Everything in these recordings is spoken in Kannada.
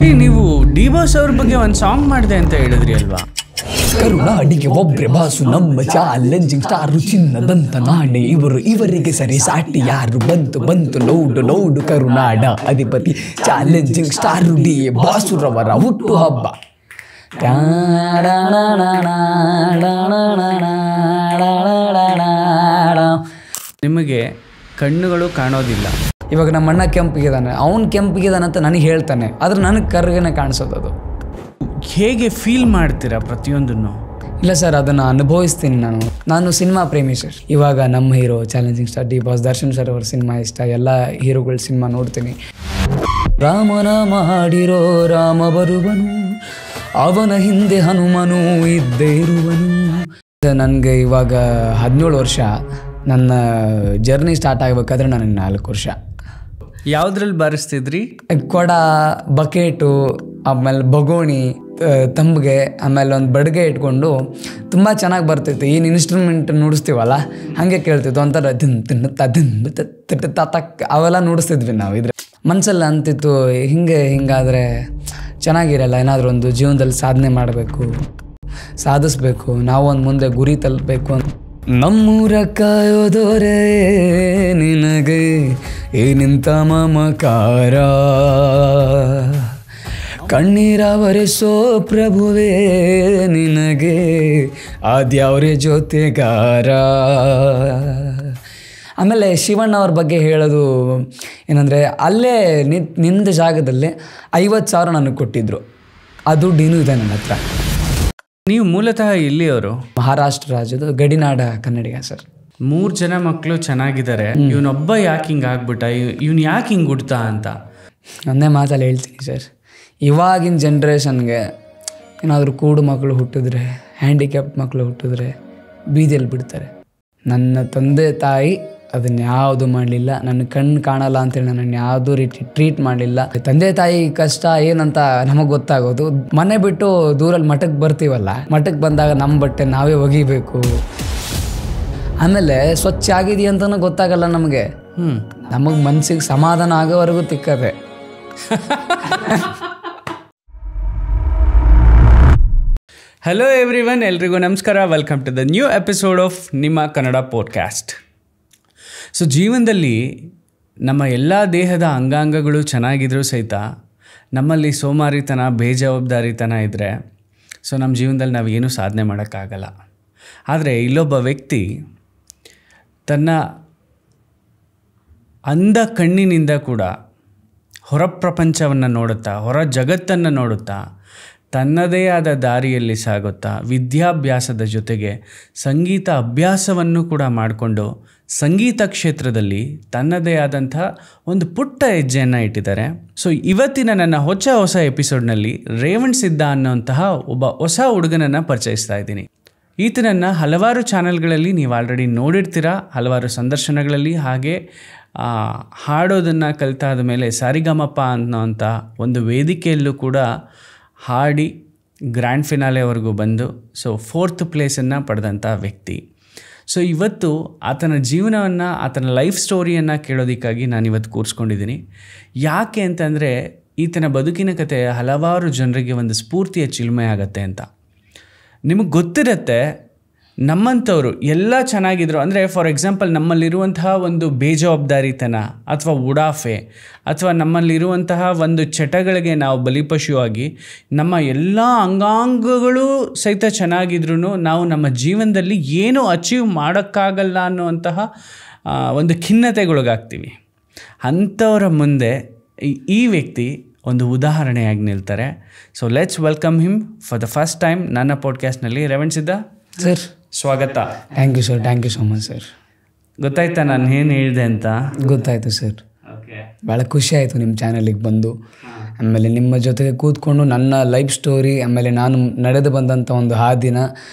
ನೀವು ಡಿ ಬಾಸ್ ಅವ್ರ ಬಗ್ಗೆ ಒಂದು ಸಾಂಗ್ ಮಾಡಿದೆ ಅಂತ ಹೇಳಿದ್ರಿ ಅಲ್ವಾ? ಕರುನಾಡಿಗೆ ಒಬ್ರೆ ಬಾಸು ನಮ್ಮ ಚಾಲೆಂಜಿಂಗ್ ಸ್ಟಾರು ಚಿನ್ನದಂತ ನಾಣೆ ಇವರಿಗೆ ಸರಿ ಸಾಟಿ ಯಾರು ಬಂತು ನೋಡು ಕರುನಾಡ ಅಧಿಪತಿ ಚಾಲೆಂಜಿಂಗ್ ಸ್ಟಾರು ಡಿ ಬಾಸುರವರ ಹುಟ್ಟು ಹಬ್ಬ. ನಿಮಗೆ ಕಣ್ಣುಗಳು ಕಾಣೋದಿಲ್ಲ. ಇವಾಗ ನಮ್ಮ ಅಣ್ಣ ಕೆಂಪಿಗಿದ್ದಾನೆ, ಅವನು ಕೆಂಪಿಗಿದ್ದಾನೆ ಅಂತ ನನಗೆ ಹೇಳ್ತಾನೆ, ಆದ್ರೆ ನನಗೆ ಕರ್ಗನೆ ಕಾಣಿಸೋದು. ಅದು ಹೇಗೆ ಫೀಲ್ ಮಾಡ್ತೀರಾ ಪ್ರತಿಯೊಂದನ್ನು? ಇಲ್ಲ ಸರ್, ಅದನ್ನು ಅನುಭವಿಸ್ತೀನಿ ನಾನು ಸಿನಿಮಾ ಪ್ರೇಮಿ ಸರ್. ಇವಾಗ ನಮ್ಮ hero challenging star D boss Darshan sir ಅವ್ರ ಸಿನಿಮಾ ಇಷ್ಟ, ಎಲ್ಲ ಹೀರೋಗಳ ಸಿನಿಮಾ ನೋಡ್ತೀನಿ. ರಾಮನ ಮಾಡಿರೋ ರಾಮ ಬರುವನು, ಅವನ ಹಿಂದೆ ಹನುಮನು ಇದ್ದೇ ಇರುವನು. ನನಗೆ ಇವಾಗ 17 ವರ್ಷ, ನನ್ನ ಜರ್ನಿ ಸ್ಟಾರ್ಟ್ ಆಗಬೇಕಾದ್ರೆ ನನಗೆ 4 ವರ್ಷ. ಯಾವುದ್ರಲ್ಲಿ ಬಾರಿಸ್ತಿದ್ರಿ? ಕೊಡ, ಬಕೆಟು, ಆಮೇಲೆ ಬಗೋಣಿ, ತಂಬಿಗೆ, ಆಮೇಲೆ ಒಂದು ಬಡಿಗೆ ಇಟ್ಕೊಂಡು ತುಂಬ ಚೆನ್ನಾಗಿ ಬರ್ತಿತ್ತು. ಏನು ಇನ್ಸ್ಟ್ರೂಮೆಂಟ್ ನುಡಿಸ್ತೀವಲ್ಲ ಹಾಗೆ ಕೇಳ್ತಿತ್ತು, ಒಂಥರ ತಕ್ ಅವೆಲ್ಲ ನುಡಿಸ್ತಿದ್ವಿ ನಾವು. ಇದ್ರೆ ಮನಸ್ಸಲ್ಲಿ ಅಂತಿತ್ತು, ಹಿಂಗಾದರೆ ಚೆನ್ನಾಗಿರಲ್ಲ, ಏನಾದರೂ ಒಂದು ಜೀವನದಲ್ಲಿ ಸಾಧನೆ ಮಾಡಬೇಕು, ಸಾಧಿಸ್ಬೇಕು, ನಾವೊಂದು ಮುಂದೆ ಗುರಿ ತಲುಪಬೇಕು ಅಂತ. ನಮ್ಮೂರ ಕಾಯೋದೋರೆ ನಿನಗೆ ಏನಿಂತ ಮಮಕಾರ, ಕಣ್ಣೀರ ಒರೆಸೋ ಪ್ರಭುವೇ ನಿನಗೆ ಆದ್ಯಾವ್ರೆ ಜೊತೆಗಾರ. ಆಮೇಲೆ ಶಿವಣ್ಣ ಅವ್ರ ಬಗ್ಗೆ ಹೇಳೋದು ಏನಂದರೆ, ಅಲ್ಲೇ ನಿಂದ ಜಾಗದಲ್ಲೇ 50,000 ನನಗೆ ಕೊಟ್ಟಿದ್ರು. ಅದು ದುಡ್ಡು ಇದೆ ನನ್ನ ಹತ್ರ. ನೀವು ಮೂಲತಃ ಎಲ್ಲಿಯವರು? ಮಹಾರಾಷ್ಟ್ರ ರಾಜ್ಯದ ಗಡಿನಾಡ ಕನ್ನಡಿಗ ಸರ್. 3 ಜನ ಮಕ್ಕಳು ಚೆನ್ನಾಗಿದ್ದಾರೆ, ಇವನೊಬ್ಬ ಯಾಕೆ ಹಿಂಗೆ ಆಗ್ಬಿಟ್ಟ, ಇವನು ಯಾಕೆ ಹಿಂಗೆ ಹುಡ್ತಾ ಅಂತ ಒಂದೇ ಮಾತಲ್ಲಿ ಹೇಳ್ತೀನಿ ಸರ್. ಇವಾಗಿನ ಜನ್ರೇಷನ್ಗೆ ಏನಾದರೂ ಕೂಡು ಮಕ್ಕಳು ಹುಟ್ಟಿದ್ರೆ, ಹ್ಯಾಂಡಿಕ್ಯಾಪ್ಟ್ ಮಕ್ಕಳು ಹುಟ್ಟಿದ್ರೆ ಬೀದಿಯಲ್ಲಿ ಬಿಡ್ತಾರೆ. ನನ್ನ ತಂದೆ ತಾಯಿ ಅದನ್ನ ಯಾವುದು ಮಾಡಲಿಲ್ಲ, ನನ್ನ ಕಣ್ಣು ಕಾಣಲ್ಲ ಅಂತೇಳಿ ನನ್ನನ್ನು ಯಾವುದೂ ರೀತಿ ಟ್ರೀಟ್ ಮಾಡಲಿಲ್ಲ. ತಂದೆ ತಾಯಿ ಕಷ್ಟ ಏನಂತ ನಮಗೆ ಗೊತ್ತಾಗೋದು ಮನೆ ಬಿಟ್ಟು ದೂರಲ್ಲಿ ಮಠಕ್ಕೆ ಬರ್ತೀವಲ್ಲ, ಮಠಕ್ಕೆ ಬಂದಾಗ ನಮ್ಮ ಬಟ್ಟೆ ನಾವೇ ಒಗಿಬೇಕು. ಆಮೇಲೆ ಸ್ವಚ್ಛ ಆಗಿದೆಯಂತನೂ ಗೊತ್ತಾಗಲ್ಲ ನಮಗೆ. ನಮಗೆ ಮನಸ್ಸಿಗೆ ಸಮಾಧಾನ ಆಗೋವರೆಗೂ ತಿಕ್ಕದೆ. ಹಲೋ ಎವ್ರಿವನ್, ಎಲ್ರಿಗೂ ನಮಸ್ಕಾರ. Welcome to the new episode of ನಿಮ್ಮ ಕನ್ನಡ ಪಾಡ್ಕ್ಯಾಸ್ಟ್. ಸೊ ಜೀವನದಲ್ಲಿ ನಮ್ಮ ಎಲ್ಲ ದೇಹದ ಅಂಗಾಂಗಗಳು ಚೆನ್ನಾಗಿದ್ರೂ ಸಹಿತ ನಮ್ಮಲ್ಲಿ ಸೋಮಾರಿತನ, ಬೇಜವಾಬ್ದಾರಿತನ ಇದ್ದರೆ ಸೊ ನಮ್ಮ ಜೀವನದಲ್ಲಿ ನಾವು ಏನೂ ಸಾಧನೆ ಮಾಡೋಕ್ಕಾಗಲ್ಲ. ಆದರೆ ಇಲ್ಲೊಬ್ಬ ವ್ಯಕ್ತಿ ತನ್ನ ಅಂಧ ಕಣ್ಣಿನಿಂದ ಕೂಡ ಹೊರ ಪ್ರಪಂಚವನ್ನು ನೋಡುತ್ತಾ, ಹೊರ ಜಗತ್ತನ್ನು ನೋಡುತ್ತಾ, ತನ್ನದೇ ಆದ ದಾರಿಯಲ್ಲಿ ಸಾಗುತ್ತಾ, ವಿದ್ಯಾಭ್ಯಾಸದ ಜೊತೆಗೆ ಸಂಗೀತ ಅಭ್ಯಾಸವನ್ನು ಕೂಡ ಮಾಡಿಕೊಂಡು ಸಂಗೀತ ಕ್ಷೇತ್ರದಲ್ಲಿ ತನ್ನದೇ ಆದಂಥ ಒಂದು ಪುಟ್ಟ ಹೆಜ್ಜೆಯನ್ನು ಇಟ್ಟಿದ್ದಾರೆ. ಸೊ ಇವತ್ತಿನ ನನ್ನ ಹೊಸ ಎಪಿಸೋಡ್ನಲ್ಲಿ ರೇವಣ್ ಸಿದ್ಧ ಅನ್ನೋಂತಹ ಒಬ್ಬ ಹೊಸ ಹುಡುಗನನ್ನು ಪರಿಚಯಿಸ್ತಾ ಇದ್ದೀನಿ. ಈತನನ್ನು ಹಲವಾರು ಚಾನಲ್ಗಳಲ್ಲಿ ನೀವು ಆಲ್ರೆಡಿ ನೋಡಿರ್ತೀರ, ಹಲವಾರು ಸಂದರ್ಶನಗಳಲ್ಲಿ. ಹಾಗೆ ಹಾಡೋದನ್ನು ಕಲಿತಾದ ಮೇಲೆ ಸಾರಿಗಮಪ ಅನ್ನೋಂಥ ಒಂದು ವೇದಿಕೆಯಲ್ಲೂ ಕೂಡ ಹಾಡಿ ಗ್ರ್ಯಾಂಡ್ ಫಿನಾಲೆವರೆಗೂ ಬಂದು ಸೊ 4th ಪ್ಲೇಸನ್ನು ಪಡೆದಂಥ ವ್ಯಕ್ತಿ. ಸೊ ಇವತ್ತು ಆತನ ಜೀವನವನ್ನು, ಆತನ ಲೈಫ್ ಸ್ಟೋರಿಯನ್ನು ಕೇಳೋದಕ್ಕಾಗಿ ನಾನಿವತ್ತು ಕೂರಿಸ್ಕೊಂಡಿದ್ದೀನಿ. ಯಾಕೆ ಅಂತಂದರೆ ಈತನ ಬದುಕಿನ ಕತೆ ಹಲವಾರು ಜನರಿಗೆ ಒಂದು ಸ್ಫೂರ್ತಿಯ ಚಿಲುಮೆ ಆಗುತ್ತೆ ಅಂತ. ನಿಮಗೆ ಗೊತ್ತಿರುತ್ತೆ, ನಮ್ಮಂಥವ್ರು ಎಲ್ಲ ಚೆನ್ನಾಗಿದ್ರು ಅಂದರೆ, ಫಾರ್ ಎಕ್ಸಾಂಪಲ್ ನಮ್ಮಲ್ಲಿರುವಂತಹ ಒಂದು ಬೇಜವಾಬ್ದಾರಿತನ ಅಥವಾ ಉಡಾಫೆ ಅಥವಾ ನಮ್ಮಲ್ಲಿರುವಂತಹ ಒಂದು ಚಟಗಳಿಗೆ ನಾವು ಬಲಿಪಶುವಾಗಿ ನಮ್ಮ ಎಲ್ಲ ಅಂಗಾಂಗಗಳು ಸಹಿತ ಚೆನ್ನಾಗಿದ್ರೂ ನಾವು ನಮ್ಮ ಜೀವನದಲ್ಲಿ ಏನೂ ಅಚೀವ್ ಮಾಡೋಕ್ಕಾಗಲ್ಲ ಅನ್ನುವಂತಹ ಒಂದು ಖಿನ್ನತೆಗೊಳಗಾಗ್ತೀವಿ. ಅಂಥವರ ಮುಂದೆ ಈ ವ್ಯಕ್ತಿ ಒಂದು ಉದಾಹರಣೆಯಾಗಿ ನಿಲ್ತಾರೆ. So let's welcome him for the first time ನನ್ನ ಪಾಡ್ಕ್ಯಾಸ್ಟ್ನಲ್ಲಿ. ರೇವಣ್ ಸಿದ್ಧ ಸರ್, ಸ್ವಾಗತ. Thank you sir. Thank you so much sir. ಗೊತ್ತಾಯ್ತಾ ನಾನು ಏನು ಹೇಳಿದೆ ಅಂತ? ಗೊತ್ತಾಯಿತು ಸರ್. ಭಾಳ ಖುಷಿ ಆಯಿತು ನಿಮ್ಮ ಚಾನಲಿಗೆ ಬಂದು. ಆಮೇಲೆ ನಿಮ್ಮ ಜೊತೆಗೆ ಕೂತ್ಕೊಂಡು ನನ್ನ ಲೈಫ್ ಸ್ಟೋರಿ, ಆಮೇಲೆ ನಾನು ನಡೆದು ಬಂದಂಥ ಒಂದು ಹಾದಿನ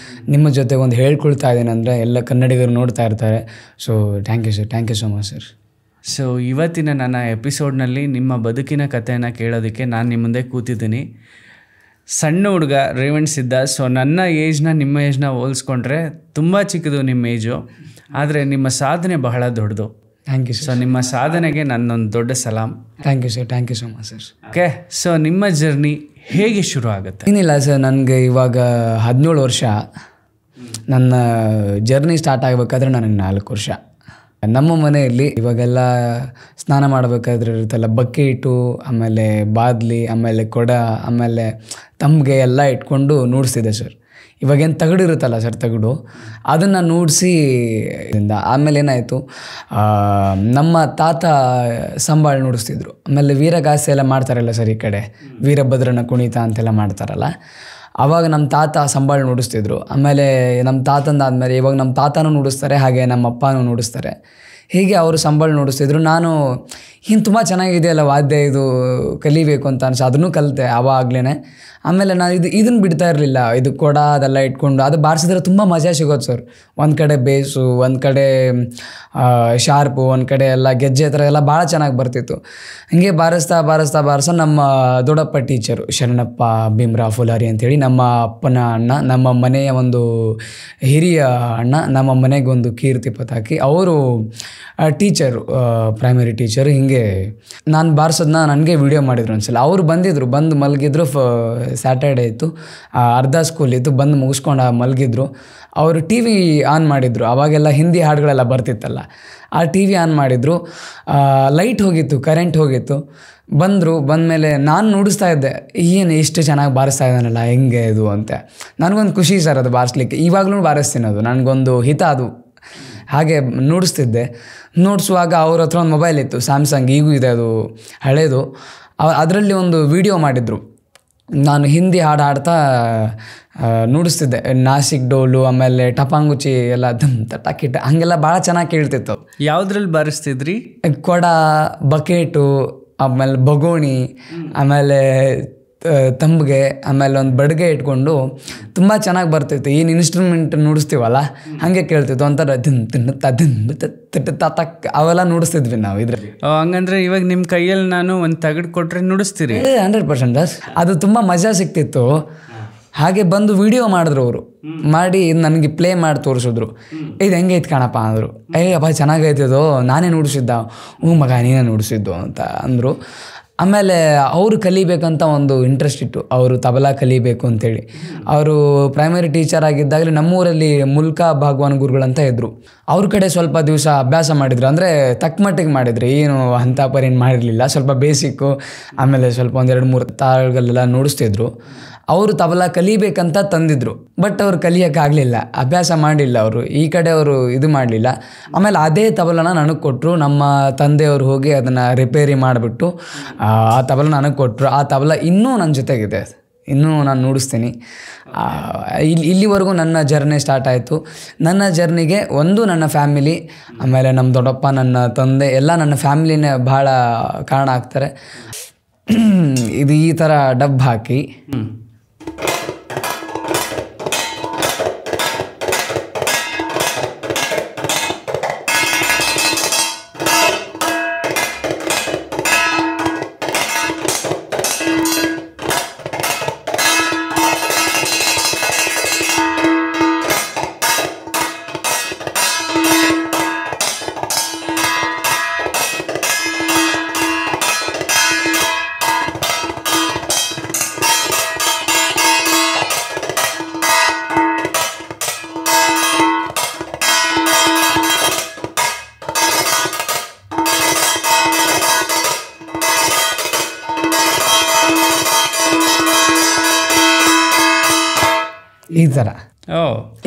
ನಿಮ್ಮ ಜೊತೆಗೆ ಒಂದು ಹೇಳ್ಕೊಳ್ತಾ ಇದ್ದೀನಿ ಅಂದರೆ ಎಲ್ಲ ಕನ್ನಡಿಗರು ನೋಡ್ತಾ ಇರ್ತಾರೆ. So thank you sir. Thank you so much sir. So ಇವತ್ತಿನ ನನ್ನ ಎಪಿಸೋಡ್ನಲ್ಲಿ ನಿಮ್ಮ ಬದುಕಿನ ಕಥೆಯನ್ನು ಕೇಳೋದಕ್ಕೆ ನಾನು ನಿಮ್ಮ ಮುಂದೆ ಕೂತಿದ್ದೀನಿ. ಸಣ್ಣ ಹುಡುಗ ರೇವಣ್ ಸಿದ್ಧ. ಸೊ ನನ್ನ ಏಜ್ನ ನಿಮ್ಮ ಏಜ್ನ ಹೋಲಿಸ್ಕೊಂಡ್ರೆ ತುಂಬ ಚಿಕ್ಕದು ನಿಮ್ಮ ಏಜು, ಆದರೆ ನಿಮ್ಮ ಸಾಧನೆ ಬಹಳ ದೊಡ್ಡದು. Thank you so sir. ನಿಮ್ಮ ಸಾಧನೆಗೆ ನನ್ನೊಂದು ದೊಡ್ಡ ಸಲಾಂ. Thank you sir. Thank you so much sir. Okay, so ನಿಮ್ಮ ಜರ್ನಿ ಹೇಗೆ ಶುರು ಆಗುತ್ತೆ? ಏನಿಲ್ಲ ಸರ್, ನನಗೆ ಇವಾಗ 17 ವರ್ಷ. ನನ್ನ ಜರ್ನಿ ಸ್ಟಾರ್ಟ್ ಆಗಬೇಕಾದ್ರೆ ನನಗೆ 4 ವರ್ಷ. ನಮ್ಮ ಮನೆಯಲ್ಲಿ ಇವಾಗೆಲ್ಲ ಸ್ನಾನ ಮಾಡಬೇಕಾದ್ರೆ ಇರುತ್ತಲ್ಲ ಬಕೆಟು, ಆಮೇಲೆ ಬಾದ್ಲಿ, ಆಮೇಲೆ ಕೊಡ, ಆಮೇಲೆ ತಮ್ಗೆ ಎಲ್ಲ ಇಟ್ಕೊಂಡು ನೂಡಿಸ್ತಿದ್ದೆ ಸರ್. ಇವಾಗೇನು ತಗಡು ಇರುತ್ತಲ್ಲ ಸರ್, ತಗಡು ಅದನ್ನು ನೂಡಿಸಿ ಆಮೇಲೆ ಏನಾಯಿತು, ನಮ್ಮ ತಾತ ಸಂಬಾಳು ನುಡಿಸ್ತಿದ್ರು. ಆಮೇಲೆ ವೀರಗಾಸೆ ಎಲ್ಲ ಮಾಡ್ತಾರಲ್ಲ ಸರ್, ಈ ಕಡೆ ವೀರಭದ್ರನ ಕುಣಿತ ಅಂತೆಲ್ಲ ಮಾಡ್ತಾರಲ್ಲ, ಆವಾಗ ನಮ್ಮ ತಾತ ಸಂಬಾಳು ನುಡಿಸ್ತಿದ್ರು. ಆಮೇಲೆ ನಮ್ಮ ತಾತಂದಾದ್ಮೇಲೆ ಇವಾಗ ನಮ್ಮ ತಾತನೂ ನುಡಿಸ್ತಾರೆ, ಹಾಗೆ ನಮ್ಮ ಅಪ್ಪನೂ ನುಡಿಸ್ತಾರೆ. ಹೀಗೆ ಅವರು ಸಂಬಾಳು ನುಡಿಸ್ತಿದ್ರು. ನಾನು ಇನ್ನು ತುಂಬ ಚೆನ್ನಾಗಿದೆಯಲ್ಲ ವಾದ್ಯ, ಇದು ಕಲಿಬೇಕು ಅಂತ ಅನ್ಸ ಅದನ್ನು ಕಲಿತೆ ಆವಾಗಲೇ. ಆಮೇಲೆ ನಾನು ಇದನ್ನು ಬಿಡ್ತಾ ಇರಲಿಲ್ಲ. ಇದು ಕೊಡ ಅದೆಲ್ಲ ಇಟ್ಕೊಂಡು ಅದು ಬಾರಿಸಿದ್ರೆ ತುಂಬ ಮಜಾ ಸಿಗೋದು ಸರ್. ಒಂದು ಕಡೆ ಬೇಸು, ಒಂದು ಕಡೆ ಶಾರ್ಪು, ಒಂದು ಕಡೆ ಎಲ್ಲ ಗೆಜ್ಜೆ ಥರ ಎಲ್ಲ ಭಾಳ ಚೆನ್ನಾಗಿ ಬರ್ತಿತ್ತು. ಹೀಗೆ ಬಾರಿಸ್ತಾ ನಮ್ಮ ದೊಡ್ಡಪ್ಪ ಟೀಚರು ಶರಣಪ್ಪ ಭೀಮ್ರಾವ್ ಫುಲಾರಿ ಅಂಥೇಳಿ, ನಮ್ಮ ಅಪ್ಪನ ಅಣ್ಣ, ನಮ್ಮ ಮನೆಯ ಒಂದು ಹಿರಿಯ ಅಣ್ಣ, ನಮ್ಮ ಮನೆಗೆ ಒಂದು ಕೀರ್ತಿ ಪತಾಕಿ, ಅವರು ಟೀಚರು, ಪ್ರೈಮರಿ ಟೀಚರು. ಹಿಂಗೆ ನಾನು ಬಾರಿಸೋದನ್ನ ನನಗೆ ವಿಡಿಯೋ ಮಾಡಿದ್ರು ಒಂದ್ಸಲ. ಅವರು ಬಂದು ಮಲಗಿದ್ರು. ಸ್ಯಾಟರ್ಡೇ ಇತ್ತು, ಅರ್ಧ ಸ್ಕೂಲ್ ಇತ್ತು, ಬಂದು ಮುಗಿಸ್ಕೊಂಡು ಮಲಗಿದ್ರು. ಅವರು ಟಿ ವಿ ಆನ್ ಮಾಡಿದರು. ಆವಾಗೆಲ್ಲ ಹಿಂದಿ ಹಾಡುಗಳೆಲ್ಲ ಬರ್ತಿತ್ತಲ್ಲ, ಆ ಟಿ ವಿ ಆನ್ ಮಾಡಿದರು. ಲೈಟ್ ಹೋಗಿತ್ತು, ಕರೆಂಟ್ ಹೋಗಿತ್ತು. ಬಂದಮೇಲೆ ನಾನು ನುಡಿಸ್ತಾ ಇದ್ದೆ, ಏನು ಇಷ್ಟು ಚೆನ್ನಾಗಿ ಬಾರಿಸ್ತಾ ಇದ್ದಾನಲ್ಲ, ಹೆಂಗೆ ಇದು ಅಂತ. ನನಗೊಂದು ಖುಷಿ ಸರ್ ಅದು ಬಾರಿಸ್ಲಿಕ್ಕೆ. ಇವಾಗಲೂ ಬಾರಿಸ್ತೀನಿ, ಅದು ನನಗೊಂದು ಹಿತ ಅದು. ಹಾಗೆ ನುಡಿಸ್ತಿದ್ದೆ. ನುಡಿಸುವಾಗ ಅವ್ರ ಹತ್ರ ಒಂದು ಮೊಬೈಲ್ ಇತ್ತು, ಸ್ಯಾಮ್ಸಂಗ್, ಈಗೂ ಇದೆ, ಅದು ಹಳೇದು. ಅದರಲ್ಲಿ ಒಂದು ವಿಡಿಯೋ ಮಾಡಿದರು. ನಾನು ಹಿಂದಿ ಹಾಡು ಹಾಡ್ತಾ ನುಡಿಸ್ತಿದ್ದೆ. ನಾಸಿಕ್ ಡೋಲು, ಆಮೇಲೆ ಟಪಾಂಗುಚಿ ಎಲ್ಲ ದಮ್ ತಟಾಕಿಟ್ಟ ಹಾಗೆಲ್ಲ ಭಾಳ ಚೆನ್ನಾಗಿ ಕೇಳ್ತಿತ್ತು. ಯಾವುದ್ರಲ್ಲಿ ಬಾರಿಸ್ತಿದ್ರಿ? ಕೊಡ, ಬಕೆಟು, ಆಮೇಲೆ ಬಗೋಣಿ, ಆಮೇಲೆ ತಂಬಿಗೆ, ಆಮೇಲೆ ಒಂದು ಬಡ್ಗೆ ಇಟ್ಕೊಂಡು ತುಂಬ ಚೆನ್ನಾಗಿ ಬರ್ತಿತ್ತು. ಏನು ಇನ್ಸ್ಟ್ರೂಮೆಂಟ್ ನುಡಿಸ್ತೀವಲ್ಲ ಹಾಗೆ ಕೇಳ್ತಿತ್ತು. ಒಂಥರ ತಕ್ ಅವೆಲ್ಲ ನುಡಿಸ್ತಿದ್ವಿ ನಾವು ಇದರಲ್ಲಿ. ಹಂಗಂದ್ರೆ ಇವಾಗ ನಿಮ್ಮ ಕೈಯಲ್ಲಿ ನಾನು ಒಂದು ತಗಡು ಕೊಟ್ಟರೆ ನುಡಿಸ್ತೀರಿ? 100% ಅದು ತುಂಬ ಮಜಾ ಸಿಕ್ತಿತ್ತು. ಹಾಗೆ ಬಂದು ವಿಡಿಯೋ ಮಾಡಿದ್ರು ಅವರು, ಮಾಡಿ ನನಗೆ ಪ್ಲೇ ಮಾಡಿ ತೋರಿಸಿದ್ರು. ಇದು ಹೆಂಗೈತೆ ಕಣಪ್ಪ ಅಂದರು. ಅಪ್ಪ ಚೆನ್ನಾಗೈತಿದು, ನಾನೇ ನುಡಿಸಿದ್ದ. ಮಗ ನೀನೇ ನುಡಿಸಿದ್ದು ಅಂತ ಅಂದರು. ಆಮೇಲೆ ಅವರು ಕಲಿಬೇಕಂತ ಒಂದು ಇಂಟ್ರೆಸ್ಟ್ ಇತ್ತು, ಅವರು ತಬಲಾ ಕಲಿಬೇಕು ಅಂತೇಳಿ. ಅವರು ಪ್ರೈಮರಿ ಟೀಚರ್ ಆಗಿದ್ದಾಗಲೇ ನಮ್ಮೂರಲ್ಲಿ ಮುಲ್ಕಾ ಭಾಗವಾನ್ ಗುರುಗಳಂತ ಇದ್ದರು. ಅವ್ರ ಕಡೆ ಸ್ವಲ್ಪ ದಿವಸ ಅಭ್ಯಾಸ ಮಾಡಿದ್ರು. ಅಂದರೆ ತಕ್ಕಮಟ್ಟಿಗೆ ಮಾಡಿದ್ರು, ಏನು ಅಂಥ ಪರೇನು ಮಾಡಿರಲಿಲ್ಲ. ಸ್ವಲ್ಪ ಬೇಸಿಕ್ಕು, ಆಮೇಲೆ ಸ್ವಲ್ಪ 1-2-3 ತಾಳಗಳೆಲ್ಲ ನುಡಿಸ್ತಿದ್ರು. ಅವರು ತಬಲಾ ಕಲಿಬೇಕಂತ ತಂದಿದ್ರು, ಬಟ್ ಅವ್ರು ಕಲಿಯೋಕ್ಕಾಗಲಿಲ್ಲ, ಅಭ್ಯಾಸ ಮಾಡಲಿಲ್ಲ ಅವರು. ಈ ಕಡೆ ಅವರು ಇದು ಮಾಡಲಿಲ್ಲ. ಆಮೇಲೆ ಅದೇ ತಬಲನ ನನಗೆ ಕೊಟ್ಟರು. ನಮ್ಮ ತಂದೆಯವರು ಹೋಗಿ ಅದನ್ನು ರಿಪೇರಿ ಮಾಡಿಬಿಟ್ಟು ಆ ತಬಲ ನನಗೆ ಕೊಟ್ಟರು. ಆ ತಬಲ ಇನ್ನೂ ನನ್ನ ಜೊತೆಗಿದೆ, ಇನ್ನೂ ನಾನು ನುಡಿಸ್ತೀನಿ. ಇಲ್ಲಿವರೆಗೂ ನನ್ನ ಜರ್ನಿ ಸ್ಟಾರ್ಟ್ ಆಯಿತು. ನನ್ನ ಜರ್ನಿಗೆ ನನ್ನ ಫ್ಯಾಮಿಲಿ, ಆಮೇಲೆ ನಮ್ಮ ದೊಡ್ಡಪ್ಪ, ನನ್ನ ತಂದೆ ಎಲ್ಲ ನನ್ನ ಫ್ಯಾಮಿಲಿನೇ ಭಾಳ ಕಾರಣ ಆಗ್ತಾರೆ. ಇದು ಈ ಥರ ಡಬ್ ಹಾಕಿ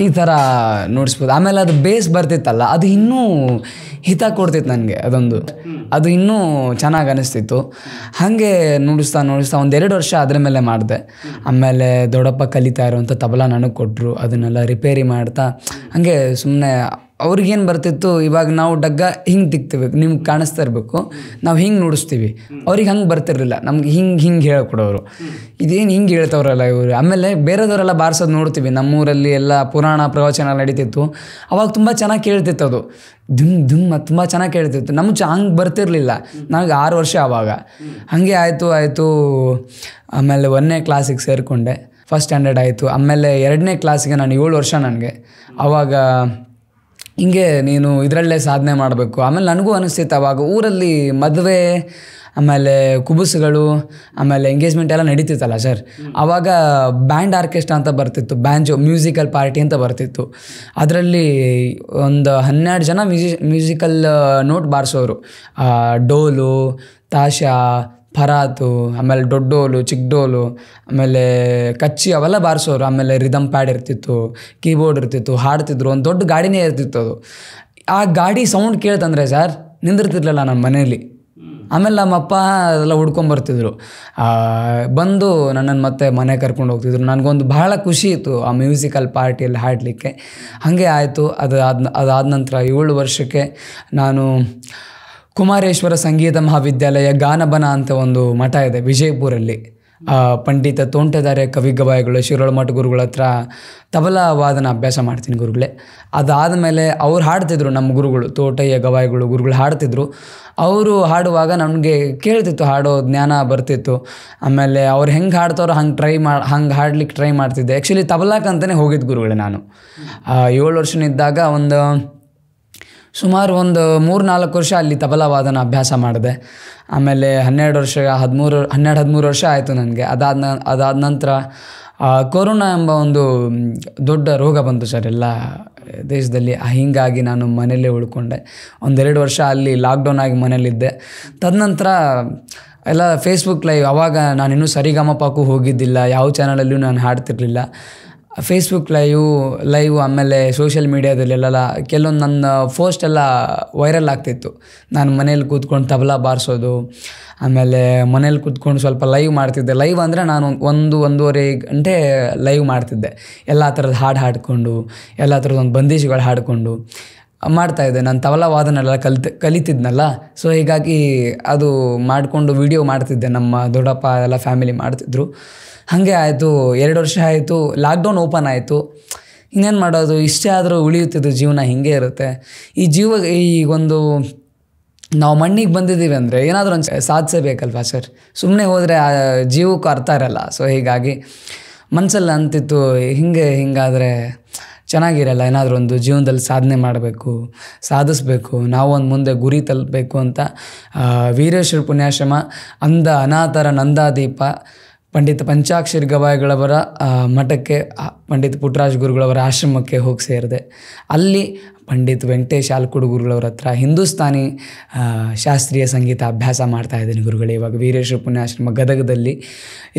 ಈ ಥರ ನುಡಿಸ್ಬೋದು. ಆಮೇಲೆ ಅದು ಬೇಸ್ ಬರ್ತಿತ್ತಲ್ಲ, ಅದು ಇನ್ನೂ ಹಿತ ಕೊಡ್ತಿತ್ತು ನನಗೆ. ಅದು ಇನ್ನೂ ಚೆನ್ನಾಗಿ ಅನಿಸ್ತಿತ್ತು. ಹಾಗೆ ನುಡಿಸ್ತಾ 1-2 ವರ್ಷ ಅದ್ರ ಮೇಲೆ ಮಾಡಿದೆ. ಆಮೇಲೆ ದೊಡ್ಡಪ್ಪ ಕಲಿತಾ ಇರೋವಂಥ ತಬಲ ನನಗೆ ಕೊಟ್ಟರು. ಅದನ್ನೆಲ್ಲ ರಿಪೇರಿ ಮಾಡ್ತಾ ಹಾಗೆ ಸುಮ್ಮನೆ ಅವ್ರಿಗೇನು ಬರ್ತಿತ್ತು, ಇವಾಗ ನಾವು ಡಗ್ಗ ಹಿಂಗೆ ತಿಕ್ತಿರ್ಬೇಕು, ನಿಮ್ಗೆ ಕಾಣಿಸ್ತಾ ಇರಬೇಕು, ನಾವು ಹಿಂಗೆ ನುಡಿಸ್ತೀವಿ. ಅವ್ರಿಗೆ ಹಂಗೆ ಬರ್ತಿರಲಿಲ್ಲ, ನಮ್ಗೆ ಹಿಂಗೆ ಹೇಳ್ಕೊಡೋರು. ಇದೇನು ಹಿಂಗೆ ಹೇಳ್ತವ್ರಲ್ಲ ಇವರು. ಆಮೇಲೆ ಬೇರೆದವರೆಲ್ಲ ಬಾರಿಸೋದು ನೋಡ್ತೀವಿ, ನಮ್ಮೂರಲ್ಲಿ ಎಲ್ಲ ಪುರಾಣ ಪ್ರವಚನ ನಡೀತಿತ್ತು. ಅವಾಗ ತುಂಬ ಚೆನ್ನಾಗಿ ಕೇಳ್ತಿತ್ತು, ಅದು ದುಮ್ ತುಂಬ ಚೆನ್ನಾಗಿ ಕೇಳ್ತಿತ್ತು. ನಮ್ಗೆ ಹಂಗೆ ಬರ್ತಿರಲಿಲ್ಲ. ನನಗೆ 6 ವರ್ಷ ಆವಾಗ. ಹಾಗೆ ಆಯಿತು. ಆಮೇಲೆ 1ನೇ ಕ್ಲಾಸಿಗೆ ಸೇರಿಕೊಂಡೆ, ಫಸ್ಟ್ ಸ್ಟ್ಯಾಂಡರ್ಡ್ ಆಯಿತು. ಆಮೇಲೆ 2ನೇ ಕ್ಲಾಸಿಗೆ ನಾನು 7 ವರ್ಷ ನನಗೆ. ಆವಾಗ ಹಿಂಗೆ ನೀನು ಇದರಲ್ಲೇ ಸಾಧನೆ ಮಾಡಬೇಕು. ಆಮೇಲೆ ನನಗೂ ಅನಿಸ್ತಿತ್ತು ಅವಾಗ ಊರಲ್ಲಿ ಮದುವೆ ಆಮೇಲೆ ಕುಬುಸುಗಳು ಆಮೇಲೆ ಎಂಗೇಜ್ಮೆಂಟ್ ಎಲ್ಲ ನಡೀತಿತ್ತಲ್ಲ ಸರ್, ಆವಾಗ ಬ್ಯಾಂಡ್ ಆರ್ಕೆಸ್ಟ್ರಾ ಅಂತ ಬರ್ತಿತ್ತು, ಬ್ಯಾಂಜೋ ಮ್ಯೂಸಿಕಲ್ ಪಾರ್ಟಿ ಅಂತ ಬರ್ತಿತ್ತು. ಅದರಲ್ಲಿ ಒಂದು 12 ಜನ ಮ್ಯೂಸಿಕಲ್ ನೋಟ್ ಬಾರಿಸೋರು, ಡೋಲು, ತಾಶ, ಫರಾತು, ಆಮೇಲೆ ದೊಡ್ಡೋಲು, ಚಿಕ್ಕ ಡೋಲು, ಆಮೇಲೆ ಕಚ್ಚಿ ಅವೆಲ್ಲ ಬಾರಿಸೋರು. ಆಮೇಲೆ ರಿದಮ್ ಪ್ಯಾಡ್ ಇರ್ತಿತ್ತು, ಕೀಬೋರ್ಡ್ ಇರ್ತಿತ್ತು, ಹಾಡ್ತಿದ್ರು. ಒಂದು ದೊಡ್ಡ ಗಾಡಿನೇ ಇರ್ತಿತ್ತು ಅದು. ಆ ಗಾಡಿ ಸೌಂಡ್ ಕೇಳ್ತಂದರೆ ಸರ್ ನಿಂದಿರ್ತಿರ್ಲಿಲ್ಲ ನಮ್ಮ ಮನೇಲಿ. ಆಮೇಲೆ ನಮ್ಮಪ್ಪ ಅದೆಲ್ಲ ಹುಡ್ಕೊಂಬರ್ತಿದ್ರು, ಬಂದು ನನ್ನನ್ನು ಮತ್ತೆ ಮನೆ ಕರ್ಕೊಂಡು ಹೋಗ್ತಿದ್ರು. ನನಗೊಂದು ಬಹಳ ಖುಷಿ ಇತ್ತು ಆ ಮ್ಯೂಸಿಕಲ್ ಪಾರ್ಟಿಯಲ್ಲಿ ಹಾಡಲಿಕ್ಕೆ. ಹಾಗೆ ಆಯಿತು. ಅದಾದ ನಂತರ 7 ವರ್ಷಕ್ಕೆ ನಾನು ಕುಮಾರೇಶ್ವರ ಸಂಗೀತ ಮಹಾವಿದ್ಯಾಲಯ ಗಾನಬನ ಅಂತ ಒಂದು ಮಠ ಇದೆ ವಿಜಯಪುರಲ್ಲಿ. ಪಂಡಿತ ತೋಂಟದಾರ್ಯ ಕವಿ ಗವಾಯಿಗಳು ಶಿರೋಳಮಠ ಗುರುಗಳ ಹತ್ರ ತಬಲಾ ವಾದನ ಅಭ್ಯಾಸ ಮಾಡ್ತೀನಿ ಗುರುಗಳೇ. ಅದಾದಮೇಲೆ ಅವ್ರು ಹಾಡ್ತಿದ್ರು, ನಮ್ಮ ಗುರುಗಳು ತೋಟಯ್ಯ ಗವಾಯಿಗಳು ಗುರುಗಳು ಹಾಡ್ತಿದ್ರು. ಅವರು ಹಾಡುವಾಗ ನನಗೆ ಕೇಳ್ತಿತ್ತು, ಹಾಡೋ ಜ್ಞಾನ ಬರ್ತಿತ್ತು. ಆಮೇಲೆ ಅವ್ರು ಹೆಂಗೆ ಹಾಡ್ತಾರೋ ಹಂಗೆ ಹಾಡ್ಲಿಕ್ಕೆ ಟ್ರೈ ಮಾಡ್ತಿದ್ದೆ. ಆ್ಯಕ್ಚುಲಿ ತಬಲಾಕಂತಲೇ ಹೋಗಿದ್ದು ಗುರುಗಳೇ ನಾನು. 7 ವರ್ಷನಿದ್ದಾಗ ಸುಮಾರು ಒಂದು 3-4 ವರ್ಷ ಅಲ್ಲಿ ತಬಲಾ ವಾದನ ಅಭ್ಯಾಸ ಮಾಡಿದೆ. ಆಮೇಲೆ 12-13 ವರ್ಷ ಆಯಿತು ನನಗೆ. ಅದಾದ ನಂತರ ಕೊರೋನಾ ಎಂಬ ಒಂದು ದೊಡ್ಡ ರೋಗ ಬಂತು ಸರ್ ಎಲ್ಲ ದೇಶದಲ್ಲಿ. ಹೀಗಾಗಿ ನಾನು ಮನೆಯಲ್ಲೇ ಉಳ್ಕೊಂಡೆ. 1-2 ವರ್ಷ ಅಲ್ಲಿ ಲಾಕ್ಡೌನ್ ಆಗಿ ಮನೇಲಿದ್ದೆ. ತದನಂತರ ಎಲ್ಲ ಫೇಸ್ಬುಕ್ ಲೈವ್, ಆವಾಗ ನಾನಿನ್ನೂ ಸರಿಗಮಪಕ್ಕೂ ಹೋಗಿದ್ದಿಲ್ಲ, ಯಾವ ಚಾನಲಲ್ಲೂ ನಾನು ಹಾಡ್ತಿರ್ಲಿಲ್ಲ. ಫೇಸ್ಬುಕ್ ಲೈವ್ ಆಮೇಲೆ ಸೋಷಿಯಲ್ ಮೀಡಿಯಾದಲ್ಲೆಲ್ಲ ಕೆಲವೊಂದು ನನ್ನ ಪೋಸ್ಟ್ ಎಲ್ಲ ವೈರಲ್ ಆಗ್ತಿತ್ತು. ನಾನು ಮನೇಲಿ ಕೂತ್ಕೊಂಡು ತಬಲಾ ಬಾರಿಸೋದು, ಆಮೇಲೆ ಮನೇಲಿ ಕೂತ್ಕೊಂಡು ಸ್ವಲ್ಪ ಲೈವ್ ಮಾಡ್ತಿದ್ದೆ. ಲೈವ್ ಅಂದರೆ ನಾನು 1-1.5 ಗಂಟೆ ಲೈವ್ ಮಾಡ್ತಿದ್ದೆ. ಎಲ್ಲ ಥರದ ಹಾಡ್ಕೊಂಡು, ಎಲ್ಲ ಥರದ ಒಂದು ಬಂದೀಶಗಳು ಹಾಡಿಕೊಂಡು ಮಾಡ್ತಾಯಿದ್ದೆ. ನಾನು ತಬಲಾ ವಾದನೆಲ್ಲ ಕಲಿತಿದ್ನಲ್ಲ, ಸೊ ಹೀಗಾಗಿ ಅದು ಮಾಡಿಕೊಂಡು ವಿಡಿಯೋ ಮಾಡ್ತಿದ್ದೆ. ನಮ್ಮ ದೊಡ್ಡಪ್ಪ ಎಲ್ಲ ಫ್ಯಾಮಿಲಿ ಮಾಡ್ತಿದ್ರು. ಹಾಗೆ ಆಯಿತು. 2 ವರ್ಷ ಆಯಿತು, ಲಾಕ್ಡೌನ್ ಓಪನ್ ಆಯಿತು. ಇನ್ನೇನು ಮಾಡೋದು, ಇಷ್ಟೇ ಆದರೂ ಉಳಿಯುತ್ತಿದ್ದು ಜೀವನ ಹೀಗೆ ಇರುತ್ತೆ. ನಾವು ಮಣ್ಣಿಗೆ ಬಂದಿದ್ದೀವಿ ಅಂದರೆ ಏನಾದರೂ ಒಂದು ಸಾಧಿಸಬೇಕಲ್ವಾ ಸರ್. ಸುಮ್ಮನೆ ಹೋದರೆ ಆ ಜೀವಕ್ಕೂ ಅರ್ಥ ಇರಲ್ಲ. ಸೊ ಹೀಗಾಗಿ ಮನಸ್ಸಲ್ಲಿ ಅಂತಿತ್ತು, ಹಿಂಗಾದರೆ ಚೆನ್ನಾಗಿರಲ್ಲ, ಏನಾದರೂ ಒಂದು ಜೀವನದಲ್ಲಿ ಸಾಧನೆ ಮಾಡಬೇಕು, ಸಾಧಿಸಬೇಕು, ನಾವೊಂದು ಮುಂದೆ ಗುರಿ ತಲುಪಬೇಕು ಅಂತ ವೀರೇಶ್ವರ ಪುಣ್ಯಾಶ್ರಮ ಅನಾಥರ ನಂದಾದೀಪ ಪಂಡಿತ ಪಂಚಾಕ್ಷರಿ ಗವಾಯಿಗಳವರ ಮಠಕ್ಕೆ, ಪಂಡಿತ ಪುಟ್ಟರಾಜ ಗುರುಗಳವರ ಆಶ್ರಮಕ್ಕೆ ಹೋಗಿ ಸೇರಿದೆ. ಅಲ್ಲಿ ಪಂಡಿತ್ ವೆಂಕಟೇಶ್ ಆಲ್ಕುಡು ಗುರುಗಳವ್ರ ಹತ್ರ ಹಿಂದೂಸ್ತಾನಿ ಶಾಸ್ತ್ರೀಯ ಸಂಗೀತ ಅಭ್ಯಾಸ ಮಾಡ್ತಾಯಿದ್ದೀನಿ ಗುರುಗಳೇ. ಇವಾಗ ವೀರೇಶ್ವರ ಪುಣ್ಯಾಶ್ರಮ ಗದಗದಲ್ಲಿ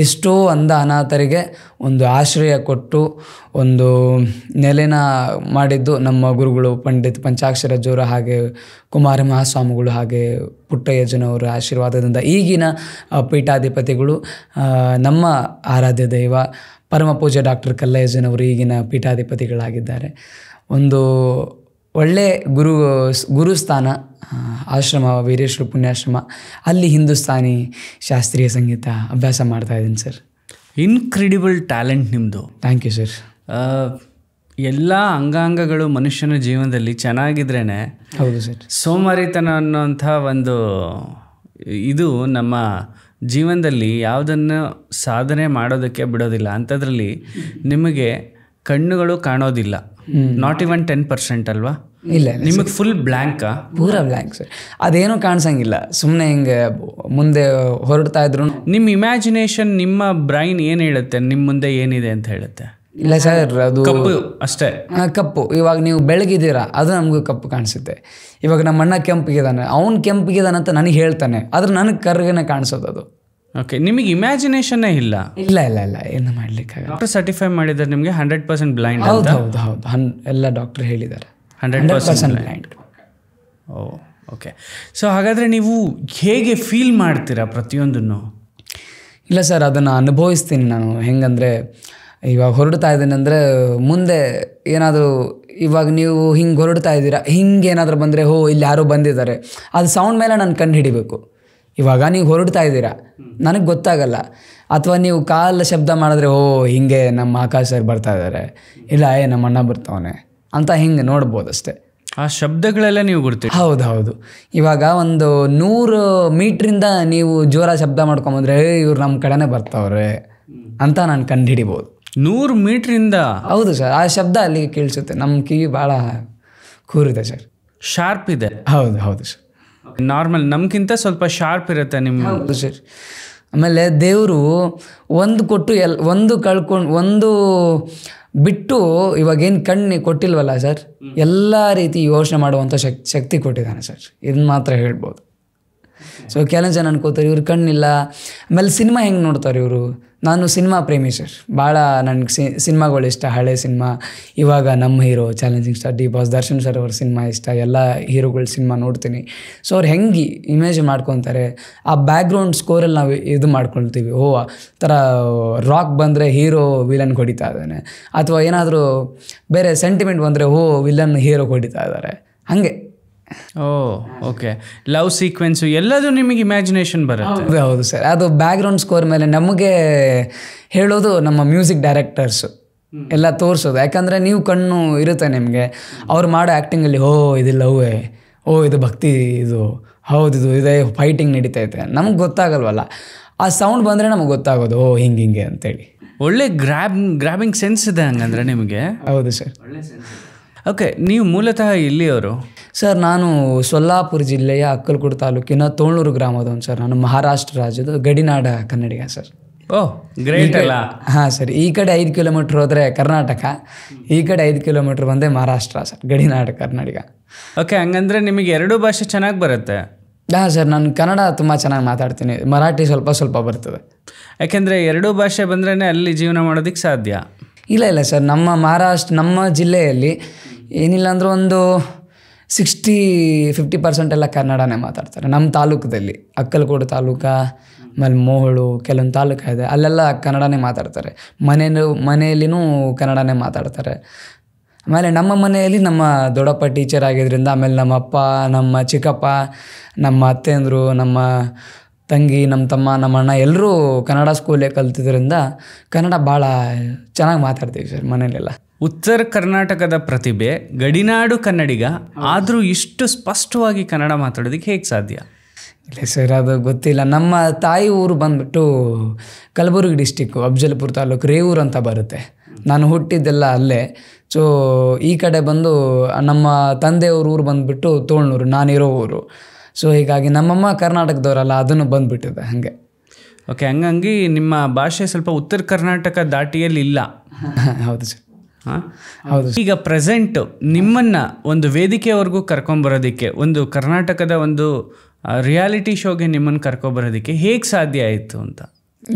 ಎಷ್ಟೋ ಅನಾಥರಿಗೆ ಒಂದು ಆಶ್ರಯ ಕೊಟ್ಟು ಒಂದು ನೆಲೆನ ಮಾಡಿದ್ದು ನಮ್ಮ ಗುರುಗಳು ಪಂಡಿತ್ ಪಂಚಾಕ್ಷರಜ್ಜವರು, ಹಾಗೆ ಕುಮಾರ ಮಹಾಸ್ವಾಮಿಗಳು, ಹಾಗೆ ಪುಟ್ಟಯ್ಯಜ್ಜನವರ ಆಶೀರ್ವಾದದಿಂದ ಈಗಿನ ಪೀಠಾಧಿಪತಿಗಳು ನಮ್ಮ ಆರಾಧ್ಯ ದೈವ ಪರಮ ಪೂಜ್ಯ ಡಾಕ್ಟರ್ ಕಲ್ಲಯ್ಯಜ್ಜನವರು ಈಗಿನ ಪೀಠಾಧಿಪತಿಗಳಾಗಿದ್ದಾರೆ. ಒಂದು ಒಳ್ಳೆ ಗುರುಸ್ಥಾನ ಆಶ್ರಮ ವೀರೇಶ್ವರ ಪುಣ್ಯಾಶ್ರಮ. ಅಲ್ಲಿ ಹಿಂದೂಸ್ತಾನಿ ಶಾಸ್ತ್ರೀಯ ಸಂಗೀತ ಅಭ್ಯಾಸ ಮಾಡ್ತಾಯಿದ್ದೀನಿ ಸರ್. ಇನ್ಕ್ರೆಡಿಬಲ್ ಟ್ಯಾಲೆಂಟ್ ನಿಮ್ಮದು. Thank you sir. ಎಲ್ಲ ಅಂಗಾಂಗಗಳು ಮನುಷ್ಯನ ಜೀವನದಲ್ಲಿ ಚೆನ್ನಾಗಿದ್ರೇ, ಹೌದು ಸರ್, ಸೋಮಾರಿತನ ಅನ್ನೋಂಥ ಒಂದು ಇದು ನಮ್ಮ ಜೀವನದಲ್ಲಿ ಯಾವುದನ್ನು ಸಾಧನೆ ಮಾಡೋದಕ್ಕೆ ಬಿಡೋದಿಲ್ಲ. ಅಂಥದ್ರಲ್ಲಿ ನಿಮಗೆ ಕಣ್ಣುಗಳು ಕಾಣೋದಿಲ್ಲ, ನಾಟ್ ಇವನ್ 10% ಅಲ್ವಾ? ಇಲ್ಲ, ನಿಮಗೆ ಫುಲ್ ಬ್ಲ್ಯಾಂಕಾ? ಪೂರಾ ಬ್ಲ್ಯಾಂಕ್ ಸರ್. ಅದೇನೂ ಕಾಣಿಸಂಗಿಲ್ಲ, ಸುಮ್ಮನೆ ಹಿಂಗೆ ಮುಂದೆ ಹೊರಡ್ತಾ ಇದ್ರು. ನಿಮ್ಮ ಇಮ್ಯಾಜಿನೇಷನ್, ನಿಮ್ಮ ಬ್ರೈನ್ ಏನು ಹೇಳುತ್ತೆ, ನಿಮ್ಮ ಮುಂದೆ ಏನಿದೆ ಅಂತ ಹೇಳುತ್ತೆ? ಇಲ್ಲ ಸರ್, ಅದು ಕಪ್ಪು ಅಷ್ಟೇ. ಕಪ್ಪು. ಇವಾಗ ನೀವು ಬೆಳಗಿದ್ದೀರಾ, ಅದು ನಮಗೂ ಕಪ್ಪು ಕಾಣಿಸುತ್ತೆ. ಇವಾಗ ನಮ್ಮ ಅಣ್ಣ ಕೆಂಪಿಗಿದ್ದಾನೆ, ಅವ್ನು ಕೆಂಪಿಗಿದ್ದಾನೆ ಅಂತ ನನಗೆ ಹೇಳ್ತಾನೆ, ಆದ್ರೆ ನನಗೆ ಕರ್ಗನೆ ಕಾಣಿಸೋದು ಅದು. ಓಕೆ, ನಿಮಗೆ ಇಮ್ಯಾಜಿನೇಷನ್ನೇ ಇಲ್ಲ? ಇಲ್ಲ ಇಲ್ಲ ಇಲ್ಲ, ಏನು ಮಾಡ್ಲಿಕ್ಕೆ ಡಾಕ್ಟರ್ ಸರ್ಟಿಫೈ ಮಾಡಿದ್ದಾರೆ ನಿಮಗೆ 100% ಬ್ಲೈಂಡ್? ಹೌದು ಹೌದು ಹೌದು, ಎಲ್ಲ ಡಾಕ್ಟರ್ ಹೇಳಿದ್ದಾರೆ 100% ಬ್ಲೈಂಡ್. ಓ ಓಕೆ. ಸೊ ಹಾಗಾದರೆ ನೀವು ಹೇಗೆ ಫೀಲ್ ಮಾಡ್ತೀರಾ ಪ್ರತಿಯೊಂದನ್ನು? ಇಲ್ಲ ಸರ್, ಅದನ್ನು ಅನುಭವಿಸ್ತೀನಿ ನಾನು. ಹೆಂಗಂದರೆ ಇವಾಗ ಹೊರಡ್ತಾ ಇದ್ದೀನಿ ಅಂದರೆ ಮುಂದೆ ಏನಾದರೂ, ಇವಾಗ ನೀವು ಹಿಂಗೆ ಹೊರಡ್ತಾ ಇದ್ದೀರಾ, ಹಿಂಗೆ ಏನಾದರೂ ಬಂದರೆ ಇಲ್ಲಿ ಯಾರೋ ಬಂದಿದ್ದಾರೆ, ಅದು ಸೌಂಡ್ ಮೇಲೆ ನಾನು ಕಂಡು ಹಿಡಿಬೇಕು. ಇವಾಗ ನೀವು ಹೊರಡ್ತಾ ಇದ್ದೀರಾ, ನನಗೆ ಗೊತ್ತಾಗಲ್ಲ. ಅಥವಾ ನೀವು ಕಾಲ ಶಬ್ದ ಮಾಡಿದ್ರೆ ಹಿಂಗೆ ನಮ್ಮ ಆಕಾಶ ಸರ್ ಬರ್ತಾ ಇದ್ದಾರೆ, ಇಲ್ಲ ನಮ್ಮ ಅಣ್ಣ ಬರ್ತಾವನೆ ಅಂತ ಹಿಂಗೆ ನೋಡ್ಬೋದು ಅಷ್ಟೇ. ಆ ಶಬ್ದಗಳೆಲ್ಲ ನೀವು ಗುರ್ತಿ? ಹೌದು ಹೌದು. ಇವಾಗ ಒಂದು 100 ಮೀಟ್ರಿಂದ ನೀವು ಜೋರ ಶಬ್ದ ಮಾಡ್ಕೊಂಬಂದ್ರೆ ಇವ್ರು ನಮ್ಮ ಕಡೆನೇ ಬರ್ತಾವ್ರೆ ಅಂತ ನಾನು ಕಂಡು ಹಿಡಿಬೋದು. 100 ಮೀಟ್ರಿಂದ? ಹೌದು ಸರ್, ಆ ಶಬ್ದ ಅಲ್ಲಿಗೆ ಕೇಳಿಸುತ್ತೆ. ನಮ್ಮ ಕಿವಿ ಭಾಳ ಕೂರಿದೆ ಸರ್. ಶಾರ್ಪ್ ಇದೆ. ಹೌದು ಹೌದು ಸರ್. ನಾರ್ಮಲ್ ನಮ್ಗಿಂತ ಸ್ವಲ್ಪ ಶಾರ್ಪ್ ಇರುತ್ತೆ ನಿಮ್ಮ. ಹೌದು ಸರ್. ಆಮೇಲೆ ದೇವರು ಒಂದು ಕೊಟ್ಟು ಒಂದು ಕಳ್ಕೊಂಡು ಒಂದು ಬಿಟ್ಟು ಇವಾಗೇನು ಕಣ್ಣು ಕೊಟ್ಟಿಲ್ವಲ್ಲ ಸರ್, ಎಲ್ಲ ರೀತಿ ಯೋಚನೆ ಮಾಡುವಂಥ ಶಕ್ತಿ ಕೊಟ್ಟಿದ್ದಾನೆ ಸರ್, ಇದನ್ನ ಮಾತ್ರ ಹೇಳ್ಬೋದು. ಸೊ ಕೆಲವು ಜನ ಅನ್ಕೋತಾರೆ ಇವ್ರು ಕಣ್ಣಿಲ್ಲ. ಆಮೇಲೆ ಸಿನಿಮಾ ಹೆಂಗೆ ನೋಡ್ತಾರೆ ಇವರು. ನಾನು ಸಿನಿಮಾ ಪ್ರೇಮಿ ಸರ್, ಭಾಳ ನನಗೆ ಸಿನಿಮಾಗಳು ಇಷ್ಟ. ಹಳೆ ಸಿನಿಮಾ, ಇವಾಗ ನಮ್ಮ hero challenging star D boss Darshan sir ಅವ್ರ ಸಿನಿಮಾ ಇಷ್ಟ. ಎಲ್ಲ ಹೀರೋಗಳ ಸಿನಿಮಾ ನೋಡ್ತೀನಿ. ಸೊ ಅವ್ರು ಹೆಂಗೆ ಇಮೇಜಿನ್ ಮಾಡ್ಕೊತಾರೆ, ಆ ಬ್ಯಾಕ್ಗ್ರೌಂಡ್ ಸ್ಕೋರಲ್ಲಿ ನಾವು ಇದು ಮಾಡ್ಕೊಳ್ತೀವಿ. ಥರ ರಾಕ್ ಬಂದರೆ ಹೀರೋ ವಿಲನ್ ಹೊಡಿತಾ ಇದ್ದಾನೆ, ಅಥವಾ ಏನಾದರೂ ಬೇರೆ ಸೆಂಟಿಮೆಂಟ್ ಬಂದರೆ ವಿಲನ್ ಹೀರೋ ಹೊಡಿತಾ ಇದ್ದಾರೆ, ಹಾಗೆ. ಓಕೆ, ಲವ್ ಸೀಕ್ವೆನ್ಸು ಎಲ್ಲದು ನಿಮಗೆ ಇಮ್ಯಾಜಿನೇಷನ್ ಬರುತ್ತೆ. ಹೌದು ಸರ್. ಅದು ಬ್ಯಾಕ್ಗ್ರೌಂಡ್ ಸ್ಕೋರ್ ಮೇಲೆ ನಮಗೆ ಹೇಳೋದು ನಮ್ಮ ಮ್ಯೂಸಿಕ್ ಡೈರೆಕ್ಟರ್ಸು ಎಲ್ಲ ತೋರಿಸೋದು. ಯಾಕಂದರೆ ನೀವು ಕಣ್ಣು ಇರುತ್ತೆ ನಿಮಗೆ, ಅವ್ರು ಮಾಡೋ ಆ್ಯಕ್ಟಿಂಗಲ್ಲಿ ಇದು ಲವ್ವೇ, ಇದು ಭಕ್ತಿ, ಇದು ಹೌದು ಇದೇ ಫೈಟಿಂಗ್ ನಡೀತೈತೆ, ನಮಗೆ ಗೊತ್ತಾಗಲ್ವಲ್ಲ. ಆ ಸೌಂಡ್ ಬಂದರೆ ನಮಗೆ ಗೊತ್ತಾಗೋದು ಹಿಂಗೆ ಅಂತೇಳಿ. ಒಳ್ಳೆ ಗ್ರಾಬಿಂಗ್ ಸೆನ್ಸ್ ಇದೆ ಹಂಗಂದ್ರೆ ನಿಮಗೆ. ಹೌದು ಸರ್. ಓಕೆ, ನೀವು ಮೂಲತಃ ಇಲ್ಲಿಯವರು? ಸರ್ ನಾನು ಸೊಲ್ಲಾಪುರ ಜಿಲ್ಲೆಯ ಅಕ್ಕಲಕೋಟೆ ತಾಲೂಕಿನ ತೋಳ್ನೂರು ಗ್ರಾಮದವನು ಸರ್. ನಾನು ಮಹಾರಾಷ್ಟ್ರ ರಾಜ್ಯದ ಗಡಿನಾಡ ಕನ್ನಡಿಗ ಸರ್. ಗ್ರೇಟ್ ಅಲ್ಲ? ಹಾಂ ಸರ್. ಈ ಕಡೆ 5 ಕಿಲೋಮೀಟ್ರ್ ಹೋದರೆ ಕರ್ನಾಟಕ, ಈ ಕಡೆ 5 ಕಿಲೋಮೀಟ್ರ್ ಬಂದೆ ಮಹಾರಾಷ್ಟ್ರ ಸರ್, ಗಡಿನಾಡ ಕನ್ನಡಿಗ. ಓಕೆ, ಹಂಗಂದ್ರೆ ನಿಮಗೆ 2 ಭಾಷೆ ಚೆನ್ನಾಗಿ ಬರುತ್ತೆ? ಹಾಂ ಸರ್, ನಾನು ಕನ್ನಡ ತುಂಬ ಚೆನ್ನಾಗಿ ಮಾತಾಡ್ತೀನಿ, ಮರಾಠಿ ಸ್ವಲ್ಪ ಬರ್ತದೆ. ಯಾಕೆಂದರೆ 2 ಭಾಷೆ ಬಂದ್ರೇ ಅಲ್ಲಿ ಜೀವನ ಮಾಡೋದಕ್ಕೆ ಸಾಧ್ಯ. ಇಲ್ಲ ಸರ್, ನಮ್ಮ ಜಿಲ್ಲೆಯಲ್ಲಿ ಏನಿಲ್ಲ ಅಂದರೂ ಒಂದು 60-50% ಎಲ್ಲ ಕನ್ನಡನೇ ಮಾತಾಡ್ತಾರೆ. ನಮ್ಮ ತಾಲೂಕದಲ್ಲಿ ಅಕ್ಕಲಕೋಟೆ ತಾಲೂಕು, ಆಮೇಲೆ ಮೋಹಳು, ಕೆಲವೊಂದು ತಾಲೂಕು ಇದೆ, ಅಲ್ಲೆಲ್ಲ ಕನ್ನಡನೇ ಮಾತಾಡ್ತಾರೆ. ಮನೆಯಲ್ಲಿನೂ ಕನ್ನಡನೇ ಮಾತಾಡ್ತಾರೆ. ಆಮೇಲೆ ನಮ್ಮ ಮನೆಯಲ್ಲಿ ನಮ್ಮ ದೊಡ್ಡಪ್ಪ ಟೀಚರ್ ಆಗಿದ್ದರಿಂದ, ಆಮೇಲೆ ನಮ್ಮ ಅಪ್ಪ, ನಮ್ಮ ಚಿಕ್ಕಪ್ಪ, ನಮ್ಮ ಅತ್ತೆಂದರು, ನಮ್ಮ ತಂಗಿ, ನಮ್ಮ ತಮ್ಮ, ನಮ್ಮ ಅಣ್ಣ ಎಲ್ಲರೂ ಕನ್ನಡ ಸ್ಕೂಲೇ ಕಲ್ತಿದ್ದರಿಂದ ಕನ್ನಡ ಭಾಳ ಚೆನ್ನಾಗಿ ಮಾತಾಡ್ತೀವಿ ಸರ್ ಮನೇಲೆಲ್ಲ. ಉತ್ತರ ಕರ್ನಾಟಕದ ಪ್ರತಿಭೆ, ಗಡಿನಾಡು ಕನ್ನಡಿಗ, ಆದರೂ ಇಷ್ಟು ಸ್ಪಷ್ಟವಾಗಿ ಕನ್ನಡ ಮಾತಾಡೋದಕ್ಕೆ ಹೇಗೆ ಸಾಧ್ಯ? ಇಲ್ಲ ಸರ್, ಅದು ಗೊತ್ತಿಲ್ಲ. ನಮ್ಮ ತಾಯಿ ಊರು ಬಂದುಬಿಟ್ಟು ಕಲಬುರಗಿ ಡಿಸ್ಟಿಕ್ಕು, ಅಫ್ಜಲ್ಪುರ ತಾಲೂಕು, ರೇವೂರು ಅಂತ ಬರುತ್ತೆ. ನಾನು ಹುಟ್ಟಿದ್ದೆಲ್ಲ ಅಲ್ಲೇ. ಸೊ ಈ ಕಡೆ ಬಂದು ನಮ್ಮ ತಂದೆಯವ್ರ ಊರು ಬಂದುಬಿಟ್ಟು ತೋಳ್ನೂರು, ನಾನಿರೋ ಊರು. ಸೊ ಹೀಗಾಗಿ ನಮ್ಮಮ್ಮ ಕರ್ನಾಟಕದವರಲ್ಲ, ಅದನ್ನು ಬಂದುಬಿಟ್ಟಿದೆ ಹಾಗೆ. ಓಕೆ, ಹಂಗಾಗಿ ನಿಮ್ಮ ಭಾಷೆ ಸ್ವಲ್ಪ ಉತ್ತರ ಕರ್ನಾಟಕ ದಾಟಿಯಲ್ಲಿ ಇಲ್ಲ. ಹೌದು ಸರ್. ಹೌದು. ಈಗ ಪ್ರೆಸೆಂಟು ನಿಮ್ಮನ್ನು ಒಂದು ವೇದಿಕೆವರೆಗೂ ಕರ್ಕೊಂಬರೋದಕ್ಕೆ, ಒಂದು ಕರ್ನಾಟಕದ ಒಂದು ರಿಯಾಲಿಟಿ ಶೋಗೆ ನಿಮ್ಮನ್ನು ಕರ್ಕೊಬರೋದಕ್ಕೆ ಹೇಗೆ ಸಾಧ್ಯ ಆಯಿತು ಅಂತ?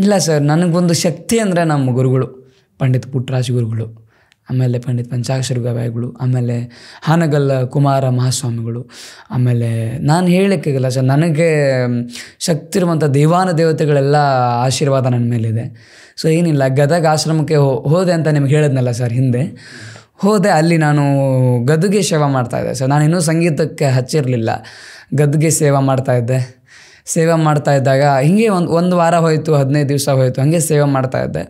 ಇಲ್ಲ ಸರ್, ನನಗೊಂದು ಶಕ್ತಿ ಅಂದರೆ ನಮ್ಮ ಗುರುಗಳು, ಪಂಡಿತ್ ಪುಟ್ಟರಾಜ ಗುರುಗಳು, ಆಮೇಲೆ ಪಂಡಿತ್ ಪಂಚಾಕ್ಷರ ಗವಾಯಿಗಳು, ಆಮೇಲೆ ಹಾನಗಲ್ ಕುಮಾರ ಮಹಾಸ್ವಾಮಿಗಳು. ಆಮೇಲೆ ನಾನು ಹೇಳೋಕ್ಕಾಗಲ್ಲ ಸರ್, ನನಗೆ ಶಕ್ತಿ ಇರುವಂಥ ದೇವಾನ ದೇವತೆಗಳೆಲ್ಲ ಆಶೀರ್ವಾದ ನನ್ನ ಮೇಲಿದೆ. ಸೊ ಏನಿಲ್ಲ, ಗದಗ ಆಶ್ರಮಕ್ಕೆ ಹೋದೆ ಅಂತ ನಿಮ್ಗೆ ಹೇಳಿದ್ನಲ್ಲ ಸರ್ ಹಿಂದೆ, ಹೋದೆ. ಅಲ್ಲಿ ನಾನು ಗದ್ದುಗೆ ಸೇವಾ ಮಾಡ್ತಾಯಿದ್ದೆ ಸರ್. ನಾನು ಇನ್ನೂ ಸಂಗೀತಕ್ಕೆ ಹಚ್ಚಿರಲಿಲ್ಲ, ಗದ್ದುಗೆ ಸೇವಾ ಮಾಡ್ತಾಯಿದ್ದೆ. ಸೇವೆ ಮಾಡ್ತಾಯಿದ್ದಾಗ ಹಿಂಗೆ ಒಂದು ವಾರ ಹೋಯಿತು, 15 ದಿವಸ ಹೋಯಿತು, ಹಾಗೆ ಸೇವೆ ಮಾಡ್ತಾಯಿದ್ದೆ.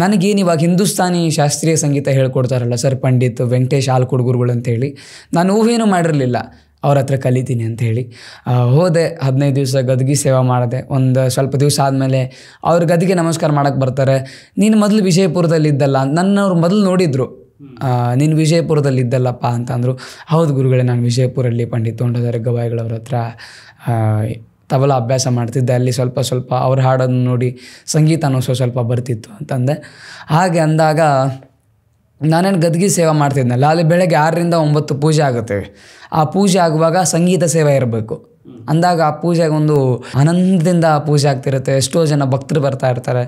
ನನಗೇನು ಇವಾಗ ಹಿಂದೂಸ್ತಾನಿ ಶಾಸ್ತ್ರೀಯ ಸಂಗೀತ ಹೇಳ್ಕೊಡ್ತಾರಲ್ಲ ಸರ್, ಪಂಡಿತ್ ವೆಂಕಟೇಶ್ ಆಲ್ಕೂಡ್ ಗುರುಗಳು ಅಂತೇಳಿ, ನಾನು ಊಹೇನೂ ಮಾಡಿರಲಿಲ್ಲ ಅವ್ರ ಹತ್ರ ಕಲಿತೀನಿ ಅಂಥೇಳಿ. ಹೋದೆ, 15 ದಿವಸ ಗದ್ಗೆ ಸೇವೆ ಮಾಡಿದೆ. ಒಂದು ಸ್ವಲ್ಪ ದಿವಸ ಆದಮೇಲೆ ಅವ್ರ ಗದ್ಗೆ ನಮಸ್ಕಾರ ಮಾಡೋಕ್ಕೆ ಬರ್ತಾರೆ. ನೀನು ಮೊದಲು ವಿಜಯಪುರದಲ್ಲಿದ್ದಲ್ಲ, ನನ್ನವ್ರು ಮೊದಲು ನೋಡಿದರು, ನೀನು ವಿಜಯಪುರದಲ್ಲಿದ್ದಲ್ಲಪ್ಪ ಅಂತಂದರು. ಹೌದು ಗುರುಗಳೇ, ನಾನು ವಿಜಯಪುರಲ್ಲಿ ಪಂಡಿತ್ ತೋಂಟದಾರ್ಯ ಗವಾಯಿಗಳವ್ರ ಹತ್ರ ತಬಲ ಅಭ್ಯಾಸ ಮಾಡ್ತಿದ್ದೆ. ಅಲ್ಲಿ ಸ್ವಲ್ಪ ಅವ್ರು ಹಾಡೋದನ್ನ ನೋಡಿ ಸಂಗೀತನೂ ಸ್ವಲ್ಪ ಬರ್ತಿತ್ತು ಅಂತಂದೆ. ಹಾಗೆ ಅಂದಾಗ ನಾನೇನು ಗದ್ಗೆ ಸೇವೆ ಮಾಡ್ತಿದ್ನಲ್ಲ, ಅಲ್ಲಿ ಬೆಳಗ್ಗೆ 6ರಿಂದ 9 ಪೂಜೆ ಆಗುತ್ತೆ. ಆ ಪೂಜೆ ಆಗುವಾಗ ಸಂಗೀತ ಸೇವೆ ಇರಬೇಕು ಅಂದಾಗ ಆ ಪೂಜೆಗೆ ಒಂದು ಆನಂದದಿಂದ ಪೂಜೆ ಆಗ್ತಿರುತ್ತೆ. ಎಷ್ಟೋ ಜನ ಭಕ್ತರು ಬರ್ತಾ ಇರ್ತಾರೆ.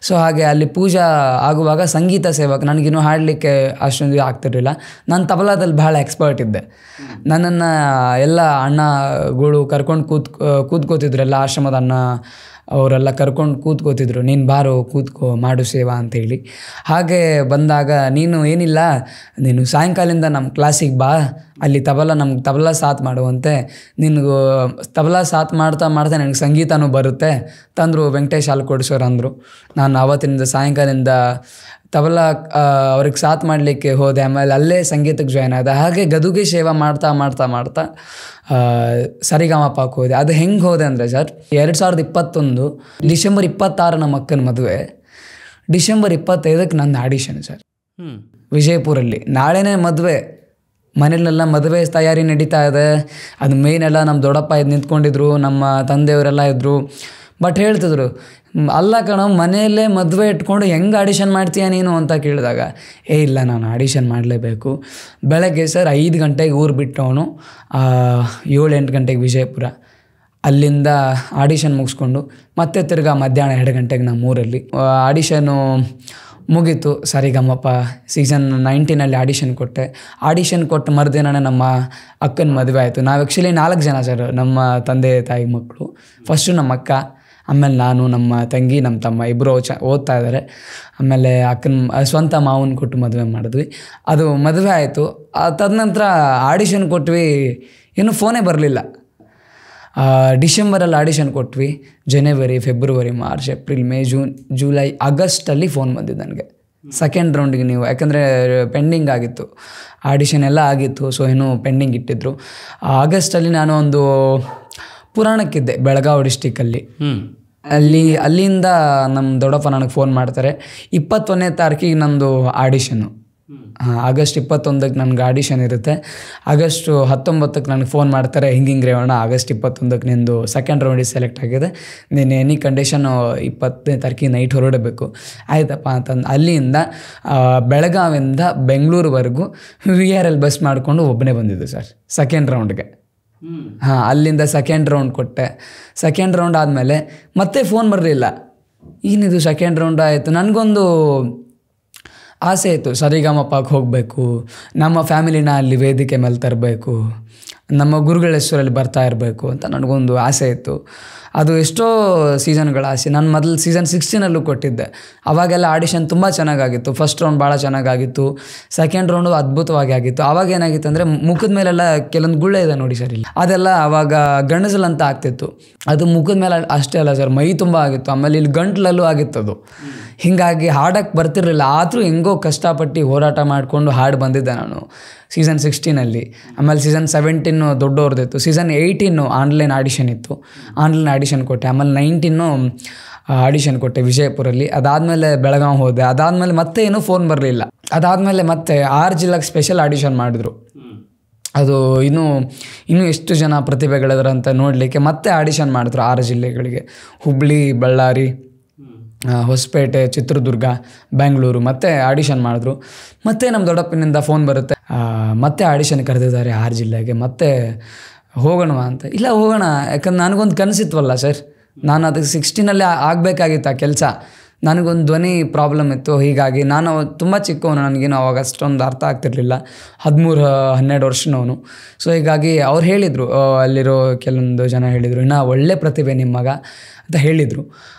ಸೊ ಹಾಗೆ ಅಲ್ಲಿ ಪೂಜೆ ಆಗುವಾಗ ಸಂಗೀತ ಸೇವಕ, ನನಗಿನ್ನೂ ಹಾಡಲಿಕ್ಕೆ ಅಷ್ಟೊಂದು ಆಗ್ತಿರಲಿಲ್ಲ. ನಾನು ತಬಲಾದಲ್ಲಿ ಭಾಳ ಎಕ್ಸ್ಪರ್ಟ್ ಇದ್ದೆ. ನನ್ನನ್ನು ಎಲ್ಲ ಅಣ್ಣಗಳು ಕರ್ಕೊಂಡು ಕೂತ್ಕೋತಿದ್ರು, ಎಲ್ಲ ಆಶ್ರಮದ ಅಣ್ಣ ಅವರೆಲ್ಲ ಕರ್ಕೊಂಡು ಕೂತ್ಕೋತಿದ್ರು. ನೀನು ಬಾರೋ ಕೂತ್ಕೋ, ಮಾಡು ಸೇವಾ ಅಂತೇಳಿ. ಹಾಗೆ ಬಂದಾಗ, ನೀನು ಏನಿಲ್ಲ, ನೀನು ಸಾಯಂಕಾಲದಿಂದ ನಮ್ಮ ಕ್ಲಾಸಿಗೆ ಬಾ, ಅಲ್ಲಿ ನಮ್ಗೆ ತಬಲಾ ಸಾಥ್ ಮಾಡುವಂತೆ, ನಿನಗೂ ತಬಲಾ ಸಾಥ್ ಮಾಡ್ತಾ ನನಗೆ ಸಂಗೀತನೂ ಬರುತ್ತೆ ತಂದರು ವೆಂಕಟೇಶ್ ಆಲ್ಕೂಡ್ ಸರ್ ಅಂದರು. ನಾನು ಆವತ್ತಿನಿಂದ ಸಾಯಂಕಾಲದಿಂದ ತಬಲಾ ಅವ್ರಿಗೆ ಸಾಥ್ ಮಾಡಲಿಕ್ಕೆ ಹೋದೆ. ಆಮೇಲೆ ಅಲ್ಲೇ ಸಂಗೀತಕ್ಕೆ ಜಾಯ್ನ್ ಆದೆ. ಹಾಗೆ ಗದುಗೆ ಸೇವೆ ಮಾಡ್ತಾ ಸರಿಗಮಪಕ್ಕೆ ಹೋದೆ. ಅದು ಹೆಂಗೆ ಹೋದೆ ಅಂದರೆ ಸರ್, 2021 ಡಿಸೆಂಬರ್ 26 ನಮ್ಮ ಅಕ್ಕನ ಮದುವೆ, ಡಿಸೆಂಬರ್ 25ಕ್ಕೆ ನನ್ನ ಆಡಿಷನ್ ಸರ್ ವಿಜಯಪುರಲ್ಲಿ. ನಾಳೆನೇ ಮದುವೆ, ಮನೇಲೆಲ್ಲ ಮದುವೆ ತಯಾರಿ ನಡೀತಾ ಇದೆ. ಅದು ಮೇಯ್ನ್ ಎಲ್ಲ ನಮ್ಮ ದೊಡ್ಡಪ್ಪ ಇದು ನಿಂತ್ಕೊಂಡಿದ್ರು, ನಮ್ಮ ತಂದೆಯವರೆಲ್ಲ ಇದ್ದರು. ಬಟ್ ಹೇಳ್ತಿದ್ರು, ಅಲ್ಲ ಕಣೋ ಮನೆಯಲ್ಲೇ ಮದುವೆ ಇಟ್ಕೊಂಡು ಹೆಂಗೆ ಆಡಿಷನ್ ಮಾಡ್ತೀಯ ನೀನು ಅಂತ ಕೇಳಿದಾಗ, ಇಲ್ಲ ನಾನು ಆಡಿಷನ್ ಮಾಡಲೇಬೇಕು. ಬೆಳಗ್ಗೆ ಸರ್ 5 ಗಂಟೆಗೆ ಊರು ಬಿಟ್ಟವನು 7-8 ಗಂಟೆಗೆ ವಿಜಯಪುರ. ಅಲ್ಲಿಂದ ಆಡಿಷನ್ ಮುಗಿಸ್ಕೊಂಡು ಮತ್ತೆ ತಿರ್ಗಾ ಮಧ್ಯಾಹ್ನ 2 ಗಂಟೆಗೆ ನಮ್ಮೂರಲ್ಲಿ ಆಡಿಷನು ಮುಗೀತು. ಸರಿಗಮಪ ಸೀಸನ್ 19 ಆಡಿಷನ್ ಕೊಟ್ಟೆ. ಆಡಿಷನ್ ಕೊಟ್ಟು ಮರುದಿನನೇ ನಮ್ಮ ಅಕ್ಕನ ಮದುವೆ ಆಯಿತು. ನಾವು ಆ್ಯಕ್ಚುಲಿ 4 ಜನ ಸರ್, ನಮ್ಮ ತಂದೆ ತಾಯಿ ಮಕ್ಕಳು. ಫಸ್ಟು ನಮ್ಮ ಅಕ್ಕ, ಆಮೇಲೆ ನಾನು, ನಮ್ಮ ತಂಗಿ, ನಮ್ಮ ತಮ್ಮ ಇಬ್ಬರು ಓದ್ತಾ ಇದ್ದಾರೆ. ಆಮೇಲೆ ಅಕ್ಕನ ಸ್ವಂತ ಮಾವನ ಕೊಟ್ಟು ಮದುವೆ ಮಾಡಿದ್ವಿ. ಅದು ಮದುವೆ ಆಯಿತು. ತದನಂತರ ಆಡಿಷನ್ ಕೊಟ್ವಿ, ಇನ್ನೂ ಫೋನೇ ಬರಲಿಲ್ಲ. ಡಿಸೆಂಬರಲ್ಲಿ ಆಡಿಷನ್ ಕೊಟ್ವಿ. ಜನವರಿ, ಫೆಬ್ರವರಿ, March, April, May, June, July, ಆಗಸ್ಟಲ್ಲಿ ಫೋನ್ ಬಂದಿದ್ದು ನನಗೆ ಸೆಕೆಂಡ್ ರೌಂಡಿಗೆ ನೀವು, ಯಾಕಂದರೆ ಪೆಂಡಿಂಗ್ ಆಗಿತ್ತು, ಆಡಿಷನ್ ಎಲ್ಲ ಆಗಿತ್ತು. ಸೊ ಇನ್ನೂ ಪೆಂಡಿಂಗ್ ಇಟ್ಟಿದ್ರು. ಆಗಸ್ಟಲ್ಲಿ ನಾನು ಒಂದು ಪುರಾಣಕ್ಕಿದ್ದೆ ಬೆಳಗಾವಿ ಡಿಸ್ಟಿಕಲ್ಲಿ. ಅಲ್ಲಿಂದ ನಮ್ಮ ದೊಡ್ಡಪ್ಪ ನನಗೆ ಫೋನ್ ಮಾಡ್ತಾರೆ. 21ನೇ ತಾರೀಕಿಗೆ ನಂದು ಆಡಿಷನ್ನು. ಆಗಸ್ಟ್ 21ಕ್ಕೆ ನನಗೆ ಆಡಿಷನ್ ಇರುತ್ತೆ. ಆಗಸ್ಟ್ 19ಕ್ಕೆ ನನಗೆ ಫೋನ್ ಮಾಡ್ತಾರೆ, ಹಿಂಗೆ ರೇವಣ್ಣ ಆಗಸ್ಟ್ 21ಕ್ಕೆ ನಿಂದು ಸೆಕೆಂಡ್ ರೌಂಡಿಗೆ ಸೆಲೆಕ್ಟ್ ಆಗಿದೆ, ನೀನು ಎನಿ ಕಂಡೀಷನು 20ನೇ ತಾರೀಕಿಗೆ ನೈಟ್ ಹೊರಡಬೇಕು. ಆಯ್ತಪ್ಪ ಅಂತಂದು ಅಲ್ಲಿಂದ ಬೆಳಗಾವಿಂದ ಬೆಂಗಳೂರುವರೆಗೂ VRL ಬಸ್ ಮಾಡಿಕೊಂಡು ಒಬ್ಬನೇ ಬಂದಿದ್ದು ಸರ್ ಸೆಕೆಂಡ್ ರೌಂಡ್ಗೆ. ಅಲ್ಲಿಂದ ಸೆಕೆಂಡ್ ರೌಂಡ್ ಕೊಟ್ಟೆ. ಸೆಕೆಂಡ್ ರೌಂಡ್ ಆದಮೇಲೆ ಮತ್ತೆ ಫೋನ್ ಬರಲಿಲ್ಲ. ಏನಿದು ಸೆಕೆಂಡ್ ರೌಂಡ್ ಆಯಿತು. ನನಗೊಂದು ಆಸೆ ಇತ್ತು, ಸರಿಗಮಪಕ್ಕೆ ಹೋಗಬೇಕು, ನಮ್ಮ ಫ್ಯಾಮಿಲಿನ ಅಲ್ಲಿ ವೇದಿಕೆ ಮೇಲೆ ತರಬೇಕು, ನಮ್ಮ ಗುರುಗಳ ಹೆಸರಲ್ಲಿ ಬರ್ತಾ ಇರಬೇಕು ಅಂತ ನನಗೊಂದು ಆಸೆ ಇತ್ತು. ಅದು ಎಷ್ಟೋ ಸೀಸನ್ಗಳ ಆಸೆ. ನಾನು ಮೊದಲು ಸೀಸನ್ 16 ಕೊಟ್ಟಿದ್ದೆ. ಅವಾಗೆಲ್ಲ ಆಡಿಷನ್ ತುಂಬ ಚೆನ್ನಾಗಾಗಿತ್ತು. ಫಸ್ಟ್ ರೌಂಡ್ ಭಾಳ ಚೆನ್ನಾಗಾಗಿತ್ತು, ಸೆಕೆಂಡ್ ರೌಂಡು ಅದ್ಭುತವಾಗಿ ಆಗಿತ್ತು. ಆವಾಗ ಏನಾಗಿತ್ತು ಅಂದರೆ ಮುಖದ ಮೇಲೆಲ್ಲ ಕೆಲವೊಂದು ಗುಳ್ಳೆ ಇದೆ ನೋಡಿ ಸರ್, ಇಲ್ಲಿ ಅದೆಲ್ಲ ಆವಾಗ ಗಣಸಲ್ ಅಂತ ಆಗ್ತಿತ್ತು. ಅದು ಮುಖದ ಮೇಲೆ ಅಷ್ಟೇ ಅಲ್ಲ ಸರ್, ಮೈ ತುಂಬ ಆಗಿತ್ತು. ಆಮೇಲೆ ಇಲ್ಲಿ ಗಂಟ್ಲಲ್ಲೂ ಆಗಿತ್ತು ಅದು. ಹೀಗಾಗಿ ಹಾಡೋಕ್ಕೆ ಬರ್ತಿರಲಿಲ್ಲ. ಆದರೂ ಹೆಂಗೋ ಕಷ್ಟಪಟ್ಟು ಹೋರಾಟ ಮಾಡಿಕೊಂಡು ಹಾಡು ಬಂದಿದ್ದೆ ನಾನು ಸೀಸನ್ 16. ಆಮೇಲೆ ಸೀಸನ್ 17 ದೊಡ್ಡವ್ರದ್ದಿತ್ತು. ಸೀಸನ್ 18 ಆನ್ಲೈನ್ ಆಡಿಷನ್ ಇತ್ತು, ಆನ್ಲೈನ್ ಆಡಿಷನ್ ಕೊಟ್ಟೆ. ಆಮೇಲೆ 19 ಆಡಿಷನ್ ಕೊಟ್ಟೆ ವಿಜಯಪುರಲ್ಲಿ. ಅದಾದಮೇಲೆ ಬೆಳಗಾವಿ ಹೋದೆ. ಅದಾದಮೇಲೆ ಮತ್ತೆ ಏನೂ ಫೋನ್ ಬರಲಿಲ್ಲ. ಅದಾದಮೇಲೆ ಮತ್ತೆ 6 ಜಿಲ್ಲೆಗೆ ಸ್ಪೆಷಲ್ ಆಡಿಷನ್ ಮಾಡಿದ್ರು. ಅದು ಇನ್ನೂ ಎಷ್ಟು ಜನ ಪ್ರತಿಭೆಗಳಿದ್ರು ಅಂತ ನೋಡಲಿಕ್ಕೆ ಮತ್ತೆ ಆಡಿಷನ್ ಮಾಡಿದ್ರು 6 ಜಿಲ್ಲೆಗಳಿಗೆ, ಹುಬ್ಬಳ್ಳಿ, ಬಳ್ಳಾರಿ, ಹೊಸಪೇಟೆ, ಚಿತ್ರದುರ್ಗ, ಬೆಂಗಳೂರು. ಮತ್ತೆ ಆಡಿಷನ್ ಮಾಡಿದ್ರು. ಮತ್ತೆ ನಮ್ಮ ದೊಡ್ಡಪ್ಪನಿಂದ ಫೋನ್ ಬರುತ್ತೆ, ಮತ್ತೆ ಆಡಿಷನ್ ಕರೆದಿದ್ದಾರೆ 6 ಜಿಲ್ಲೆಗೆ, ಮತ್ತೆ ಹೋಗೋಣ ಅಂತ. ಇಲ್ಲ ಹೋಗೋಣ, ಯಾಕಂದ್ರೆ ನನಗೊಂದು ಕನಸಿತ್ವಲ್ಲ ಸರ್, ನಾನು ಅದಕ್ಕೆ 16 ಆಗಬೇಕಾಗಿತ್ತು ಆ ಕೆಲಸ. ನನಗೊಂದು ಧ್ವನಿ ಪ್ರಾಬ್ಲಮ್ ಇತ್ತು. ಹೀಗಾಗಿ ನಾನು ತುಂಬ ಚಿಕ್ಕವನು, ನನಗೇನು ಅವಾಗ ಅಷ್ಟೊಂದು ಅರ್ಥ ಆಗ್ತಿರ್ಲಿಲ್ಲ. 13-12 ವರ್ಷನವನು. ಸೊ ಹೀಗಾಗಿ ಅವ್ರು ಹೇಳಿದರು, ಅಲ್ಲಿರೋ ಕೆಲವೊಂದು ಜನ ಹೇಳಿದರು, ಇನ್ನೂ ಒಳ್ಳೆ ಪ್ರತಿಭೆ ನಿಮ್ಮ ಮಗ ಅಂತ ಹೇಳಿದರು.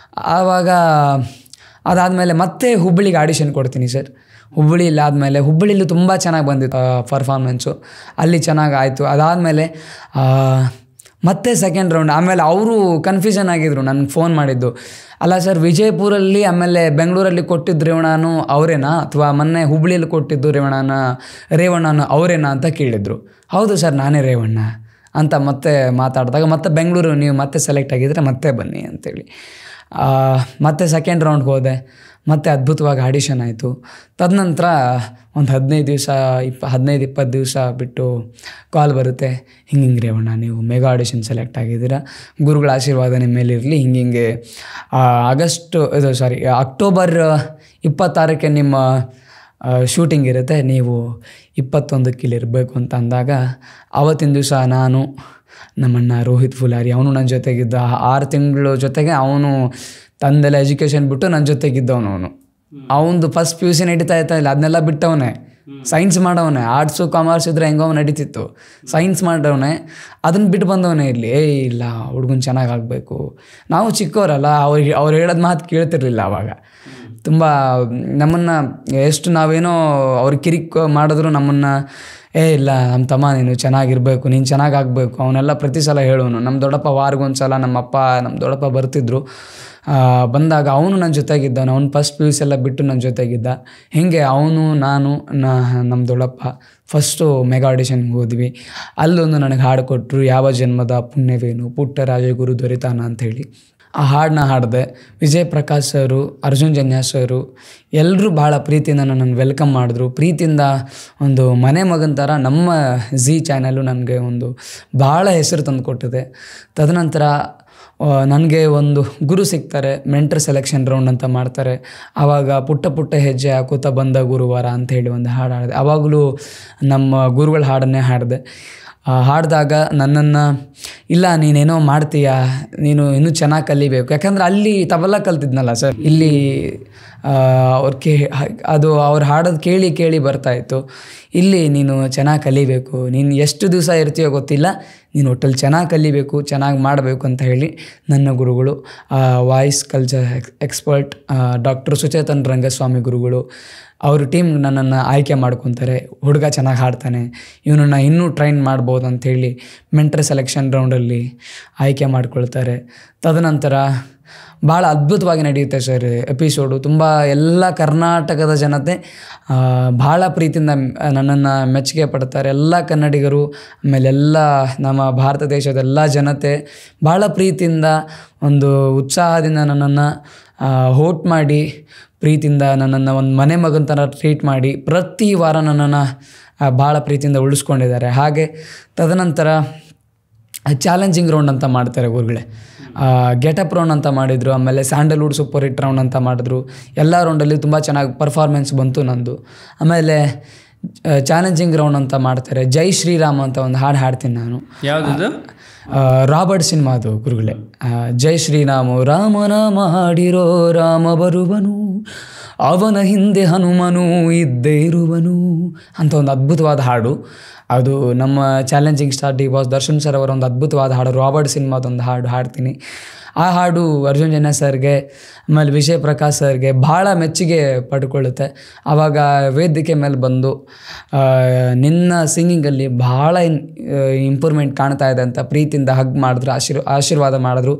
ಆವಾಗ ಅದಾದಮೇಲೆ ಮತ್ತೆ ಹುಬ್ಬಳ್ಳಿಗೆ ಆಡಿಷನ್ ಕೊಡ್ತೀನಿ ಸರ್. ಹುಬ್ಬಳ್ಳಿಲಿ ಆದಮೇಲೆ ಹುಬ್ಬಳ್ಳಿಲಿ ತುಂಬ ಚೆನ್ನಾಗಿ ಬಂದಿತ್ತು ಪರ್ಫಾರ್ಮೆನ್ಸು, ಅಲ್ಲಿ ಚೆನ್ನಾಗಿ ಆಯಿತು. ಅದಾದಮೇಲೆ ಮತ್ತೆ ಸೆಕೆಂಡ್ ರೌಂಡ್. ಆಮೇಲೆ ಅವರು ಕನ್ಫ್ಯೂಷನ್ ಆಗಿದ್ರು, ನನಗೆ ಫೋನ್ ಮಾಡಿದ್ದು, ಅಲ್ಲ ಸರ್ ವಿಜಯಪುರಲ್ಲಿ ಆಮೇಲೆ ಬೆಂಗಳೂರಲ್ಲಿ ಕೊಟ್ಟಿದ್ದು ರೇವಣ್ಣನು ಅವರೇನಾ, ಅಥವಾ ಮೊನ್ನೆ ಹುಬ್ಬಳ್ಳಿಯಲ್ಲಿ ಕೊಟ್ಟಿದ್ದು ರೇವಣ್ಣನು ಅವರೇನಾ ಅಂತ ಕೇಳಿದರು. ಹೌದು ಸರ್ ನಾನೇ ರೇವಣ್ಣ ಅಂತ ಮತ್ತೆ ಮಾತಾಡಿದಾಗ, ಮತ್ತೆ ಬೆಂಗಳೂರು ನೀವು ಮತ್ತೆ ಸೆಲೆಕ್ಟ್ ಆಗಿದ್ದರೆ ಮತ್ತೆ ಬನ್ನಿ ಅಂತೇಳಿ ಮತ್ತೆ ಸೆಕೆಂಡ್ ರೌಂಡ್ಗೆ ಹೋದೆ. ಮತ್ತೆ ಅದ್ಭುತವಾಗಿ ಆಡಿಷನ್ ಆಯಿತು. ತದನಂತರ ಒಂದು 15-20 ದಿವಸ ಬಿಟ್ಟು ಕಾಲ್ ಬರುತ್ತೆ, ಹಿಂಗೆ ರೇವಣ್ಣ ನೀವು ಮೆಗಾ ಆಡಿಷನ್ ಸೆಲೆಕ್ಟ್ ಆಗಿದ್ದೀರಾ, ಗುರುಗಳ ಆಶೀರ್ವಾದ ನಿಮ್ಮ ಮೇಲೆ ಇರಲಿ, ಹಿಂಗೆ ಅಕ್ಟೋಬರ್ 26ಕ್ಕೆ ನಿಮ್ಮ ಶೂಟಿಂಗ್ ಇರುತ್ತೆ, ನೀವು 21ಕ್ಕೆ ಇರಬೇಕು ಅಂತ ಅಂದಾಗ, ಆವತ್ತಿನ ದಿವಸ ನಾನು, ನಮ್ಮಣ್ಣ ರೋಹಿತ್ ಫುಲಾರಿ, ಅವನು ನನ್ನ ಜೊತೆಗಿದ್ದ 6 ತಿಂಗಳು ಜೊತೆಗೆ, ಅವನು ತಂದೆಲ್ಲ ಎಜುಕೇಷನ್ ಬಿಟ್ಟು ನನ್ನ ಜೊತೆಗಿದ್ದವನು. ಅವನದು ಫಸ್ಟ್ PUC ನಡೀತಾ ಇಲ್ಲ, ಅದನ್ನೆಲ್ಲ ಬಿಟ್ಟವನೇ, ಸೈನ್ಸ್ ಮಾಡವನೇ. ಆರ್ಟ್ಸು ಕಾಮರ್ಸ್ ಇದ್ದರೆ ಹೆಂಗೋ ನಡೀತಿತ್ತು, ಸೈನ್ಸ್ ಮಾಡವನೇ, ಅದನ್ನು ಬಿಟ್ಟು ಬಂದವನೇ ಇಲ್ಲಿ. ಇಲ್ಲ ಹುಡುಗನ ಚೆನ್ನಾಗಾಗಬೇಕು. ನಾವು ಚಿಕ್ಕವರಲ್ಲ, ಅವ್ರು ಹೇಳೋದು ಮಾತು ಕೇಳ್ತಿರ್ಲಿಲ್ಲ ಆವಾಗ. ತುಂಬ ನಮ್ಮನ್ನು ಎಷ್ಟು ನಾವೇನೋ ಅವ್ರು ಕಿರಿಕ್ ಮಾಡಿದ್ರು ನಮ್ಮನ್ನು, ಇಲ್ಲ ನಮ್ಮ ತಮ್ಮ ನೀನು ಚೆನ್ನಾಗಿರಬೇಕು, ನೀನು ಚೆನ್ನಾಗಾಗಬೇಕು, ಅವನ್ನೆಲ್ಲ ಪ್ರತಿ ಸಲ ಹೇಳೋನು. ನಮ್ಮ ದೊಡ್ಡಪ್ಪ ವಾರಗೊಂದು ಸಲ ನಮ್ಮ ದೊಡ್ಡಪ್ಪ ಬರ್ತಿದ್ರು. ಬಂದಾಗ ಅವನು ನನ್ನ ಜೊತೆಗಿದ್ದಾನೆ. ಅವ್ನು ಫಸ್ಟ್ PUC ಎಲ್ಲ ಬಿಟ್ಟು ನನ್ನ ಜೊತೆಗಿದ್ದ. ಹೀಗೆ ಅವನು, ನಾನು, ನಮ್ಮ ದೊಡ್ಡಪ್ಪ ಫಸ್ಟು ಮೆಗಾ ಆಡಿಷನ್ಗೆ ಹೋದ್ವಿ. ಅಲ್ಲೊಂದು ನನಗೆ ಹಾಡು ಕೊಟ್ಟರು, ಯಾವ ಜನ್ಮದ ಪುಣ್ಯವೇನು ಪುಟ್ಟ ರಾಜಗುರು ದೊರೆತಾನ ಅಂಥೇಳಿ. ಆ ಹಾಡನ್ನ ಹಾಡಿದೆ. ವಿಜಯ್ ಪ್ರಕಾಶ್ ಸರು, ಅರ್ಜುನ್ ಜನ್ಯ ಸರು ಎಲ್ಲರೂ ಭಾಳ ಪ್ರೀತಿಯಿಂದ ನನ್ನನ್ನು ವೆಲ್ಕಮ್ ಮಾಡಿದ್ರು. ಪ್ರೀತಿಯಿಂದ ಒಂದು ಮನೆ ಮಗನ ಥರ ನಮ್ಮ ಝೀ ಚಾನಲ್ಲು ನನಗೆ ಒಂದು ಭಾಳ ಹೆಸರು ತಂದು ಕೊಟ್ಟಿದೆ. ತದನಂತರ ನನಗೆ ಒಂದು ಗುರು ಸಿಗ್ತಾರೆ, ಮೆಂಟರ್ ಸೆಲೆಕ್ಷನ್ ರೌಂಡ್ ಅಂತ ಮಾಡ್ತಾರೆ. ಆವಾಗ ಪುಟ್ಟ ಪುಟ್ಟ ಹೆಜ್ಜೆ ಹಾಕುತ್ತಾ ಬಂದ ಗುರುವಾರ ಅಂಥೇಳಿ ಒಂದು ಹಾಡು ಹಾಡಿದೆ. ಆವಾಗಲೂ ನಮ್ಮ ಗುರುಗಳ ಹಾಡನ್ನೇ ಹಾಡಿದೆ. ಹಾಡಿದಾಗ ನನ್ನನ್ನು ಇಲ್ಲ ನೀನೇನೋ ಮಾಡ್ತೀಯಾ, ನೀನು ಇನ್ನೂ ಚೆನ್ನಾಗಿ ಕಲಿಬೇಕು. ಯಾಕಂದರೆ ಅಲ್ಲಿ ತಬಲ ಕಲ್ತಿದ್ನಲ್ಲ ಸರ್, ಇಲ್ಲಿ ಅದು ಅವ್ರು ಹಾಡೋದು ಕೇಳಿ ಕೇಳಿ ಬರ್ತಾಯಿತ್ತು. ಇಲ್ಲಿ ನೀನು ಚೆನ್ನಾಗಿ ಕಲಿಬೇಕು, ನೀನು ಎಷ್ಟು ದಿವಸ ಇರ್ತೀಯೋ ಗೊತ್ತಿಲ್ಲ, ನೀನು ಒಟ್ಟಲ್ಲಿ ಚೆನ್ನಾಗಿ ಕಲಿಬೇಕು, ಚೆನ್ನಾಗಿ ಮಾಡಬೇಕು ಅಂತ ಹೇಳಿ ನನ್ನ ಗುರುಗಳು, voice culture expert doctor Suchetan Rangaswamy ಗುರುಗಳು, ಅವರು ಟೀಮ್ ನನ್ನನ್ನು ಆಯ್ಕೆ ಮಾಡ್ಕೊತಾರೆ. ಹುಡುಗ ಚೆನ್ನಾಗಿ ಹಾಡ್ತಾನೆ, ಇವನನ್ನು ಇನ್ನೂ ಟ್ರೈನ್ ಮಾಡ್ಬೋದು ಅಂಥೇಳಿ ಮೆಂಟರ್ ಸೆಲೆಕ್ಷನ್ ರೌಂಡಲ್ಲಿ ಆಯ್ಕೆ ಮಾಡ್ಕೊಳ್ತಾರೆ. ತದನಂತರ ಭಾಳ ಅದ್ಭುತವಾಗಿ ನಡೆಯುತ್ತೆ ಸರ್ ಎಪಿಸೋಡು. ತುಂಬ ಎಲ್ಲ ಕರ್ನಾಟಕದ ಜನತೆ ಭಾಳ ಪ್ರೀತಿಯಿಂದ ನನ್ನನ್ನು ಮೆಚ್ಚುಗೆ ಪಡ್ತಾರೆ. ಎಲ್ಲ ಕನ್ನಡಿಗರು, ಆಮೇಲೆ ಎಲ್ಲ ನಮ್ಮ ಭಾರತ ದೇಶದ ಎಲ್ಲ ಜನತೆ ಭಾಳ ಪ್ರೀತಿಯಿಂದ ಒಂದು ಉತ್ಸಾಹದಿಂದ ನನ್ನನ್ನು ಹೋಟ್ ಮಾಡಿ, ಪ್ರೀತಿಯಿಂದ ನನ್ನನ್ನು ಒಂದು ಮನೆ ಮಗನ ಥರ ಟ್ರೀಟ್ ಮಾಡಿ ಪ್ರತಿ ವಾರ ನನ್ನನ್ನು ಭಾಳ ಪ್ರೀತಿಯಿಂದ ಉಳಿಸ್ಕೊಂಡಿದ್ದಾರೆ. ಹಾಗೆ ತದನಂತರ ಚಾಲೆಂಜಿಂಗ್ ರೌಂಡ್ ಅಂತ ಮಾಡ್ತಾರೆ ಗುರುಗಳೇ. ಗೆಟಪ್ ರೌಂಡ್ ಅಂತ ಮಾಡಿದರು, ಆಮೇಲೆ ಸ್ಯಾಂಡಲ್ವುಡ್ ಸೂಪರ್ ಹಿಟ್ ರೌಂಡ್ ಅಂತ ಮಾಡಿದ್ರು. ಎಲ್ಲ ರೌಂಡಲ್ಲಿ ತುಂಬ ಚೆನ್ನಾಗಿ ಪರ್ಫಾರ್ಮೆನ್ಸ್ ಬಂತು ನಂದು. ಆಮೇಲೆ ಚಾಲೆಂಜಿಂಗ್ ರೌಂಡ್ ಅಂತ ಮಾಡ್ತಾರೆ. ಜೈ ಶ್ರೀರಾಮ್ ಅಂತ ಒಂದು ಹಾಡು ಹಾಡ್ತೀನಿ ನಾನು. ಯಾವುದದು? ರಾಬರ್ಟ್ ಸಿನಿಮಾದು ಗುರುಗಳೇ. ಜೈ ಶ್ರೀರಾಮು ರಾಮನ ಮಾಡಿರೋ ರಾಮ ಬರುವನು, ಅವನ ಹಿಂದೆ ಹನುಮನು ಇದ್ದೇ ಇರುವನು ಅಂತ ಒಂದು ಅದ್ಭುತವಾದ ಹಾಡು. ಅದು ನಮ್ಮ challenging star D boss Darshan sir ಅವರ ಒಂದು ಅದ್ಭುತವಾದ ಹಾಡು. ರಾಬರ್ಟ್ ಸಿನಿಮಾದೊಂದು ಹಾಡು ಹಾಡ್ತೀನಿ. ಆ ಹಾಡು ಅರ್ಜುನ್ ಜನ್ಯ ಸರ್ಗೆ, ಆಮೇಲೆ ವಿಜಯ್ ಪ್ರಕಾಶ್ ಸರ್ಗೆ ಭಾಳ ಮೆಚ್ಚುಗೆ ಪಡ್ಕೊಳ್ಳುತ್ತೆ. ಆವಾಗ ವೇದಿಕೆ ಮೇಲೆ ಬಂದು ನಿನ್ನ ಸಿಂಗಿಂಗಲ್ಲಿ ಭಾಳ ಇಂಪ್ರೂವ್ಮೆಂಟ್ ಕಾಣ್ತಾ ಇದೆ ಅಂತ ಪ್ರೀತಿಯಿಂದ ಹಗ್ ಮಾಡಿದ್ರು, ಆಶೀರ್ವಾದ ಮಾಡಿದ್ರು.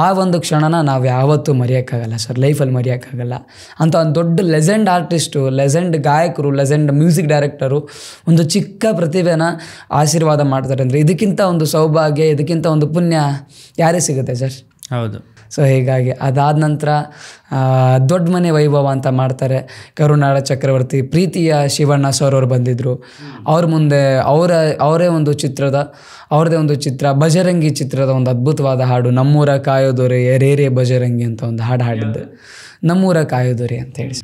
ಆ ಒಂದು ಕ್ಷಣನ ನಾವು ಯಾವತ್ತೂ ಮರೆಯೋಕ್ಕಾಗಲ್ಲ ಸರ್, ಲೈಫಲ್ಲಿ ಮರೆಯೋಕ್ಕಾಗಲ್ಲ. ಅಂತ ಒಂದು ದೊಡ್ಡ ಲೆಜೆಂಡ್ ಆರ್ಟಿಸ್ಟು, ಲೆಜೆಂಡ್ ಗಾಯಕರು, ಲೆಜೆಂಡ್ ಮ್ಯೂಸಿಕ್ ಡೈರೆಕ್ಟರು ಒಂದು ಚಿಕ್ಕ ಪ್ರತಿಭೆನ ಆಶೀರ್ವಾದ ಮಾಡ್ತಾರೆ ಅಂದರೆ ಇದಕ್ಕಿಂತ ಒಂದು ಸೌಭಾಗ್ಯ, ಇದಕ್ಕಿಂತ ಒಂದು ಪುಣ್ಯ ಯಾರೇ ಸಿಗುತ್ತೆ ಸರ್. ಹೌದು. ಸೊ ಹೀಗಾಗಿ ಅದಾದ ನಂತರ ದೊಡ್ಡ ಮನೆ ವೈಭವ ಅಂತ ಮಾಡ್ತಾರೆ. ಕರುನಾಡ ಚಕ್ರವರ್ತಿ ಪ್ರೀತಿಯ ಶಿವಣ್ಣ ಸರ್ ಅವರು ಬಂದಿದ್ದರು. ಅವ್ರ ಮುಂದೆ ಅವರೇ ಒಂದು ಅವ್ರದ್ದೇ ಒಂದು ಚಿತ್ರ ಬಜರಂಗಿ ಚಿತ್ರದ ಒಂದು ಅದ್ಭುತವಾದ ಹಾಡು ನಮ್ಮೂರ ಕಾಯೋದೊರೆ ರೇರೆ ಬಜರಂಗಿ ಅಂತ ಒಂದು ಹಾಡು ಹಾಡಿದ್ದೆ. ನಮ್ಮೂರ ಕಾಯೋದೊರೆ ಅಂತ ಹೇಳಿ.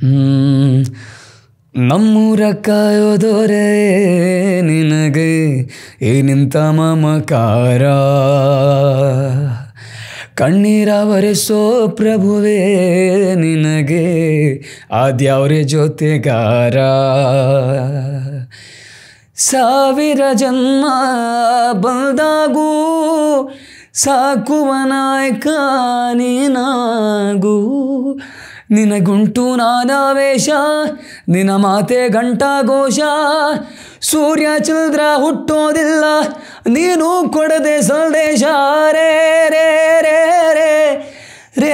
ನಮ್ಮೂರ ಕಾಯೋದೊರೆ ನಿನಗೆ ಏನಿಂತ ಮಮಕಾರ, ಕಣ್ಣೀರ ಒರೆಸೋ ಪ್ರಭುವೇ ನಿನಗೆ ಆದ್ಯಾವ್ರೆ ಜೊತೆಗಾರ, ಸಾವಿರ ಜನ್ಮ ಬಂದಾಗೂ ಸಾಕುವ ನಾಯಕ ನೀನಾಗೂ, ನಿನಗುಂಟು ನಾನಾವೇಶ ನಿನ ಮಾತೆ ಘಂಟಾಘೋಷ, ಸೂರ್ಯ ಚಂದ್ರ ಹುಟ್ಟೋದಿಲ್ಲ ನೀನು ಕೊಡದೆ ಸಂದೇಶ, ರೇ ರೇ ರೇ ರೇ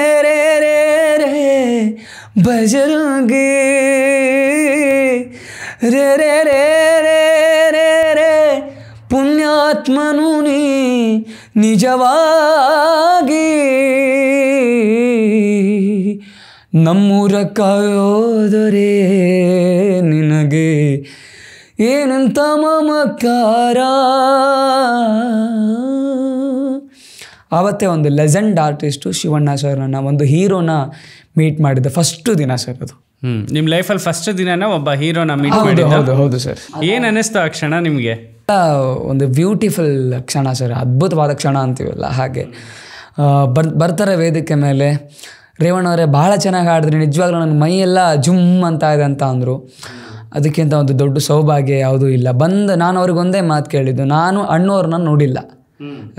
ರೇ ರೇ ರೇ ರೇ ಬಜರಂಗಿ ರೇ ರೇ ರೇ ರೇ ರೇ ರೇ ಪುಣ್ಯಾತ್ಮನು ನೀ ನಿಜವಾಗಿ, ನಮ್ಮೂರ ಕಾಯೋದೊರೆ ನಿನಗೆ ಏನಂತ ಮಮಕಾರ. ಆವತ್ತೇ ಒಂದು ಲೆಜೆಂಡ್ ಆರ್ಟಿಸ್ಟು ಶಿವಣ್ಣ ಸರ್ನ, ಒಂದು ಹೀರೋನ ಮೀಟ್ ಮಾಡಿದ್ದೆ ಫಸ್ಟು ದಿನ ಸರ್. ಅದು ನಿಮ್ಮ ಲೈಫಲ್ಲಿ ಫಸ್ಟ್ ದಿನನ ಒಬ್ಬ ಹೀರೋನ ಮೀಟ್ ಮಾಡಿದ್ದು? ಹೌದು ಸರ್. ಏನು ಅನ್ನಿಸ್ತು ಆ ಕ್ಷಣ ನಿಮಗೆ? ಒಂದು ಬ್ಯೂಟಿಫುಲ್ ಕ್ಷಣ ಸರ್, ಅದ್ಭುತವಾದ ಕ್ಷಣ ಅಂತೀವಲ್ಲ ಹಾಗೆ. ಬರ್ತಾರೆ ವೇದಿಕೆ ಮೇಲೆ, ರೇವಣ್ಣವರೇ ಭಾಳ ಚೆನ್ನಾಗಿ ಹಾಡಿದ್ರಿ, ನಿಜವಾಗ್ಲೂ ನನ್ನ ಮೈಯೆಲ್ಲ ಜುಮ್ ಅಂತ ಇದೆ ಅಂತ ಅಂದರು. ಅದಕ್ಕಿಂತ ಒಂದು ದೊಡ್ಡ ಸೌಭಾಗ್ಯ ಯಾವುದೂ ಇಲ್ಲ. ನಾನು ಅವ್ರಿಗೆ ಒಂದೇ ಮಾತು ಕೇಳಿದ್ದು, ನಾನು ಅಣ್ಣವ್ರನ್ನ ನೋಡಿಲ್ಲ,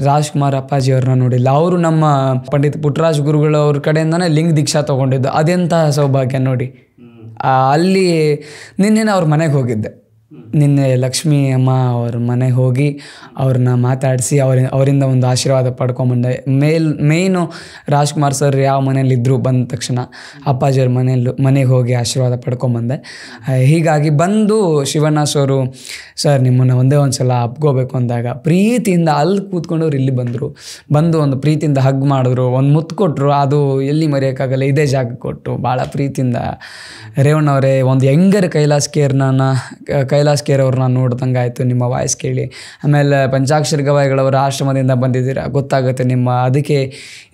ರಾಜ್ಕುಮಾರ್ ಅಪ್ಪಾಜಿಯವ್ರನ್ನ ನೋಡಿಲ್ಲ. ಅವರು ನಮ್ಮ ಪಂಡಿತ್ ಪುಟ್ಟರಾಜ್ ಗುರುಗಳವ್ರ ಕಡೆಯಿಂದನೇ ಲಿಂಗ ದೀಕ್ಷಾ ತೊಗೊಂಡಿದ್ದು. ಅದೆಂಥ ಸೌಭಾಗ್ಯ ನೋಡಿ. ಅಲ್ಲಿ ನಿನ್ನೆ ಅವ್ರ ಮನೆಗೆ ಹೋಗಿದ್ದೆ. ನಿನ್ನೆ ಲಕ್ಷ್ಮೀ ಅಮ್ಮ ಅವ್ರ ಮನೆಗೆ ಹೋಗಿ ಅವ್ರನ್ನ ಮಾತಾಡಿಸಿ ಅವರಿಂದ ಒಂದು ಆಶೀರ್ವಾದ ಪಡ್ಕೊಂಬಂದೆ. ಮೇಯ್ನು ರಾಜ್ಕುಮಾರ್ ಸರ್ ಯಾವ ಮನೇಲಿದ್ದರು ಬಂದ ತಕ್ಷಣ ಅಪ್ಪಾಜಿಯವ್ರ ಮನೆಗೆ ಹೋಗಿ ಆಶೀರ್ವಾದ ಪಡ್ಕೊಂಬಂದೆ. ಹೀಗಾಗಿ ಬಂದು ಶಿವಣ್ಣ ಸರು ಸರ್ ನಿಮ್ಮನ್ನು ಒಂದೇ ಒಂದು ಸಲ ಅಪ್ಕೋಬೇಕು ಅಂದಾಗ ಪ್ರೀತಿಯಿಂದ ಅಲ್ಲಿ ಕೂತ್ಕೊಂಡವ್ರು ಇಲ್ಲಿ ಬಂದು ಒಂದು ಪ್ರೀತಿಯಿಂದ ಹಗ್ ಮಾಡಿದ್ರು, ಒಂದು ಮುತ್ತು ಕೊಟ್ಟರು. ಅದು ಎಲ್ಲಿ ಮರೆಯೋಕ್ಕಾಗಲ್ಲ, ಇದೇ ಜಾಗ ಕೊಟ್ಟು ಭಾಳ ಪ್ರೀತಿಯಿಂದ ರೇವಣ್ಣ ಅವರೇ ಒಂದು ಹೆಂಗರ ಕೈಲಾಸ್ ಕೇರ್ ಅವ್ರನ್ನ ನೋಡ್ದಂಗೆ ಆಯಿತು ನಿಮ್ಮ ವಾಯ್ಸ್ ಕೇಳಿ. ಆಮೇಲೆ ಪಂಚಾಕ್ಷರಿ ಗವಾಯಿಗಳವರ ಆಶ್ರಮದಿಂದ ಬಂದಿದ್ದೀರಾ, ಗೊತ್ತಾಗುತ್ತೆ ನಿಮ್ಮ ಅದಕ್ಕೆ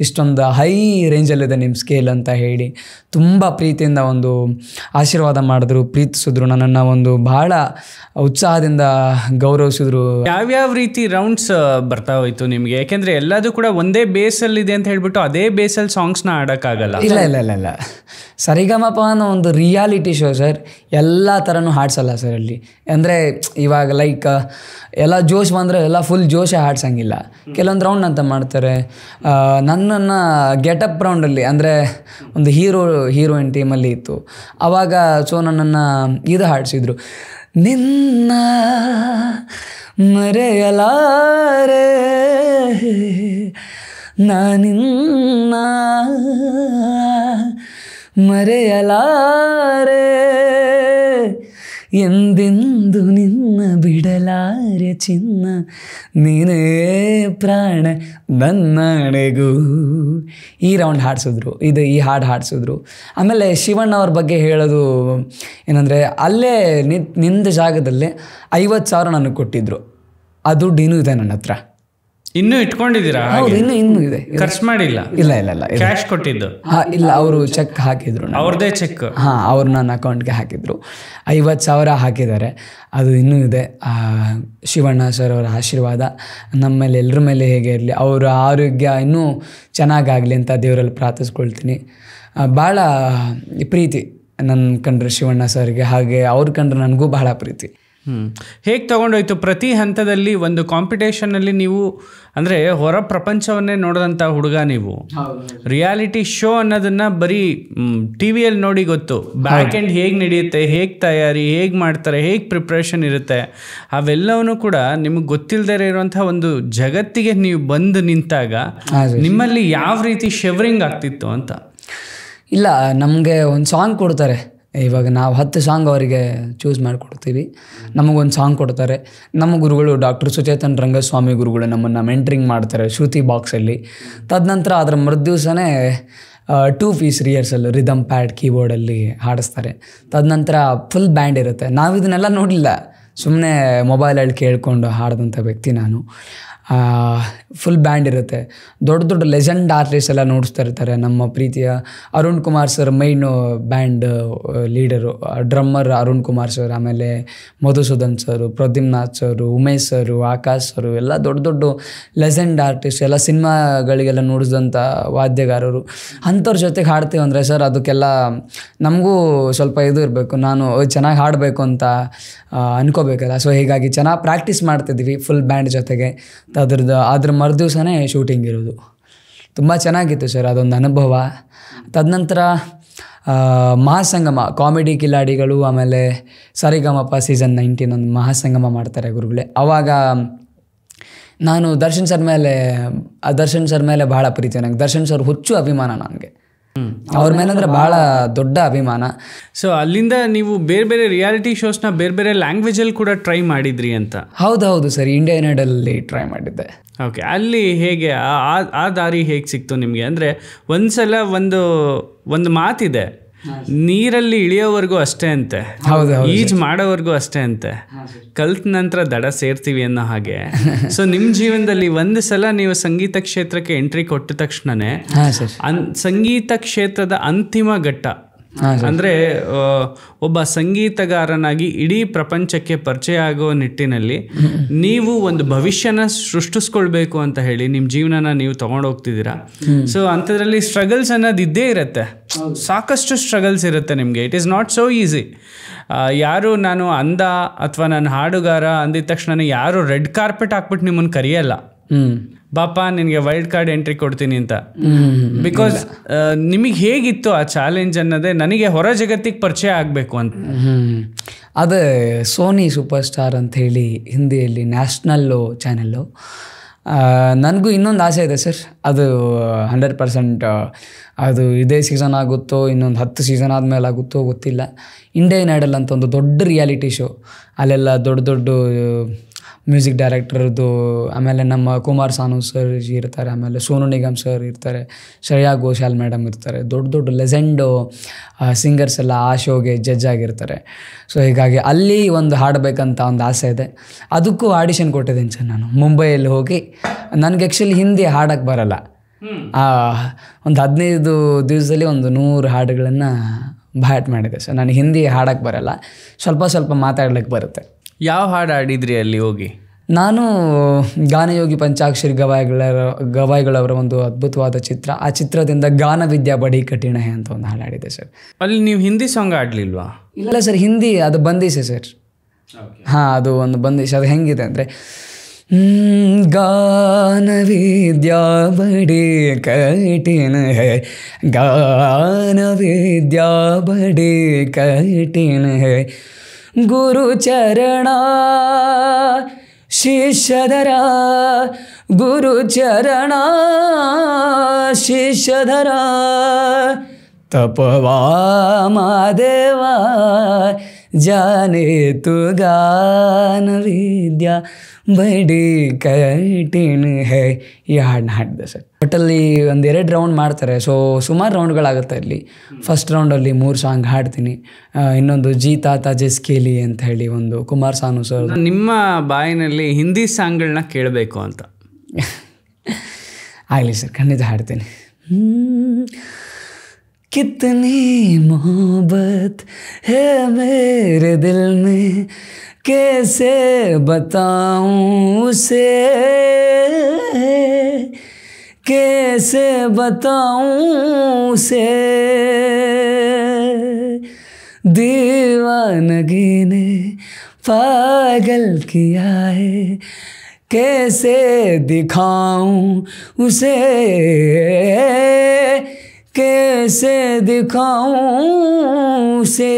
ಇಷ್ಟೊಂದು ಹೈ ರೇಂಜಲ್ಲಿದೆ ನಿಮ್ಮ ಸ್ಕೇಲ್ ಅಂತ ಹೇಳಿ ತುಂಬ ಪ್ರೀತಿಯಿಂದ ಒಂದು ಆಶೀರ್ವಾದ ಮಾಡಿದ್ರು, ಪ್ರೀತಿಸಿದ್ರು, ನನ್ನನ್ನು ಒಂದು ಭಾಳ ಉತ್ಸಾಹದಿಂದ ಗೌರವಿಸಿದ್ರು. ಯಾವ್ಯಾವ ರೀತಿ ರೌಂಡ್ಸ್ ಬರ್ತಾ ಹೋಯ್ತು ನಿಮಗೆ? ಯಾಕೆಂದರೆ ಎಲ್ಲದೂ ಕೂಡ ಒಂದೇ ಬೇಸಲ್ಲಿದೆ ಅಂತ ಹೇಳ್ಬಿಟ್ಟು ಅದೇ ಬೇಸಲ್ಲಿ ಸಾಂಗ್ಸ್ನ ಆಡೋಕ್ಕಾಗಲ್ಲ. ಇಲ್ಲ ಸರಿಗಮಪ ಅನ್ನೋ ಒಂದು ರಿಯಾಲಿಟಿ ಶೋ ಸರ್, ಎಲ್ಲ ಥರನೂ ಹಾಡ್ಸಲ್ಲ ಸರ್ ಅಲ್ಲಿ. ಅಂದರೆ ಇವಾಗ ಲೈಕ್ ಎಲ್ಲ ಜೋಶ್ ಬಂದರೆ ಎಲ್ಲ ಫುಲ್ ಜೋಶೇ ಹಾಡ್ಸಂಗಿಲ್ಲ. ಕೆಲವೊಂದು ರೌಂಡ್ ಅಂತ ಮಾಡ್ತಾರೆ. ನನ್ನನ್ನು ಗೆಟಪ್ ರೌಂಡಲ್ಲಿ ಅಂದರೆ ಒಂದು ಹೀರೋಯಿನ್ ಟೀಮಲ್ಲಿ ಇತ್ತು ಆವಾಗ. ಸೊ ನನ್ನನ್ನು ಇದು ಹಾಡಿಸಿದ್ರು, ನಿನ್ನ ಮರೆಯಲಾರೆ ನಾನಿನ್ನ ಮರೆಯಲಾರೆ ಎಂದೆಂದು ನಿನ್ನ ಬಿಡಲಾರೆ ಚಿನ್ನ ನೀನೇ ಪ್ರಾಣ ನನ್ನಣೆಗೂ. ಈ ರೌಂಡ್ ಹಾಡಿಸಿದ್ರು, ಈ ಹಾಡು ಹಾಡಿಸಿದ್ರು. ಆಮೇಲೆ ಶಿವಣ್ಣ ಅವ್ರ ಬಗ್ಗೆ ಹೇಳೋದು ಏನಂದರೆ, ಅಲ್ಲೇ ನಿಂದ ಜಾಗದಲ್ಲೇ 50,000 ನನಗೆ ಕೊಟ್ಟಿದ್ರು. ಆ ದುಡ್ಡು ಇನ್ನೂ ಇದೆ ನನ್ನ ಹತ್ರ. ಇನ್ನೂ ಇಟ್ಕೊಂಡಿದ್ದೀರಾ? ಹೌದು, ಇನ್ನೂ ಇದೆ. ಖರ್ಚು ಮಾಡಿಲ್ಲ? ಇಲ್ಲ ಕ್ಯಾಶ್ ಕೊಟ್ಟಿದ್ದು? ಇಲ್ಲ, ಅವರು ಚೆಕ್ ಹಾಕಿದ್ರು, ಅವ್ರದ್ದೇ ಚೆಕ್. ಅವ್ರು ನನ್ನ ಅಕೌಂಟ್ಗೆ ಹಾಕಿದ್ರು. 50,000 ಹಾಕಿದ್ದಾರೆ, ಅದು ಇನ್ನೂ ಇದೆ. ಶಿವಣ್ಣ ಸರ್ ಅವರ ಆಶೀರ್ವಾದ ನಮ್ಮ ಮೇಲೆ ಎಲ್ಲರ ಮೇಲೆ ಹೇಗೆ ಇರಲಿ, ಅವರ ಆರೋಗ್ಯ ಇನ್ನೂ ಚೆನ್ನಾಗಾಗಲಿ ಅಂತ ದೇವರಲ್ಲಿ ಪ್ರಾರ್ಥಿಸ್ಕೊಳ್ತೀನಿ. ಭಾಳ ಪ್ರೀತಿ ನನ್ನ ಕಂಡ್ರೆ ಶಿವಣ್ಣ ಸರ್ಗೆ, ಹಾಗೆ ಅವ್ರ ಕಂಡ್ರೆ ನನಗೂ ಬಹಳ ಪ್ರೀತಿ. ಹೇಗೆ ತೊಗೊಂಡೋಯ್ತು ಪ್ರತಿ ಹಂತದಲ್ಲಿ? ಒಂದು ಕಾಂಪಿಟೇಷನಲ್ಲಿ ನೀವು ಅಂದರೆ ಹೊರ ಪ್ರಪಂಚವನ್ನೇ ನೋಡಿದಂಥ ಹುಡುಗ ನೀವು. ರಿಯಾಲಿಟಿ ಶೋ ಅನ್ನೋದನ್ನು ಬರೀ ಟಿ ವಿಯಲ್ಲಿ ನೋಡಿ ಗೊತ್ತು, ಬ್ಯಾಕ್ ಎಂಡ್ ಹೇಗೆ ನಡೆಯುತ್ತೆ, ಹೇಗೆ ತಯಾರಿ, ಹೇಗೆ ಮಾಡ್ತಾರೆ, ಹೇಗೆ ಪ್ರಿಪ್ರೇಷನ್ ಇರುತ್ತೆ, ಅವೆಲ್ಲವೂ ಕೂಡ ನಿಮಗೆ ಗೊತ್ತಿಲ್ಲದೇ ಇರುವಂಥ ಒಂದು ಜಗತ್ತಿಗೆ ನೀವು ಬಂದು ನಿಂತಾಗ ನಿಮ್ಮಲ್ಲಿ ಯಾವ ರೀತಿ ಶೆವರಿಂಗ್ ಆಗ್ತಿತ್ತು ಅಂತ? ಇಲ್ಲ, ನಮಗೆ ಒಂದು ಸಾಂಗ್ ಕೊಡ್ತಾರೆ. ಇವಾಗ ನಾವು 10 ಸಾಂಗ್ ಅವರಿಗೆ ಚೂಸ್ ಮಾಡಿಕೊಡ್ತೀವಿ. ನಮಗೊಂದು ಸಾಂಗ್ ಕೊಡ್ತಾರೆ. ನಮ್ಮ ಗುರುಗಳು ಡಾಕ್ಟರ್ ಸುಚೇತನ್ ರಂಗಸ್ವಾಮಿ ಗುರುಗಳು ನಮ್ಮನ್ನು ಮೆಂಟ್ರಿಂಗ್ ಮಾಡ್ತಾರೆ ಶ್ರುತಿ ಬಾಕ್ಸಲ್ಲಿ. ತದನಂತರ ಅದರ ಮರುದಿವಸನೇ 2 ಪೀಸ್ ರಿಹರ್ಸಲ್, ರಿದಮ್ ಪ್ಯಾಡ್, ಕೀಬೋರ್ಡಲ್ಲಿ ಹಾಡಿಸ್ತಾರೆ. ತದನಂತರ ಫುಲ್ ಬ್ಯಾಂಡ್ ಇರುತ್ತೆ. ನಾವು ಇದನ್ನೆಲ್ಲ ನೋಡಲಿಲ್ಲ, ಸುಮ್ಮನೆ ಮೊಬೈಲಲ್ಲಿ ಕೇಳಿಕೊಂಡು ಹಾಡಿದಂಥ ವ್ಯಕ್ತಿ ನಾನು. ಫುಲ್ ಬ್ಯಾಂಡ್ ಇರುತ್ತೆ. ದೊಡ್ಡ ಲೆಜೆಂಡ್ ಆರ್ಟಿಸ್ಟ್ ಎಲ್ಲ ನೋಡಿಸ್ತಾ ಇರ್ತಾರೆ. ನಮ್ಮ ಪ್ರೀತಿಯ Arun Kumar sir main band leader, drummer Arun Kumar sir, ಆಮೇಲೆ ಮಧುಸೂದನ್ ಸರು, ಪ್ರದ್ಯುಮ್ನಾಥ್ ಸರು, ಉಮೇಶ್ ಸರು, ಆಕಾಶ್ ಸರು, ಎಲ್ಲ ದೊಡ್ಡ ಲೆಜೆಂಡ್ ಆರ್ಟಿಸ್ಟ್, ಎಲ್ಲ ಸಿನಿಮಾಗಳಿಗೆಲ್ಲ ನೋಡಿಸಿದಂಥ ವಾದ್ಯಗಾರರು. ಅಂಥವ್ರ ಜೊತೆಗೆ ಹಾಡ್ತೀವಿ ಅಂದರೆ ಸರ್ ಅದಕ್ಕೆಲ್ಲ ನಮಗೂ ಸ್ವಲ್ಪ ಇದು ಇರಬೇಕು, ನಾನು ಚೆನ್ನಾಗಿ ಹಾಡಬೇಕು ಅಂತ ಅನ್ಕೋಬೇಕಲ್ಲ. ಸೊ ಹೀಗಾಗಿ ಚೆನ್ನಾಗಿ ಪ್ರಾಕ್ಟೀಸ್ ಮಾಡ್ತಿದ್ವಿ ಫುಲ್ ಬ್ಯಾಂಡ್ ಜೊತೆಗೆ. ಅದ್ರ ಮರುದಿವಸನೇ ಶೂಟಿಂಗ್ ಇರೋದು. ತುಂಬ ಚೆನ್ನಾಗಿತ್ತು ಸರ್ ಅದೊಂದು ಅನುಭವ. ತದನಂತರ ಮಹಾಸಂಗಮ, ಕಾಮಿಡಿ ಕಿಲಾಡಿಗಳು, ಆಮೇಲೆ ಸರಿಗಮಪ ಸೀಸನ್ 19 ಒಂದು ಮಹಾಸಂಗಮ ಮಾಡ್ತಾರೆ ಗುರುಗಳೇ. ಆವಾಗ ನಾನು ದರ್ಶನ್ ಸರ್ ಮೇಲೆ ಭಾಳ ಪ್ರೀತಿ. ನನಗೆ ದರ್ಶನ್ ಸರ್ ಹುಚ್ಚು ಅಭಿಮಾನ, ನನಗೆ ಅವ್ರ ಮೇಲೆ ಅಂದರೆ ಭಾಳ ದೊಡ್ಡ ಅಭಿಮಾನ. ಸೊ ಅಲ್ಲಿಂದ ನೀವು ಬೇರೆ ಬೇರೆ ರಿಯಾಲಿಟಿ ಶೋಸ್ನ ಬೇರೆ ಬೇರೆ ಲ್ಯಾಂಗ್ವೇಜಲ್ಲಿ ಕೂಡ ಟ್ರೈ ಮಾಡಿದ್ರಿ ಅಂತ? ಹೌದು ಸರ್, ಇಂಡಿಯನ್ ಐಡಲಲ್ಲಿ ಟ್ರೈ ಮಾಡಿದ್ದೆ. ಓಕೆ, ಅಲ್ಲಿ ಹೇಗೆ ಆ ದಾರಿ ಹೇಗೆ ಸಿಕ್ತು ನಿಮಗೆ? ಅಂದರೆ ಒಂದ್ಸಲ ಒಂದು ಮಾತಿದೆ, ನೀರಲ್ಲಿ ಇಳಿಯೋವರೆಗೂ ಅಷ್ಟೇ ಅಂತೆ, ಈಜು ಮಾಡೋವರೆಗೂ ಅಷ್ಟೇ ಅಂತೆ, ಕಲ್ತ ನಂತರ ದಡ ಸೇರ್ತೀವಿ ಅನ್ನೋ ಹಾಗೆ. ಸೊ ನಿಮ್ಮ ಜೀವನದಲ್ಲಿ ಒಂದು ಸಲ ನೀವು ಸಂಗೀತ ಕ್ಷೇತ್ರಕ್ಕೆ ಎಂಟ್ರಿ ಕೊಟ್ಟ ತಕ್ಷಣನೇ ಸಂಗೀತ ಕ್ಷೇತ್ರದ ಅಂತಿಮ ಘಟ್ಟ ಅಂದರೆ ಒಬ್ಬ ಸಂಗೀತಗಾರನಾಗಿ ಇಡೀ ಪ್ರಪಂಚಕ್ಕೆ ಪರಿಚಯ ಆಗೋ ನಿಟ್ಟಿನಲ್ಲಿ ನೀವು ಒಂದು ಭವಿಷ್ಯನ ಸೃಷ್ಟಿಸ್ಕೊಳ್ಬೇಕು ಅಂತ ಹೇಳಿ ನಿಮ್ಮ ಜೀವನನ ನೀವು ತಗೊಂಡೋಗ್ತಿದ್ದೀರಾ. ಸೊ ಅಂಥದ್ರಲ್ಲಿ ಸ್ಟ್ರಗಲ್ಸ್ ಅನ್ನೋದು ಇದ್ದೇ ಇರುತ್ತೆ, ಸಾಕಷ್ಟು ಸ್ಟ್ರಗಲ್ಸ್ ಇರುತ್ತೆ ನಿಮಗೆ. It is not so easy. ಯಾರು ನಾನು ಅಂದ ಅಥವಾ ನಾನು ಹಾಡುಗಾರ ಅಂದಿದ ತಕ್ಷಣ ಯಾರು ರೆಡ್ ಕಾರ್ಪೆಟ್ ಹಾಕ್ಬಿಟ್ಟು ನಿಮ್ಮನ್ನು ಕರೆಯಲ್ಲ, ಬಾಪ ನಿನಗೆ ವೈಲ್ಡ್ ಕಾರ್ಡ್ ಎಂಟ್ರಿ ಕೊಡ್ತೀನಿ ಅಂತ. ಬಿಕಾಸ್ ನಿಮಗೆ ಹೇಗಿತ್ತು ಆ ಚಾಲೆಂಜ್ ಅನ್ನೋದೇ ನನಗೆ ಹೊರ ಜಗತ್ತಿಗೆ ಪರಿಚಯ ಆಗಬೇಕು ಅಂತ. ಅದೇ ಸೋನಿ ಸೂಪರ್ ಸ್ಟಾರ್ ಅಂಥೇಳಿ ಹಿಂದಿಯಲ್ಲಿ ನ್ಯಾಷನಲ್ಲು ಚಾನೆಲ್ಲು. ನನಗೂ ಇನ್ನೊಂದು ಆಸೆ ಇದೆ ಸರ್, ಅದು 100% ಅದು ಇದೇ ಸೀಸನ್ ಆಗುತ್ತೋ ಇನ್ನೊಂದು 10 ಸೀಸನ್ ಆದಮೇಲೆ ಆಗುತ್ತೋ ಗೊತ್ತಿಲ್ಲ. ಇಂಡಿಯನ್ ಐಡಲ್ ಅಂತ ಒಂದು ದೊಡ್ಡ ರಿಯಾಲಿಟಿ ಶೋ, ಅಲ್ಲೆಲ್ಲ ದೊಡ್ಡ ದೊಡ್ಡ ಮ್ಯೂಸಿಕ್ ಡೈರೆಕ್ಟರ್ದು, ಆಮೇಲೆ ನಮ್ಮ ಕುಮಾರ್ ಸಾನು ಸರ್ ಇರ್ತಾರೆ, ಆಮೇಲೆ ಸೋನು ನಿಗಮ್ ಸರ್ ಇರ್ತಾರೆ, ಶ್ರೇಯಾ ಘೋಷಾಲ್ ಮೇಡಮ್ ಇರ್ತಾರೆ, ದೊಡ್ಡ ದೊಡ್ಡ ಲೆಜೆಂಡು ಸಿಂಗರ್ಸ್ ಎಲ್ಲ ಆ ಶೋಗೆ ಜಡ್ಜ್ ಆಗಿರ್ತಾರೆ. ಸೊ ಹೀಗಾಗಿ ಅಲ್ಲಿ ಒಂದು ಹಾಡಬೇಕಂತ ಒಂದು ಆಸೆ ಇದೆ. ಅದಕ್ಕೂ ಆಡಿಷನ್ ಕೊಟ್ಟಿದ್ದೀನಿ ಸರ್ ನಾನು ಮುಂಬೈಯಲ್ಲಿ ಹೋಗಿ. ನನಗೆ ಆ್ಯಕ್ಚುಲಿ ಹಿಂದಿ ಹಾಡೋಕ್ಕೆ ಬರಲ್ಲ. ಒಂದು 15 ದಿವಸದಲ್ಲಿ ಒಂದು 100 ಹಾಡುಗಳನ್ನು ಬ್ಯಾಟ್ ಮಾಡಿದೆ ಸರ್. ನನಗೆ ಹಿಂದಿ ಹಾಡೋಕ್ಕೆ ಬರಲ್ಲ, ಸ್ವಲ್ಪ ಸ್ವಲ್ಪ ಮಾತಾಡ್ಲಿಕ್ಕೆ ಬರುತ್ತೆ. ಯಾವ ಹಾಡು ಆಡಿದ್ರಿ ಅಲ್ಲಿ ಹೋಗಿ? ನಾನು ಗಾನಯೋಗಿ ಪಂಚಾಕ್ಷರಿ ಗವಾಯಿಗಳವರ ಒಂದು ಅದ್ಭುತವಾದ ಚಿತ್ರ, ಆ ಚಿತ್ರದಿಂದ ಗಾನವಿದ್ಯಾ ಬಡಿ ಕಠಿಣ ಅಂತ ಒಂದು ಹಾಡು ಆಡಿದೆ ಸರ್. ಅಲ್ಲಿ ನೀವು ಹಿಂದಿ ಸಾಂಗ್ ಆಡಲಿಲ್ವಾ? ಇಲ್ಲ ಸರ್, ಹಿಂದಿ ಅದು ಬಂದಿಸೆ ಸರ್. ಹಾಂ, ಅದು ಒಂದು ಬಂದಿಸೆ. ಅದು ಹೆಂಗಿದೆ ಅಂದರೆ, ಗಾನವಿದ್ಯಾ ಬಡಿ ಕಠಿಣ ಹೈ, ಗಾನವಿದ್ಯಾ ಬಡಿ ಕಠಿಣ ಹೈ, ಗುರು ಚರಣ ಶಿಷ್ಯಧರ, ಗುರು ಚರಣ ಶಿಷ್ಯಧರ, ತಪವಾ ಮಾದೇವ ಜಾನೆ ತು ಗಾನ ವಿದ್ಯಾ ಬಡಿ ಕಠಿಣ ಹೈ. ಈ ಹಾಡನ್ನ ಹಾಡಿದೆ ಸರ್. ಒಟ್ಟಲ್ಲಿ 1-2 ರೌಂಡ್ ಮಾಡ್ತಾರೆ. ಸೊ ಸುಮಾರು ರೌಂಡ್ಗಳಾಗುತ್ತೆ ಇಲ್ಲಿ. ಫಸ್ಟ್ ರೌಂಡಲ್ಲಿ 3 ಸಾಂಗ್ ಹಾಡ್ತೀನಿ. ಇನ್ನೊಂದು ಜೀತಾ ಜಿಸ್ ಕೇಲಿ ಅಂತ ಹೇಳಿ ಒಂದು ಕುಮಾರ್ ಸಾನು ಸರ್. ನಿಮ್ಮ ಬಾಯಿನಲ್ಲಿ ಹಿಂದಿ ಸಾಂಗ್ಗಳನ್ನ ಕೇಳಬೇಕು ಅಂತ. ಆಗಲಿ ಸರ್, ಖಂಡಿತ ಹಾಡ್ತೀನಿ. कितनी मोहब्बत है मेरे दिल में, कैसे बताऊं उसे, कैसे बताऊं उसे, दीवानगी ने पागल किया है, कैसे दिखाऊं उसे, कैसे दिखाऊं उसे,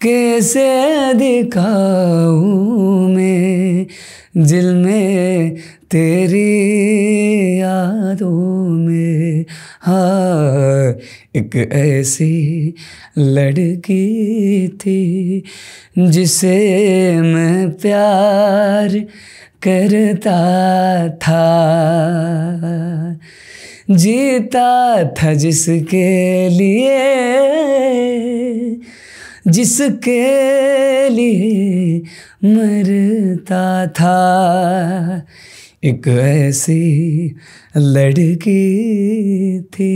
कैसे दिखाऊं मैं दिल में तेरी यादों में. हाँ, एक ऐसी लड़की थी जिसे मैं प्यार करता था, जीता था जिसके लिए, जिसके लिए मरता था. एक ऐसी लड़की थी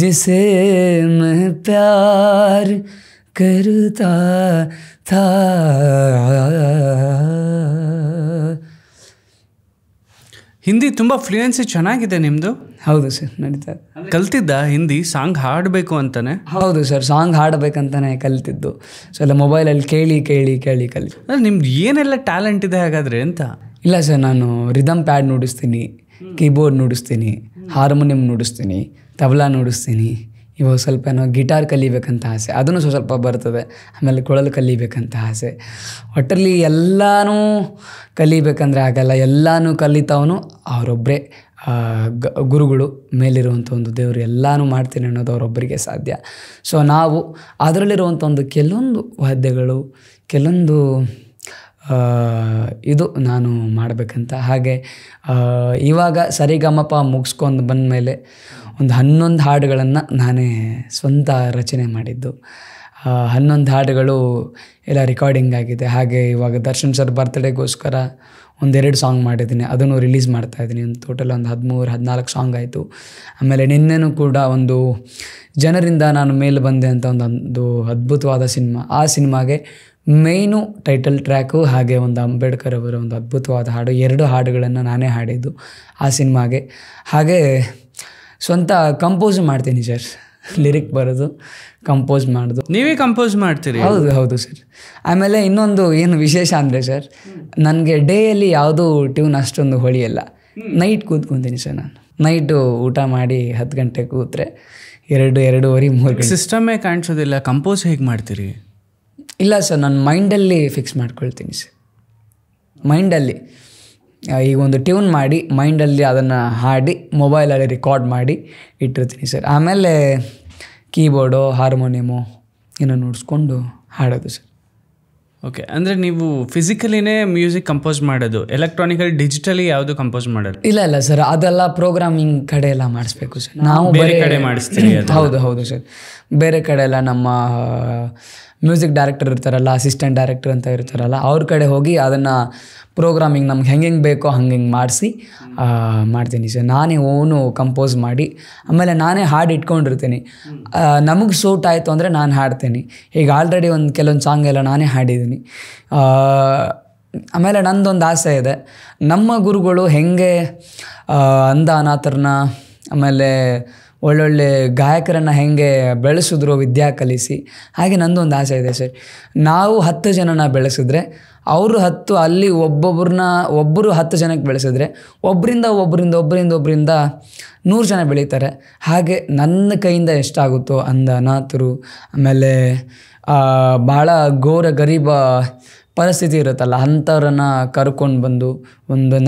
जिसे मैं प्यार करता था. ಹಿಂದಿ ತುಂಬ ಫ್ಲೂಯೆನ್ಸಿ ಚೆನ್ನಾಗಿದೆ ನಿಮ್ಮದು. ಹೌದು ಸರ್, ನಡೀತಾ ಕಲ್ತಿದ್ದ ಹಿಂದಿ ಸಾಂಗ್ ಹಾಡಬೇಕು ಅಂತಾನೆ? ಹೌದು ಸರ್, ಸಾಂಗ್ ಹಾಡಬೇಕಂತಾನೆ ಕಲ್ತಿದ್ದು. ಸೊ ಎಲ್ಲ ಮೊಬೈಲಲ್ಲಿ ಕೇಳಿ ಕೇಳಿ ಕೇಳಿ ಕಲಿ. ನಿಮ್ದು ಏನೆಲ್ಲ ಟ್ಯಾಲೆಂಟ್ ಇದೆ ಹಾಗಾದರೆ ಅಂತ? ಇಲ್ಲ ಸರ್, ನಾನು ರಿದಮ್ ಪ್ಯಾಡ್ ನುಡಿಸ್ತೀನಿ, ಕೀಬೋರ್ಡ್ ನುಡಿಸ್ತೀನಿ, ಹಾರ್ಮೋನಿಯಂ ನುಡಿಸ್ತೀನಿ, ತಬಲಾ ನುಡಿಸ್ತೀನಿ. ಇವಾಗ ಸ್ವಲ್ಪ ಏನೋ ಗಿಟಾರ್ ಕಲಿಬೇಕಂತ ಆಸೆ, ಅದನ್ನು ಸ್ವಲ್ಪ ಬರ್ತದೆ. ಆಮೇಲೆ ಕೊಳಲು ಕಲಿಬೇಕಂತ ಆಸೆ. ಒಟ್ಟಲ್ಲಿ ಎಲ್ಲನೂ ಕಲಿಬೇಕಂದ್ರೆ ಆಗಲ್ಲ. ಎಲ್ಲನೂ ಕಲಿತಾವನು ಅವರೊಬ್ಬರೇ ಗುರುಗಳು, ಮೇಲಿರುವಂಥ ಒಂದು ದೇವರು. ಎಲ್ಲನೂ ಮಾಡ್ತೀನಿ ಅನ್ನೋದು ಅವರೊಬ್ಬರಿಗೆ ಸಾಧ್ಯ. ಸೊ ನಾವು ಅದರಲ್ಲಿರುವಂಥ ಒಂದು ಕೆಲವೊಂದು ವಾದ್ಯಗಳು, ಕೆಲವೊಂದು ಇದು ನಾನು ಮಾಡಬೇಕಂತ. ಹಾಗೆ ಇವಾಗ ಸರಿಗಮಪ ಮುಗಿಸ್ಕೊಂಡು ಬಂದಮೇಲೆ ಒಂದು 11 ಹಾಡುಗಳನ್ನು ನಾನೇ ಸ್ವಂತ ರಚನೆ ಮಾಡಿದ್ದು. 11 ಹಾಡುಗಳು ಎಲ್ಲ ರೆಕಾರ್ಡಿಂಗ್ ಆಗಿದೆ. ಹಾಗೆ ಇವಾಗ ದರ್ಶನ್ ಸರ್ ಬರ್ತ್ಡೇಗೋಸ್ಕರ 1-2 ಸಾಂಗ್ ಮಾಡಿದ್ದೀನಿ, ಅದನ್ನು ರಿಲೀಸ್ ಮಾಡ್ತಾಯಿದ್ದೀನಿ. ಒಂದು ಟೋಟಲ್ ಒಂದು 13-14 ಸಾಂಗ್ ಆಯಿತು. ಆಮೇಲೆ ನಿನ್ನೆನೂ ಕೂಡ ಒಂದು ಜನರಿಂದ ನಾನು ಮೇಲೆ ಬಂದೆ ಅಂತ ಒಂದು ಅದ್ಭುತವಾದ ಸಿನಿಮಾ. ಆ ಸಿನಿಮಾಗೆ ಮೇಯ್ನು ಟೈಟಲ್ ಟ್ರ್ಯಾಕು, ಹಾಗೆ ಒಂದು ಅಂಬೇಡ್ಕರ್ ಅವರ ಒಂದು ಅದ್ಭುತವಾದ ಹಾಡು, 2 ಹಾಡುಗಳನ್ನು ನಾನೇ ಹಾಡಿದ್ದು ಆ ಸಿನಿಮಾಗೆ. ಹಾಗೆ ಸ್ವಂತ ಕಂಪೋಸ್ ಮಾಡ್ತೀನಿ ಸರ್. ಲಿರಿಕ್ ಬರೋದು, ಕಂಪೋಸ್ ಮಾಡೋದು. ನೀವೇ ಕಂಪೋಸ್ ಮಾಡ್ತೀರಿ? ಹೌದು ಸರ್. ಆಮೇಲೆ ಇನ್ನೊಂದು ಏನು ವಿಶೇಷ ಅಂದರೆ ಸರ್, ನನಗೆ ಡೇಯಲ್ಲಿ ಯಾವುದೂ ಟ್ಯೂನ್ ಅಷ್ಟೊಂದು ಹೊಳಿಯಲ್ಲ. ನೈಟ್ ಕೂತ್ಕೊತೀನಿ ಸರ್. ನಾನು ನೈಟು ಊಟ ಮಾಡಿ 10 ಗಂಟೆಗೆ ಕೂತ್ರೆ 2-2.5 3 ಗಂಟೆ. ಸಿಸ್ಟಮೇ ಕಾಣಿಸೋದಿಲ್ಲ, ಕಂಪೋಸ್ ಹೇಗೆ ಮಾಡ್ತೀರಿ? ಇಲ್ಲ ಸರ್, ನಾನು ಮೈಂಡಲ್ಲಿ ಫಿಕ್ಸ್ ಮಾಡ್ಕೊಳ್ತೀನಿ ಸರ್. ಮೈಂಡಲ್ಲಿ ಈಗ ಒಂದು ಟ್ಯೂನ್ ಮಾಡಿ ಮೈಂಡಲ್ಲಿ ಅದನ್ನು ಹಾಡಿ ಮೊಬೈಲಲ್ಲಿ ರೆಕಾರ್ಡ್ ಮಾಡಿ ಇಟ್ಟಿರ್ತೀನಿ ಸರ್. ಆಮೇಲೆ ಕೀಬೋರ್ಡು, ಹಾರ್ಮೋನಿಯಮು ಏನೋ ನುಡಿಸ್ಕೊಂಡು ಹಾಡೋದು ಸರ್. ಓಕೆ, ಅಂದರೆ ನೀವು ಫಿಸಿಕಲಿನೇ ಮ್ಯೂಸಿಕ್ ಕಂಪೋಸ್ ಮಾಡೋದು, ಎಲೆಕ್ಟ್ರಾನಿಕಲ್ ಡಿಜಿಟಲಿ ಯಾವುದು ಕಂಪೋಸ್ ಮಾಡೋದು? ಇಲ್ಲ ಸರ್, ಅದೆಲ್ಲ ಪ್ರೋಗ್ರಾಮಿಂಗ್ ಕಡೆ ಎಲ್ಲ ಮಾಡಿಸ್ಬೇಕು ಸರ್. ನಾವು ಬೇರೆ ಕಡೆ ಮಾಡಿಸ್ತೀವಿ? ಹೌದು ಸರ್. ಬೇರೆ ಕಡೆ ಎಲ್ಲ ನಮ್ಮ ಮ್ಯೂಸಿಕ್ ಡೈರೆಕ್ಟರ್ ಇರ್ತಾರಲ್ಲ, ಅಸಿಸ್ಟೆಂಟ್ ಡೈರೆಕ್ಟರ್ ಅಂತ ಇರ್ತಾರಲ್ಲ, ಅವ್ರ ಕಡೆ ಹೋಗಿ ಅದನ್ನು ಪ್ರೋಗ್ರಾಮಿಂಗ್ ನಮ್ಗೆ ಹೆಂಗೆ ಬೇಕೋ ಹಂಗೆ ಮಾಡಿಸಿ ಮಾಡ್ತೀನಿ ಸರ್. ನಾನೇ ಓನು ಕಂಪೋಸ್ ಮಾಡಿ ಆಮೇಲೆ ನಾನೇ ಹಾಡು ಇಟ್ಕೊಂಡಿರ್ತೀನಿ. ನಮಗೆ ಸೂಟ್ ಆಯಿತು ಅಂದರೆ ನಾನು ಹಾಡ್ತೀನಿ. ಈಗ ಆಲ್ರೆಡಿ ಕೆಲವೊಂದು ಸಾಂಗ್ ಎಲ್ಲ ನಾನೇ ಹಾಡಿದ್ದೀನಿ. ಆಮೇಲೆ ನಂದೊಂದು ಆಸೆ ಇದೆ, ನಮ್ಮ ಗುರುಗಳು ಹೆಂಗೆ ಅಂಧ ಅನಾಥರನ್ನ ಆಮೇಲೆ ಒಳ್ಳೊಳ್ಳೆ ಗಾಯಕರನ್ನು ಹೆಂಗೆ ಬೆಳೆಸಿದ್ರು ವಿದ್ಯಾ ಕಲಿಸಿ, ಹಾಗೆ ನಂದೊಂದು ಆಸೆ ಇದೆ ಸರ್. ನಾವು 10 ಜನನ ಬೆಳೆಸಿದ್ರೆ ಅವರು 10 ಅಲ್ಲಿ ಒಬ್ಬರು 10 ಜನಕ್ಕೆ ಬೆಳೆಸಿದ್ರೆ ಒಬ್ಬರಿಂದ 100 ಜನ ಬೆಳೀತಾರೆ. ಹಾಗೆ ನನ್ನ ಕೈಯಿಂದ ಎಷ್ಟಾಗುತ್ತೋ ಅಂಧ ಅನಾಥರು ಆಮೇಲೆ ಭಾಳ ಘೋರ ಗರೀಬ ಪರಿಸ್ಥಿತಿ ಇರುತ್ತಲ್ಲ, ಅಂಥವ್ರನ್ನು ಕರ್ಕೊಂಡು ಬಂದು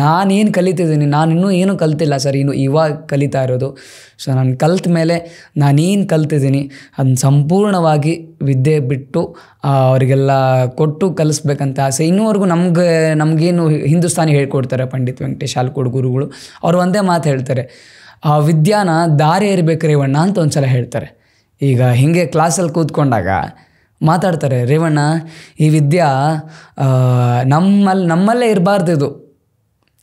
ನಾನೇನು ಕಲಿತಿದ್ದೀನಿ, ನಾನಿನ್ನೂ ಏನೂ ಕಲ್ತಿಲ್ಲ ಸರ್, ಇವಾಗ ಕಲಿತಾ ಇರೋದು. ಸೊ ನಾನು ಕಲ್ತ ಮೇಲೆ ನಾನೇನು ಕಲ್ತಿದ್ದೀನಿ ಅದನ್ನ ಸಂಪೂರ್ಣವಾಗಿ ವಿದ್ಯೆ ಬಿಟ್ಟು ಅವರಿಗೆಲ್ಲ ಕೊಟ್ಟು ಕಲಿಸ್ಬೇಕಂತ ಆಸೆ. ಇನ್ನೂವರೆಗೂ ನಮಗೇನು ಹಿಂದೂಸ್ತಾನಿ ಹೇಳ್ಕೊಡ್ತಾರೆ ಪಂಡಿತ್ ವೆಂಕಟೇಶ್ ಹಾಲ್ಕೋಡ್ ಗುರುಗಳು. ಅವರು ಒಂದೇ ಮಾತು ಹೇಳ್ತಾರೆ, ಆ ವಿದ್ಯಾನ ದಾರಿ ಏರಬೇಕು ರೇವಣ್ಣ ಅಂತ ಒಂದು ಸಲ ಹೇಳ್ತಾರೆ. ಈಗ ಹೀಗೆ ಕ್ಲಾಸಲ್ಲಿ ಕೂತ್ಕೊಂಡಾಗ ಮಾತಾಡ್ತಾರೆ, ರೇವಣ್ಣ ಈ ವಿದ್ಯಾ ನಮ್ಮಲ್ಲೇ ಇರಬಾರ್ದು, ಇದು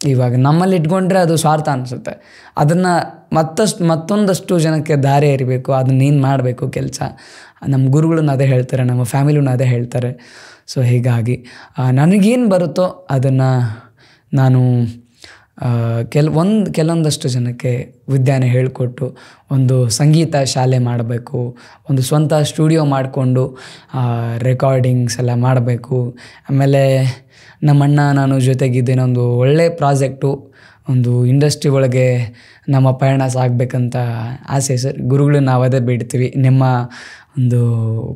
ಇವಾಗ ನಮ್ಮಲ್ಲಿ ಇಟ್ಕೊಂಡ್ರೆ ಅದು ಸ್ವಾರ್ಥ ಅನಿಸುತ್ತೆ. ಅದನ್ನು ಮತ್ತೊಂದಷ್ಟು ಜನಕ್ಕೆ ದಾರಿ ಇರಬೇಕು, ಅದನ್ನ ನೀನು ಮಾಡಬೇಕು ಕೆಲಸ. ನಮ್ಮ ಗುರುಗಳನ್ನ ಅದೇ ಹೇಳ್ತಾರೆ, ನಮ್ಮ ಫ್ಯಾಮಿಲಿನ ಅದೇ ಹೇಳ್ತಾರೆ. ಸೊ ಹೀಗಾಗಿ ನನಗೇನು ಬರುತ್ತೋ ಅದನ್ನು ನಾನು ಕೆಲವೊಂದಷ್ಟು ಜನಕ್ಕೆ ವಿದ್ಯಾನ ಹೇಳಿಕೊಟ್ಟು ಒಂದು ಸಂಗೀತ ಶಾಲೆ ಮಾಡಬೇಕು, ಒಂದು ಸ್ವಂತ ಸ್ಟುಡಿಯೋ ಮಾಡಿಕೊಂಡು ರೆಕಾರ್ಡಿಂಗ್ಸ್ ಎಲ್ಲ ಮಾಡಬೇಕು. ಆಮೇಲೆ ನಮ್ಮಣ್ಣ ನಾನು ಜೊತೆಗಿದ್ದೇನೆ, ಒಂದು ಒಳ್ಳೆಯ ಪ್ರಾಜೆಕ್ಟು, ಒಂದು ಇಂಡಸ್ಟ್ರಿ ಒಳಗೆ ನಮ್ಮ ಪಯಣ ಸಾಗಬೇಕಂತ ಆಸೆ ಸರ್. ಗುರುಗಳು ನಾವು ಅದೇ ಬೇಡ್ತೀವಿ, ನಿಮ್ಮ ಒಂದು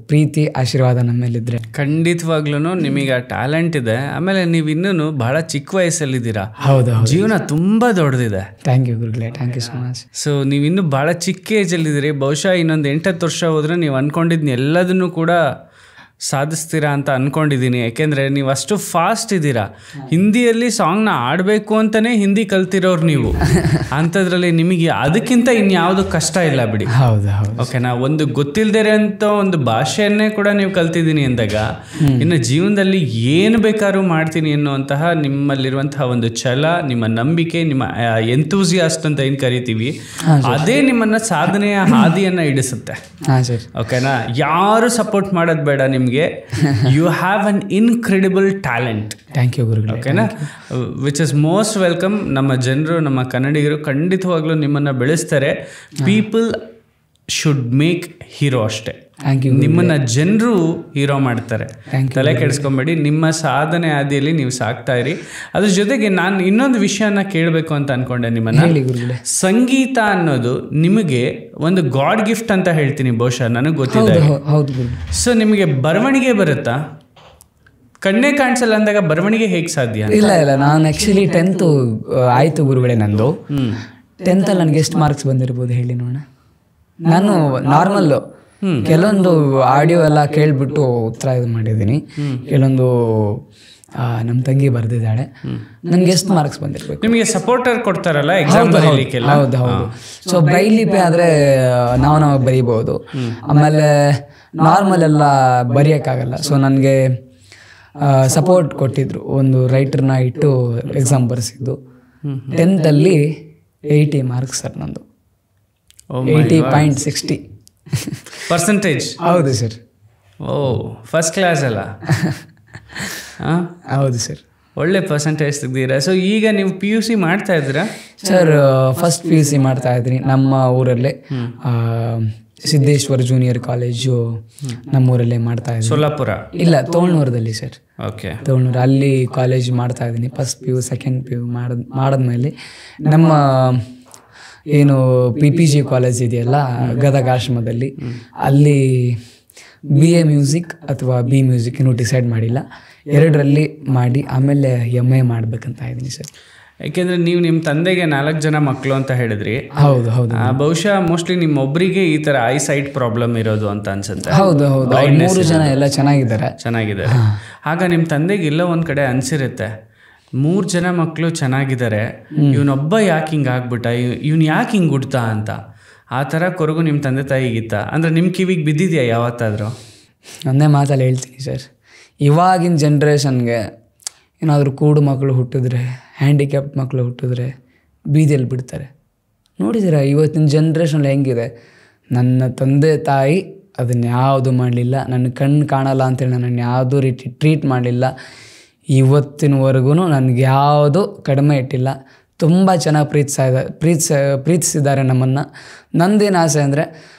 ಪ್ರೀತಿ ಆಶೀರ್ವಾದ ನಮ್ಮ ಮೇಲಿದ್ರೆ. ಖಂಡಿತವಾಗ್ಲೂ ನಿಮಗೆ ಆ ಟ್ಯಾಲೆಂಟ್ ಇದೆ. ಆಮೇಲೆ ನೀವು ಇನ್ನೂ ಬಹಳ ಚಿಕ್ಕ ವಯಸ್ಸಲ್ಲಿದ್ದೀರಾ. ಹೌದು, ಜೀವನ ತುಂಬ ದೊಡ್ಡದಿದೆ. ಥ್ಯಾಂಕ್ ಯು ಗುರುಗಳೇ, thank you so much. So ನೀವು ಇನ್ನೂ ಭಾಳ ಚಿಕ್ಕ ಏಜಲ್ಲಿದ್ದೀರಿ. ಬಹುಶಃ ಇನ್ನೊಂದು 8-10 ವರ್ಷ ಹೋದರೆ ನೀವು ಅಂದ್ಕೊಂಡಿದ್ನ ಎಲ್ಲದನ್ನೂ ಕೂಡ ಸಾಧಿಸ್ತೀರಾ ಅಂತ ಅಂದ್ಕೊಂಡಿದ್ದೀನಿ. ಯಾಕೆಂದರೆ ನೀವು ಅಷ್ಟು ಫಾಸ್ಟ್ ಇದ್ದೀರಾ. ಹಿಂದಿಯಲ್ಲಿ ಸಾಂಗ್ನ ಆಡಬೇಕು ಅಂತಲೇ ಹಿಂದಿ ಕಲ್ತಿರೋರು ನೀವು. ಅಂಥದ್ರಲ್ಲಿ ನಿಮಗೆ ಅದಕ್ಕಿಂತ ಇನ್ಯಾವುದು ಕಷ್ಟ ಇಲ್ಲ ಬಿಡಿ. ಹೌದು. ಓಕೆನಾ? ಒಂದು ಗೊತ್ತಿಲ್ಲದೇ ಅಂತ ಒಂದು ಭಾಷೆಯನ್ನೇ ಕೂಡ ನೀವು ಕಲ್ತಿದ್ದೀನಿ ಅಂದಾಗ ಇನ್ನು ಜೀವನದಲ್ಲಿ ಏನು ಬೇಕಾದ್ರೂ ಮಾಡ್ತೀನಿ ಅನ್ನುವಂತಹ ನಿಮ್ಮಲ್ಲಿರುವಂತಹ ಒಂದು ಛಲ, ನಿಮ್ಮ ನಂಬಿಕೆ, ನಿಮ್ಮ ಎಂತೂಸಿಯಾಸ್ಟ್ ಅಂತ ಏನು ಕರಿತೀವಿ, ಅದೇ ನಿಮ್ಮನ್ನು ಸಾಧನೆಯ ಹಾದಿಯನ್ನು ಹಿಡಿಸುತ್ತೆ. ಓಕೆನಾ? ಯಾರು ಸಪೋರ್ಟ್ ಮಾಡೋದು ಬೇಡ ನಿಮ್ಗೆ. You have an incredible talent. Thank you ಗುರುಗಳೇ. ಓಕೆನಾ? Which is most welcome. ನಮ್ಮ ಜನರು, ನಮ್ಮ ಕನ್ನಡಿಗರು ಖಂಡಿತವಾಗ್ಲೂ ನಿಮ್ಮನ್ನು ಬೆಳೆಸ್ತಾರೆ. ಪೀಪಲ್ ಶುಡ್ ಮೇಕ್ ಹೀರೋ ಅಷ್ಟೇ. ನಿಮ್ಮನ್ನ ಜನರು ಹೀರೋ ಮಾಡ್ತಾರೆ. ತಲೆ ಕೆಡಿಸ್ಕೊಂಬೇಡಿ. ನಿಮ್ಮ ಸಾಧನೆ ಹಾದಿಯಲ್ಲಿ ನೀವು ಸಾಕ್ತಾ ಇರಿ. ಅದ್ರ ಜೊತೆಗೆ ನಾನು ಇನ್ನೊಂದು ವಿಷಯನ ಕೇಳಬೇಕು ಅಂತ ಅನ್ಕೊಂಡೆ ನಿಮ್ಮನ್ನ. ಸಂಗೀತ ಅನ್ನೋದು ನಿಮಗೆ ಒಂದು ಗಾಡ್ ಗಿಫ್ಟ್ ಅಂತ ಹೇಳ್ತೀನಿ, ಬಹುಶಃ ನನಗೆ ಗೊತ್ತಿದೆ. ಸೊ ನಿಮಗೆ ಬರವಣಿಗೆ ಬರುತ್ತಾ? ಕಣ್ಣೇ ಕಾಣಿಸಲ್ಲ ಅಂದಾಗ ಬರವಣಿಗೆ ಹೇಗೆ ಸಾಧ್ಯ? ಇಲ್ಲ, ನಾನು ಆ್ಯಕ್ಚುಲಿ 10th ಆಯಿತು ಗುರುಗಳೇ ನಂದು. 10th ನನಗೆ ಎಷ್ಟು ಮಾರ್ಕ್ಸ್ ಬಂದಿರ್ಬೋದು ಹೇಳಿ ನೋಡೋಣ. ನಾನು ನಾರ್ಮಲ್ಲು ಕೆಲವೊಂದು ಆಡಿಯೋ ಎಲ್ಲ ಕೇಳಿಬಿಟ್ಟು ಉತ್ತರ ಇದು ಮಾಡಿದ್ದೀನಿ. ಕೆಲವೊಂದು ನಮ್ಮ ತಂಗಿ ಬರೆದಿದ್ದಾಳೆ. ನನಗೆ ಎಷ್ಟು ಮಾರ್ಕ್ಸ್ ಬಂದಿರಬೇಕು? ನಿಮಗೆ ಸಪೋರ್ಟರ್ ಕೊಡ್ತಾರಲ್ಲ ಎಕ್ಸಾಮ್ ಬರೀಲಿಕ್ಕೆಲ್ಲ? ಹೌದು. ಸೊ ಬ್ರೈಲಿಪಿ ಆದರೆ ನಾವು ಬರೀಬೋದು. ಆಮೇಲೆ ನಾರ್ಮಲ್ ಎಲ್ಲ ಬರೆಯೋಕ್ಕಾಗಲ್ಲ. ಸೊ ನನಗೆ ಸಪೋರ್ಟ್ ಕೊಟ್ಟಿದ್ರು, ಒಂದು ರೈಟರ್ನ ಇಟ್ಟು ಎಕ್ಸಾಮ್ ಬರೆಸಿದ್ದು. 10th 80 ಮಾರ್ಕ್ಸ್ ಸರ್ ನಂದು. 80.60 ಪರ್ಸೆಂಟೇಜ್. ಹೌದು ಸರ್. ಓ, ಫಸ್ಟ್ ಕ್ಲಾಸ್ ಅಲ್ಲ? ಹೌದು ಸರ್. ಒಳ್ಳೆ ಪರ್ಸೆಂಟೇಜ್ ತೆಗ್ದಿರಾ. ಸೊ ಈಗ ನೀವು PUC ಮಾಡ್ತಾ ಇದ್ದೀರಾ? ಸರ್ ಫಸ್ಟ್ PUC ಮಾಡ್ತಾ ಇದ್ದೀನಿ ನಮ್ಮ ಊರಲ್ಲೇ. ಸಿದ್ದೇಶ್ವರ ಜೂನಿಯರ್ ಕಾಲೇಜು ನಮ್ಮೂರಲ್ಲೇ ಮಾಡ್ತಾ ಇದ್ದೀನಿ. ಸೋಲಾಪುರ? ಇಲ್ಲ, ತೋಳ್ನೂರದಲ್ಲಿ ಸರ್. ಓಕೆ, ತೋಳ್ನೂರು ಅಲ್ಲಿ ಕಾಲೇಜ್ ಮಾಡ್ತಾ ಇದ್ದೀನಿ. ಫಸ್ಟ್ PU ಸೆಕೆಂಡ್ PU ಮಾಡಿದ್ಮೇಲೆ ನಮ್ಮ ಏನು PPG ಕಾಲೇಜ್ ಇದೆಯಲ್ಲ ಗದಗ ಆಶ್ರಮದಲ್ಲಿ, ಅಲ್ಲಿ BA ಮ್ಯೂಸಿಕ್ ಅಥವಾ B ಮ್ಯೂಸಿಕ್ ಇನ್ನೂ ಡಿಸೈಡ್ ಮಾಡಿಲ್ಲ. ಎರಡರಲ್ಲಿ ಮಾಡಿ ಆಮೇಲೆ MA ಮಾಡಬೇಕಂತ ಇದ್ದೀನಿ ಸರ್. ಯಾಕೆಂದರೆ ನೀವು ನಿಮ್ಮ ತಂದೆಗೆ 4 ಜನ ಮಕ್ಕಳು ಅಂತ ಹೇಳಿದ್ರಿ. ಹೌದು ಹೌದು. ಬಹುಶಃ ಮೋಸ್ಟ್ಲಿ ನಿಮ್ಮೊಬ್ಬರಿಗೆ ಈ ಥರ ಐಸೈಟ್ ಪ್ರಾಬ್ಲಮ್ ಇರೋದು ಅಂತ ಅನ್ಸುತ್ತೆ. ಹೌದು ಹೌದು. 3 ಜನ ಎಲ್ಲ ಚೆನ್ನಾಗಿದ್ದಾರೆ. ಆಗ ನಿಮ್ಮ ತಂದೆಗೆ ಎಲ್ಲೋ ಒಂದು ಕಡೆ ಅನಿಸಿರುತ್ತೆ, 3 ಜನ ಮಕ್ಕಳು ಚೆನ್ನಾಗಿದ್ದಾರೆ, ಇವನೊಬ್ಬ ಯಾಕೆ ಹಿಂಗೆ ಆಗ್ಬಿಟ್ಟ, ಇವ್ನು ಯಾಕೆ ಹಿಂಗೆ ಹುಡ್ತಾ ಅಂತ. ಆ ಥರ ಕೊರಗು ನಿಮ್ಮ ತಂದೆ ತಾಯಿಗಿತ್ತ ಅಂದರೆ ನಿಮ್ಮ ಕಿವಿಗೆ ಬಿದ್ದಿದೆಯಾ ಯಾವತ್ತಾದರೂ? ಒಂದೇ ಮಾತಲ್ಲಿ ಹೇಳ್ತೀನಿ ಸರ್, ಇವಾಗಿನ ಜನ್ರೇಷನ್ಗೆ ಏನಾದರೂ ಕೂಡು ಮಕ್ಕಳು ಹುಟ್ಟಿದ್ರೆ, ಹ್ಯಾಂಡಿಕ್ಯಾಪ್ಟ್ ಮಕ್ಕಳು ಹುಟ್ಟಿದ್ರೆ ಬೀದಿಯಲ್ಲಿ ಬಿಡ್ತಾರೆ. ನೋಡಿದ್ದೀರಾ ಇವತ್ತಿನ ಜನ್ರೇಷನಲ್ಲಿ ಹೆಂಗಿದೆ? ನನ್ನ ತಂದೆ ತಾಯಿ ಅದನ್ನು ಯಾವುದು ಮಾಡಲಿಲ್ಲ, ನನ್ನ ಕಣ್ಣು ಕಾಣಲ್ಲ ಅಂತೇಳಿ ನನ್ನನ್ನು ಯಾವುದೂ ರೀತಿ ಟ್ರೀಟ್ ಮಾಡಲಿಲ್ಲ. ಇವತ್ತಿನವರೆಗೂ ನನಗೆ ಯಾವುದೂ ಕಡಿಮೆ ಇಟ್ಟಿಲ್ಲ. ತುಂಬ ಚೆನ್ನಾಗಿ ಪ್ರೀತಿಸಿದ್ದಾರೆ ನಮ್ಮನ್ನು. ನಂದೇನು ಆಸೆ ಅಂದರೆ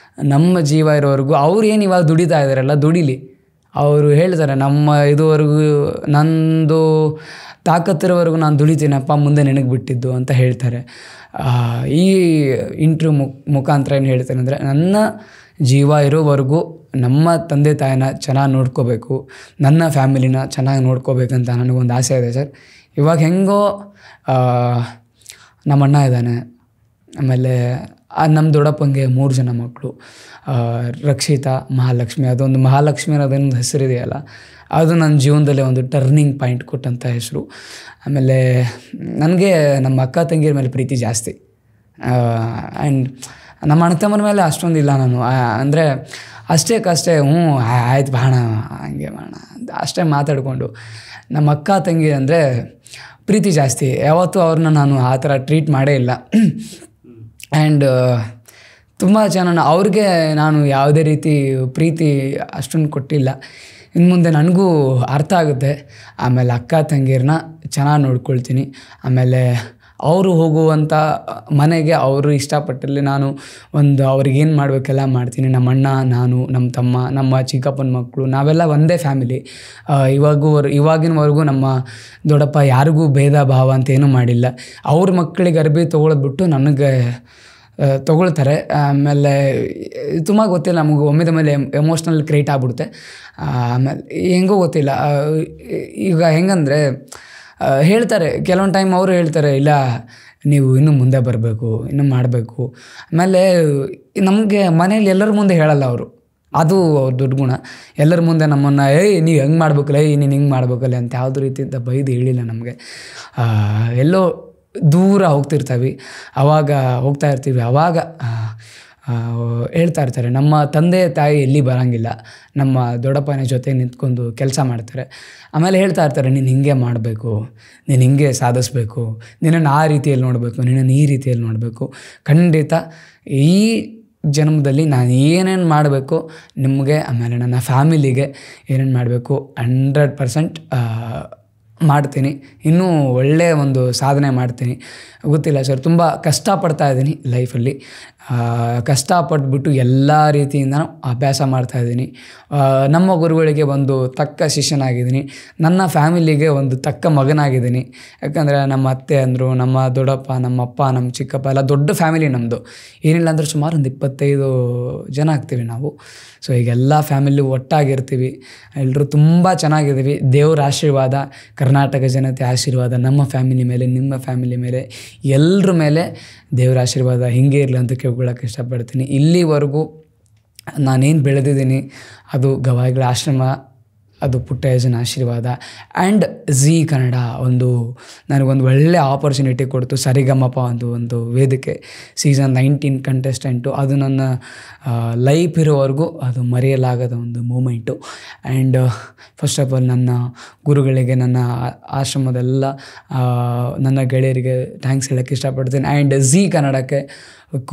ನಮ್ಮ ಜೀವ ಇರೋವರೆಗೂ ಅವ್ರು ಏನು ಇವಾಗ ದುಡಿತಾ ಇದ್ದಾರಲ್ಲ ದುಡಿಲಿ. ಅವರು ಹೇಳ್ತಾರೆ ನಮ್ಮ ಇದುವರೆಗೂ ನಂದು ತಾಕತ್ತಿರೋವರೆಗೂ ನಾನು ದುಡಿತೀನಪ್ಪ, ಮುಂದೆ ನಿನಗೆ ಬಿಟ್ಟಿದ್ದು ಅಂತ ಹೇಳ್ತಾರೆ. ಈ ಇಂಟರ್ವ್ಯೂ ಮುಖಾಂತರ ಏನು ಹೇಳ್ತೇನೆ ಅಂದರೆ, ನನ್ನ ಜೀವ ಇರೋವರೆಗೂ ನಮ್ಮ ತಂದೆ ತಾಯಿನ ಚೆನ್ನಾಗಿ ನೋಡ್ಕೋಬೇಕು, ನನ್ನ ಫ್ಯಾಮಿಲಿನ ಚೆನ್ನಾಗಿ ನೋಡ್ಕೋಬೇಕಂತ ನನಗೊಂದು ಆಸೆ ಇದೆ ಸರ್. ಇವಾಗ ಹೆಂಗೋ ನಮ್ಮ ಅಣ್ಣ ಇದ್ದಾನೆ, ಆಮೇಲೆ ನಮ್ಮ ದೊಡ್ಡಪ್ಪಂಗೆ 3 ಜನ ಮಕ್ಕಳು, ರಕ್ಷಿತಾ, ಮಹಾಲಕ್ಷ್ಮಿ. ಅದೊಂದು ಮಹಾಲಕ್ಷ್ಮಿ ಅನ್ನೋದೊಂದು ಹೆಸರಿದೆಯಲ್ಲ, ಅದು ನನ್ನ ಜೀವನದಲ್ಲಿ ಒಂದು ಟರ್ನಿಂಗ್ ಪಾಯಿಂಟ್ ಕೊಟ್ಟಂಥ ಹೆಸರು. ಆಮೇಲೆ ನನಗೆ ನಮ್ಮ ಅಕ್ಕ ತಂಗಿರ ಮೇಲೆ ಪ್ರೀತಿ ಜಾಸ್ತಿ. ಆ್ಯಂಡ್ ನಮ್ಮ ಅಣ್ಣ ತಮ್ಮನ ಮೇಲೆ ಅಷ್ಟೊಂದಿಲ್ಲ. ನಾನು ಅಂದರೆ ಅಷ್ಟೇ ಆಯ್ತು ಬಾಣ ಹಂಗೆ ಬಾಣ ಅಂತ ಅಷ್ಟೇ ಮಾತಾಡಿಕೊಂಡು. ನಮ್ಮ ಅಕ್ಕ ತಂಗಿ ಅಂದರೆ ಪ್ರೀತಿ ಜಾಸ್ತಿ. ಯಾವತ್ತೂ ಅವ್ರನ್ನ ನಾನು ಆ ಥರ ಟ್ರೀಟ್ ಮಾಡೇ ಇಲ್ಲ. ಆ್ಯಂಡ್ ತುಂಬ ಚೆನ್ನಾಗಿ ಅವ್ರಿಗೆ ನಾನು ಯಾವುದೇ ರೀತಿ ಪ್ರೀತಿ ಅಷ್ಟೊಂದು ಕೊಟ್ಟಿಲ್ಲ. ಇನ್ನು ಮುಂದೆ ನನಗೂ ಅರ್ಥ ಆಗುತ್ತೆ. ಆಮೇಲೆ ಅಕ್ಕ ತಂಗಿರನ್ನ ಚೆನ್ನಾಗಿ ನೋಡ್ಕೊಳ್ತೀನಿ. ಆಮೇಲೆ ಅವರು ಹೋಗುವಂಥ ಮನೆಗೆ ಅವರು ಇಷ್ಟಪಟ್ಟಲ್ಲಿ ನಾನು ಅವ್ರಿಗೇನು ಮಾಡಬೇಕೆಲ್ಲ ಮಾಡ್ತೀನಿ. ನಮ್ಮ ಅಣ್ಣ, ನಾನು, ನಮ್ಮ ತಮ್ಮ, ನಮ್ಮ ಚಿಕ್ಕಪ್ಪನ ಮಕ್ಕಳು, ನಾವೆಲ್ಲ ಒಂದೇ ಫ್ಯಾಮಿಲಿ. ಇವಾಗಿನವರೆಗೂ ನಮ್ಮ ದೊಡ್ಡಪ್ಪ ಯಾರಿಗೂ ಭೇದ ಭಾವ ಅಂತ ಏನೂ ಮಾಡಿಲ್ಲ. ಅವ್ರ ಮಕ್ಕಳಿಗೆ ಅರ್ಬಿ ತೊಗೊಳೋದು ಬಿಟ್ಟು ನನಗೆ ತೊಗೊಳ್ತಾರೆ. ಆಮೇಲೆ ತುಂಬ ಗೊತ್ತಿಲ್ಲ, ನಮಗೆ ಒಮ್ಮೆದ ಮೇಲೆ ಎಮೋಷ್ನಲ್ ಕ್ರಿಯೇಟ್ ಆಗ್ಬಿಡುತ್ತೆ. ಆಮೇಲೆ ಹೆಂಗೋ ಗೊತ್ತಿಲ್ಲ. ಈಗ ಹೆಂಗಂದರೆ ಹೇಳ್ತಾರೆ ಕೆಲವೊಂದು ಟೈಮ್ ಅವರು ಹೇಳ್ತಾರೆ, ಇಲ್ಲ ನೀವು ಇನ್ನೂ ಮುಂದೆ ಬರಬೇಕು, ಇನ್ನೂ ಮಾಡಬೇಕು. ಆಮೇಲೆ ನಮಗೆ ಮನೇಲಿ ಎಲ್ಲರ ಮುಂದೆ ಹೇಳಲ್ಲ ಅವರು, ಅದು ಅವ್ರ ದೊಡ್ಡ ಗುಣ. ಎಲ್ಲರ ಮುಂದೆ ನಮ್ಮನ್ನು ನೀವು ಹೆಂಗೆ ಮಾಡ್ಬೇಕಲ್ಲ, ನೀನು ಹಿಂಗೆ ಮಾಡ್ಬೇಕಲ್ಲ ಅಂತ ಯಾವುದೇ ರೀತಿಯಿಂದ ಬೈದು ಹೇಳಿಲ್ಲ ನಮಗೆ. ಎಲ್ಲೋ ದೂರ ಹೋಗ್ತಾ ಇರ್ತೀವಿ. ಆವಾಗ ಹೇಳ್ತಾ ಇರ್ತಾರೆ, ನಮ್ಮ ತಂದೆ ತಾಯಿ ಎಲ್ಲಿ ಬರೋಂಗಿಲ್ಲ, ನಮ್ಮ ದೊಡ್ಡಪ್ಪನ ಜೊತೆ ನಿಂತ್ಕೊಂಡು ಕೆಲಸ ಮಾಡ್ತಾರೆ. ಆಮೇಲೆ ಹೇಳ್ತಾ ಇರ್ತಾರೆ, ನೀನು ಹಿಂಗೆ ಮಾಡಬೇಕು, ನೀನು ಹಿಂಗೆ ಸಾಧಿಸ್ಬೇಕು, ನಿನ್ನನ್ನು ಆ ರೀತಿಯಲ್ಲಿ ನೋಡಬೇಕು, ನಿನ್ನನ್ನು ಈ ರೀತಿಯಲ್ಲಿ ನೋಡಬೇಕು. ಖಂಡಿತ ಈ ಜನ್ಮದಲ್ಲಿ ನಾನು ಏನೇನು ಮಾಡಬೇಕು ನಿಮಗೆ, ಆಮೇಲೆ ನನ್ನ ಫ್ಯಾಮಿಲಿಗೆ ಏನೇನು ಮಾಡಬೇಕು 100% ಮಾಡ್ತೀನಿ. ಇನ್ನೂ ಒಳ್ಳೆಯ ಒಂದು ಸಾಧನೆ ಮಾಡ್ತೀನಿ. ಗೊತ್ತಿಲ್ಲ ಸರ್, ತುಂಬ ಕಷ್ಟಪಡ್ತಾ ಇದ್ದೀನಿ ಲೈಫಲ್ಲಿ. ಕಷ್ಟಪಟ್ಬಿಟ್ಟು ಎಲ್ಲ ರೀತಿಯಿಂದ ಅಭ್ಯಾಸ ಮಾಡ್ತಾಯಿದ್ದೀನಿ. ನಮ್ಮ ಗುರುಗಳಿಗೆ ಒಂದು ತಕ್ಕ ಶಿಷ್ಯನಾಗಿದ್ದೀನಿ. ನನ್ನ ಫ್ಯಾಮಿಲಿಗೆ ಒಂದು ತಕ್ಕ ಮಗನಾಗಿದ್ದೀನಿ. ಯಾಕಂದರೆ ನಮ್ಮ ಅತ್ತೆ ಅಂದರು, ನಮ್ಮ ದೊಡ್ಡಪ್ಪ, ನಮ್ಮಪ್ಪ, ನಮ್ಮ ಚಿಕ್ಕಪ್ಪ ಎಲ್ಲ ದೊಡ್ಡ ಫ್ಯಾಮಿಲಿ ನಮ್ಮದು. ಏನಿಲ್ಲ ಅಂದರೆ ಸುಮಾರು ಒಂದು 25 ಜನ ಆಗ್ತೀವಿ ನಾವು. ಸೊ ಈಗೆಲ್ಲ ಫ್ಯಾಮಿಲಿ ಒಟ್ಟಾಗಿರ್ತೀವಿ, ಎಲ್ಲರೂ ತುಂಬ ಚೆನ್ನಾಗಿದ್ದೀವಿ. ದೇವ್ರ ಆಶೀರ್ವಾದ, ಕರ್ನಾಟಕ ಜನತೆ ಆಶೀರ್ವಾದ ನಮ್ಮ ಫ್ಯಾಮಿಲಿ ಮೇಲೆ, ನಿಮ್ಮ ಫ್ಯಾಮಿಲಿ ಮೇಲೆ, ಎಲ್ಲರ ಮೇಲೆ ದೇವರ ಆಶೀರ್ವಾದ ಹಿಂಗೆ ಇರಲಿ ಅಂತ ಕೇಳ್ಕೊಳ್ಳೋಕೆ ಇಷ್ಟಪಡ್ತೀನಿ. ಇಲ್ಲಿವರೆಗೂ ನಾನೇನು ಬೆಳೆದಿದ್ದೀನಿ ಅದು ಗವಾಯಿಗಳ ಆಶ್ರಮ, ಅದು ಪುಟ್ಟಯ್ಯನ ಆಶೀರ್ವಾದ. ಆ್ಯಂಡ್ ಝೀ ಕನ್ನಡ ನನಗೊಂದು ಒಳ್ಳೆಯ ಆಪರ್ಚುನಿಟಿ ಕೊಡ್ತು. ಸರಿಗಮಪ ಒಂದು ವೇದಿಕೆ, ಸೀಸನ್ 19 ಕಂಟೆಸ್ಟೆಂಟು. ಅದು ನನ್ನ ಲೈಫ್ ಇರೋವರೆಗೂ ಅದು ಮರೆಯಲಾಗದ ಒಂದು moment. And first of all ನನ್ನ ಗುರುಗಳಿಗೆ, ನನ್ನ ಆಶ್ರಮದೆಲ್ಲ ನನ್ನ ಗೆಳೆಯರಿಗೆ ಥ್ಯಾಂಕ್ಸ್ ಹೇಳೋಕ್ಕೆ ಇಷ್ಟಪಡ್ತೀನಿ. ಆ್ಯಂಡ್ ಝೀ ಕನ್ನಡಕ್ಕೆ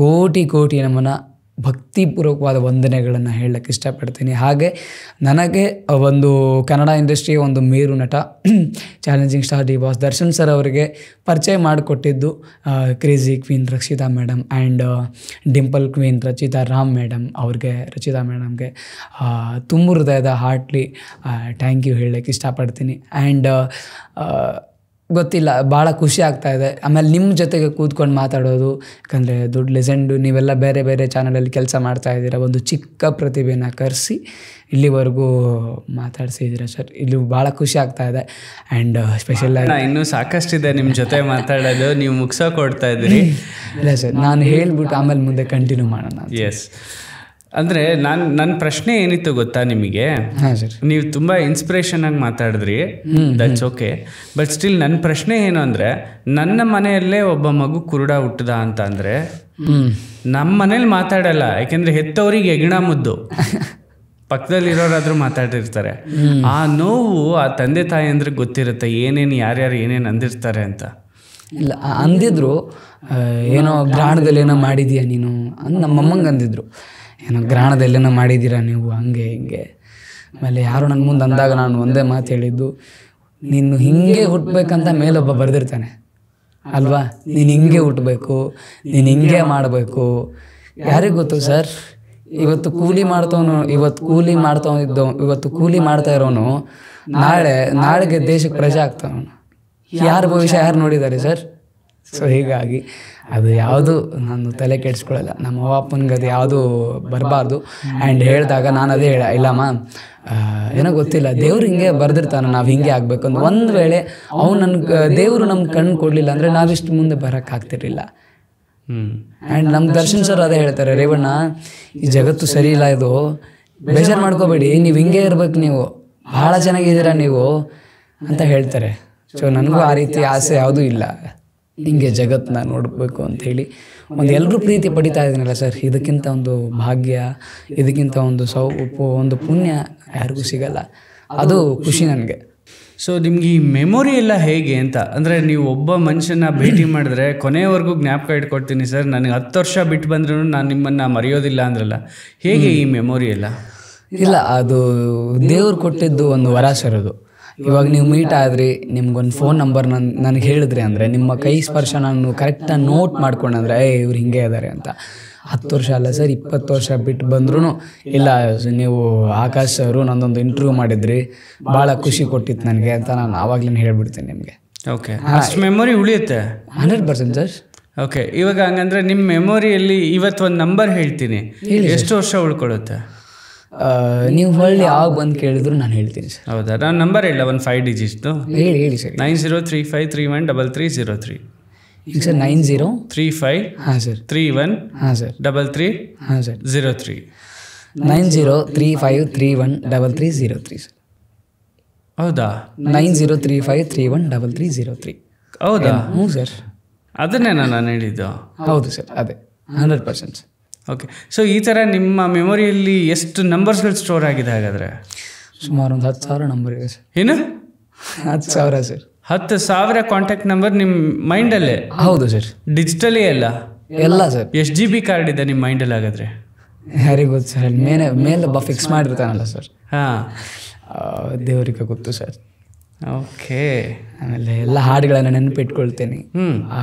ಕೋಟಿ ನಮ್ಮನ್ನು ಭಕ್ತಿಪೂರ್ವಕವಾದ ವಂದನೆಗಳನ್ನು ಹೇಳಕ್ಕೆ ಇಷ್ಟಪಡ್ತೀನಿ. ಹಾಗೆ ನನಗೆ ಒಂದು ಕನ್ನಡ ಇಂಡಸ್ಟ್ರಿಯ ಒಂದು ಮೇರು ನಟ, challenging star D boss Darshan sir ಅವರಿಗೆ ಪರಿಚಯ ಮಾಡಿಕೊಟ್ಟಿದ್ದು crazy queen Rakshita madam and dimple queen Rachita ಮೇಡಮ್ಗೆ ತುಂಬ ಹೃದಯದ ಹಾರ್ಟ್ಲಿ ಥ್ಯಾಂಕ್ ಯು ಹೇಳಕ್ಕೆ ಇಷ್ಟಪಡ್ತೀನಿ. ಆ್ಯಂಡ್ ಗೊತ್ತಿಲ್ಲ, ಭಾಳ ಖುಷಿ ಆಗ್ತಾ ಇದೆ. ಆಮೇಲೆ ನಿಮ್ಮ ಜೊತೆಗೆ ಕೂತ್ಕೊಂಡು ಮಾತಾಡೋದು, ಯಾಕಂದರೆ ದೊಡ್ಡ ಲೆಜೆಂಡು, ನೀವೆಲ್ಲ ಬೇರೆ ಬೇರೆ ಚಾನಲಲ್ಲಿ ಕೆಲಸ ಮಾಡ್ತಾ ಇದ್ದೀರಾ, ಒಂದು ಚಿಕ್ಕ ಪ್ರತಿಭೆನ ಕರೆಸಿ ಇಲ್ಲಿವರೆಗೂ ಮಾತಾಡ್ಸಿದ್ದೀರಾ ಸರ್. ಇಲ್ಲಿ ಭಾಳ ಖುಷಿ ಆಗ್ತಾ ಇದೆ. ಆ್ಯಂಡ್ ಸ್ಪೆಷಲ್ ಆಗಿ ಇನ್ನೂ ಸಾಕಷ್ಟಿದೆ ನಿಮ್ಮ ಜೊತೆ ಮಾತಾಡೋದು, ನೀವು ಮುಗಿಸೋ ಕೊಡ್ತಾ ಇದ್ದೀರಿ. ಇಲ್ಲ ಸರ್, ನಾನು ಹೇಳ್ಬಿಟ್ಟು ಆಮೇಲೆ ಮುಂದೆ ಕಂಟಿನ್ಯೂ ಮಾಡೋಣ. ಎಸ್, ಅಂದರೆ ನನ್ನ ಪ್ರಶ್ನೆ ಏನಿತ್ತು ಗೊತ್ತಾ ನಿಮಗೆ? ಹಾಂ ಸರ್. ನೀವು ತುಂಬ ಇನ್ಸ್ಪಿರೇಷನ್ ಆಗಿ ಮಾತಾಡಿದ್ರಿ, ದಟ್ಸ್ ಓಕೆ. ಬಟ್ ಸ್ಟಿಲ್ ನನ್ನ ಪ್ರಶ್ನೆ ಏನು ಅಂದರೆ, ನನ್ನ ಮನೆಯಲ್ಲೇ ಒಬ್ಬ ಮಗು ಕುರುಡ ಹುಟ್ಟದ ಅಂತ ಅಂದರೆ ನಮ್ಮ ಮನೇಲಿ ಮಾತಾಡಲ್ಲ, ಯಾಕೆಂದರೆ ಹೆತ್ತವರಿಗೆ ಹೆಗ್ಣ ಮುದ್ದು, ಪಕ್ಕದಲ್ಲಿರೋರಾದ್ರೂ ಮಾತಾಡಿರ್ತಾರೆ. ಆ ನೋವು ಆ ತಂದೆ ತಾಯಿ ಅಂದ್ರೆ ಗೊತ್ತಿರುತ್ತೆ, ಏನೇನು ಯಾರ್ಯಾರು ಏನೇನು ಅಂದಿರ್ತಾರೆ ಅಂತ. ಇಲ್ಲ ಅಂದಿದ್ರು, ಏನೋ ಗ್ರಹಣದಲ್ಲಿ ಏನೋ ಮಾಡಿದೀಯ ನೀನು ಅಂತ ನಮ್ಮಮ್ಮಂಗೆ ಅಂದಿದ್ರು. ಏನೋ ಗ್ರಹಣದಲ್ಲೇನೋ ಮಾಡಿದ್ದೀರಾ ನೀವು, ಹಂಗೆ ಹಿಂಗೆ. ಆಮೇಲೆ ಯಾರೋ ನನ್ನ ಮುಂದೆ ಅಂದಾಗ ನಾನು ಒಂದೇ ಮಾತು ಹೇಳಿದ್ದು, ನೀನು ಹಿಂಗೆ ಹುಟ್ಟಬೇಕಂತ ಮೇಲೊಬ್ಬ ಬರೆದಿರ್ತಾನೆ ಅಲ್ವಾ, ನೀನು ಹಿಂಗೆ ಹುಟ್ಟಬೇಕು, ನೀನು ಹಿಂಗೆ ಮಾಡಬೇಕು. ಯಾರಿಗೆ ಗೊತ್ತು ಸರ್, ಇವತ್ತು ಕೂಲಿ ಮಾಡ್ತಾ ಇರೋನು ನಾಳೆಗೆ ದೇಶಕ್ಕೆ ಪ್ರಜೆ ಆಗ್ತಾವನು. ಯಾರ ಭವಿಷ್ಯ ಯಾರು ನೋಡಿದ್ದಾರೆ ಸರ್? ಸೊ ಹೀಗಾಗಿ ಅದು ಯಾವುದು ನಾನು ತಲೆ ಕೆಡಿಸ್ಕೊಳ್ಳಲ್ಲ. ನಮ್ಮ ಅವ್ವ ಅಪ್ಪನಿಗೆ ಅದು ಯಾವುದು ಬರಬಾರ್ದು. ಆ್ಯಂಡ್ ಹೇಳಿದಾಗ ನಾನು ಅದೇ ಇಲ್ಲಮ್ಮ, ಏನೋ ಗೊತ್ತಿಲ್ಲ, ದೇವ್ರು ಹಿಂಗೆ ಬರೆದಿರ್ತಾನೆ, ನಾವು ಹಿಂಗೆ ಆಗಬೇಕು ಅಂತ. ಒಂದು ವೇಳೆ ದೇವರು ನಮ್ಗೆ ಕಣ್ಣು ಕೊಡಲಿಲ್ಲ ಅಂದರೆ ನಾವಿಷ್ಟು ಮುಂದೆ ಬರೋಕ್ಕಾಗ್ತಿರ್ಲಿಲ್ಲ. ಆ್ಯಂಡ್ ನಮ್ಮ ದರ್ಶನ್ ಸರ್ ಅದೇ ಹೇಳ್ತಾರೆ, ರೇವಣ್ಣ ಈ ಜಗತ್ತು ಸರಿ ಇಲ್ಲ, ಇದು ಬೇಜಾರು ಮಾಡ್ಕೋಬೇಡಿ, ನೀವು ಹಿಂಗೆ ಇರ್ಬೇಕು, ನೀವು ಭಾಳ ಚೆನ್ನಾಗಿದ್ದೀರಾ ನೀವು ಅಂತ ಹೇಳ್ತಾರೆ. ಸೊ ನನಗೂ ಆ ರೀತಿ ಆಸೆ ಯಾವುದೂ ಇಲ್ಲ, ಹಿಂಗೆ ಜಗತ್ತನ್ನ ನೋಡಬೇಕು ಅಂಥೇಳಿ. ಎಲ್ಲರೂ ಪ್ರೀತಿ ಪಡಿತಾ ಇದ್ದೀನಲ್ಲ ಸರ್, ಇದಕ್ಕಿಂತ ಒಂದು ಭಾಗ್ಯ, ಇದಕ್ಕಿಂತ ಒಂದು ಪುಣ್ಯ ಯಾರಿಗೂ ಸಿಗಲ್ಲ. ಅದು ಖುಷಿ ನನಗೆ. ಸೊ ನಿಮ್ಗೆ ಈ ಮೆಮೊರಿ ಎಲ್ಲ ಹೇಗೆ ಅಂತ ಅಂದರೆ, ನೀವು ಒಬ್ಬ ಮನುಷ್ಯನ ಭೇಟಿ ಮಾಡಿದ್ರೆ ಕೊನೆಯವರೆಗೂ ಜ್ಞಾಪಕ ಇಟ್ಕೊಡ್ತೀನಿ ಸರ್, ನನಗೆ 10 ವರ್ಷ ಬಿಟ್ಟು ಬಂದ್ರೂ ನಾನು ನಿಮ್ಮನ್ನು ಮರೆಯೋದಿಲ್ಲ ಅಂದ್ರಲ್ಲ, ಹೇಗೆ ಈ ಮೆಮೊರಿ ಎಲ್ಲ? ಇಲ್ಲ, ಅದು ದೇವ್ರು ಕೊಟ್ಟಿದ್ದು ಒಂದು ವರ ಸರ್. ಅದು ಇವಾಗ ನೀವು ಮೀಟ್ ಆದ್ರಿ, ನಿಮ್ಗೊಂದು ಫೋನ್ ನಂಬರ್ ನನಗೆ ಹೇಳಿದ್ರಿ ಅಂದರೆ, ನಿಮ್ಮ ಕೈ ಸ್ಪರ್ಶ ನಾನು ಕರೆಕ್ಟಾಗಿ ನೋಟ್ ಮಾಡ್ಕೊಂಡ್ರೆ ಇವ್ರು ಹಿಂಗೆ ಇದ್ದಾರೆ ಅಂತ. 10 ವರ್ಷ ಅಲ್ಲ ಸರ್, 20 ವರ್ಷ ಬಿಟ್ಟು ಬಂದ್ರೂ ಇಲ್ಲ, ನೀವು ಆಕಾಶ್ ಅವರು ನಂದೊಂದು ಇಂಟರ್ವ್ಯೂ ಮಾಡಿದ್ರಿ, ಭಾಳ ಖುಷಿ ಕೊಟ್ಟಿತ್ತು ನನಗೆ ಅಂತ ನಾನು ಆವಾಗಲೇ ಹೇಳ್ಬಿಡ್ತೀನಿ ನಿಮಗೆ. ಓಕೆ, ಅಷ್ಟು ಮೆಮೊರಿ ಉಳಿಯುತ್ತೆ? 100% ಸರ್. ಓಕೆ, ಇವಾಗ ಹಂಗಂದ್ರೆ ನಿಮ್ಮ ಮೆಮೊರಿಯಲ್ಲಿ ಇವತ್ತು ಒಂದು ನಂಬರ್ ಹೇಳ್ತೀನಿ, ಎಷ್ಟು ವರ್ಷ ಉಳ್ಕೊಳ್ಳುತ್ತೆ? ನೀವು ಹೊಳ್ಳಿ ಯಾವಾಗ ಬಂದು ಕೇಳಿದ್ರು ನಾನು ಹೇಳ್ತೀನಿ ಸರ್. ಹೌದಾ? ನಾನು ನಂಬರ್ ಇಲ್ಲ, ಒಂದು 5 ಡಿಜಿಟ್ದು ಹೇಳಿ ಸರ್. 9035313303. ಈಗ ಸರ್ 9035 ಹಾಂ ಸರ್ 31 ಹಾಂ ಸರ್ 33 ಹಾಂ ಸರ್ 03 9035313303 ಸರ್. ಹೌದಾ? 9035313303. ಹೌದಾ? ಹ್ಞೂ ಸರ್, ಅದನ್ನೇ ನಾನು ಹೇಳಿದ್ದು. ಹೌದು ಸರ್, ಅದೇ 100% ಸರ್. ಓಕೆ, ಸೊ ಈ ಥರ ನಿಮ್ಮ ಮೆಮೊರಿಯಲ್ಲಿ ಎಷ್ಟು ನಂಬರ್ಸ್ಗಳು ಸ್ಟೋರ್ ಆಗಿದೆ ಹಾಗಾದರೆ? ಸುಮಾರು ಒಂದು 10,000 ನಂಬರ್ ಇದೆ ಸರ್. ಏನು 10,000 ಸರ್? 10,000 ಕಾಂಟ್ಯಾಕ್ಟ್ ನಂಬರ್ ನಿಮ್ಮ ಮೈಂಡಲ್ಲೇ? ಹೌದು ಸರ್. ಡಿಜಿಟಲಿ ಎಲ್ಲ ಸರ್. ಎಷ್ಟು GB ಕಾರ್ಡ್ ಇದೆ ನಿಮ್ಮ ಮೈಂಡಲ್ಲಿ ಹಾಗಾದರೆ? ಯಾರಿಗೆ ಗೊತ್ತು ಸರ್, ಮೇಲೊಬ್ಬ ಫಿಕ್ಸ್ ಮಾಡಿರ್ತಾನಲ್ಲ ಸರ್. ಹಾಂ, ದೇವರಿಗೆ ಗೊತ್ತು ಸರ್. ಓಕೆ. ಆಮೇಲೆ ಎಲ್ಲ ಹಾಡುಗಳನ್ನು ನೆನಪಿಟ್ಕೊಳ್ತೇನೆ.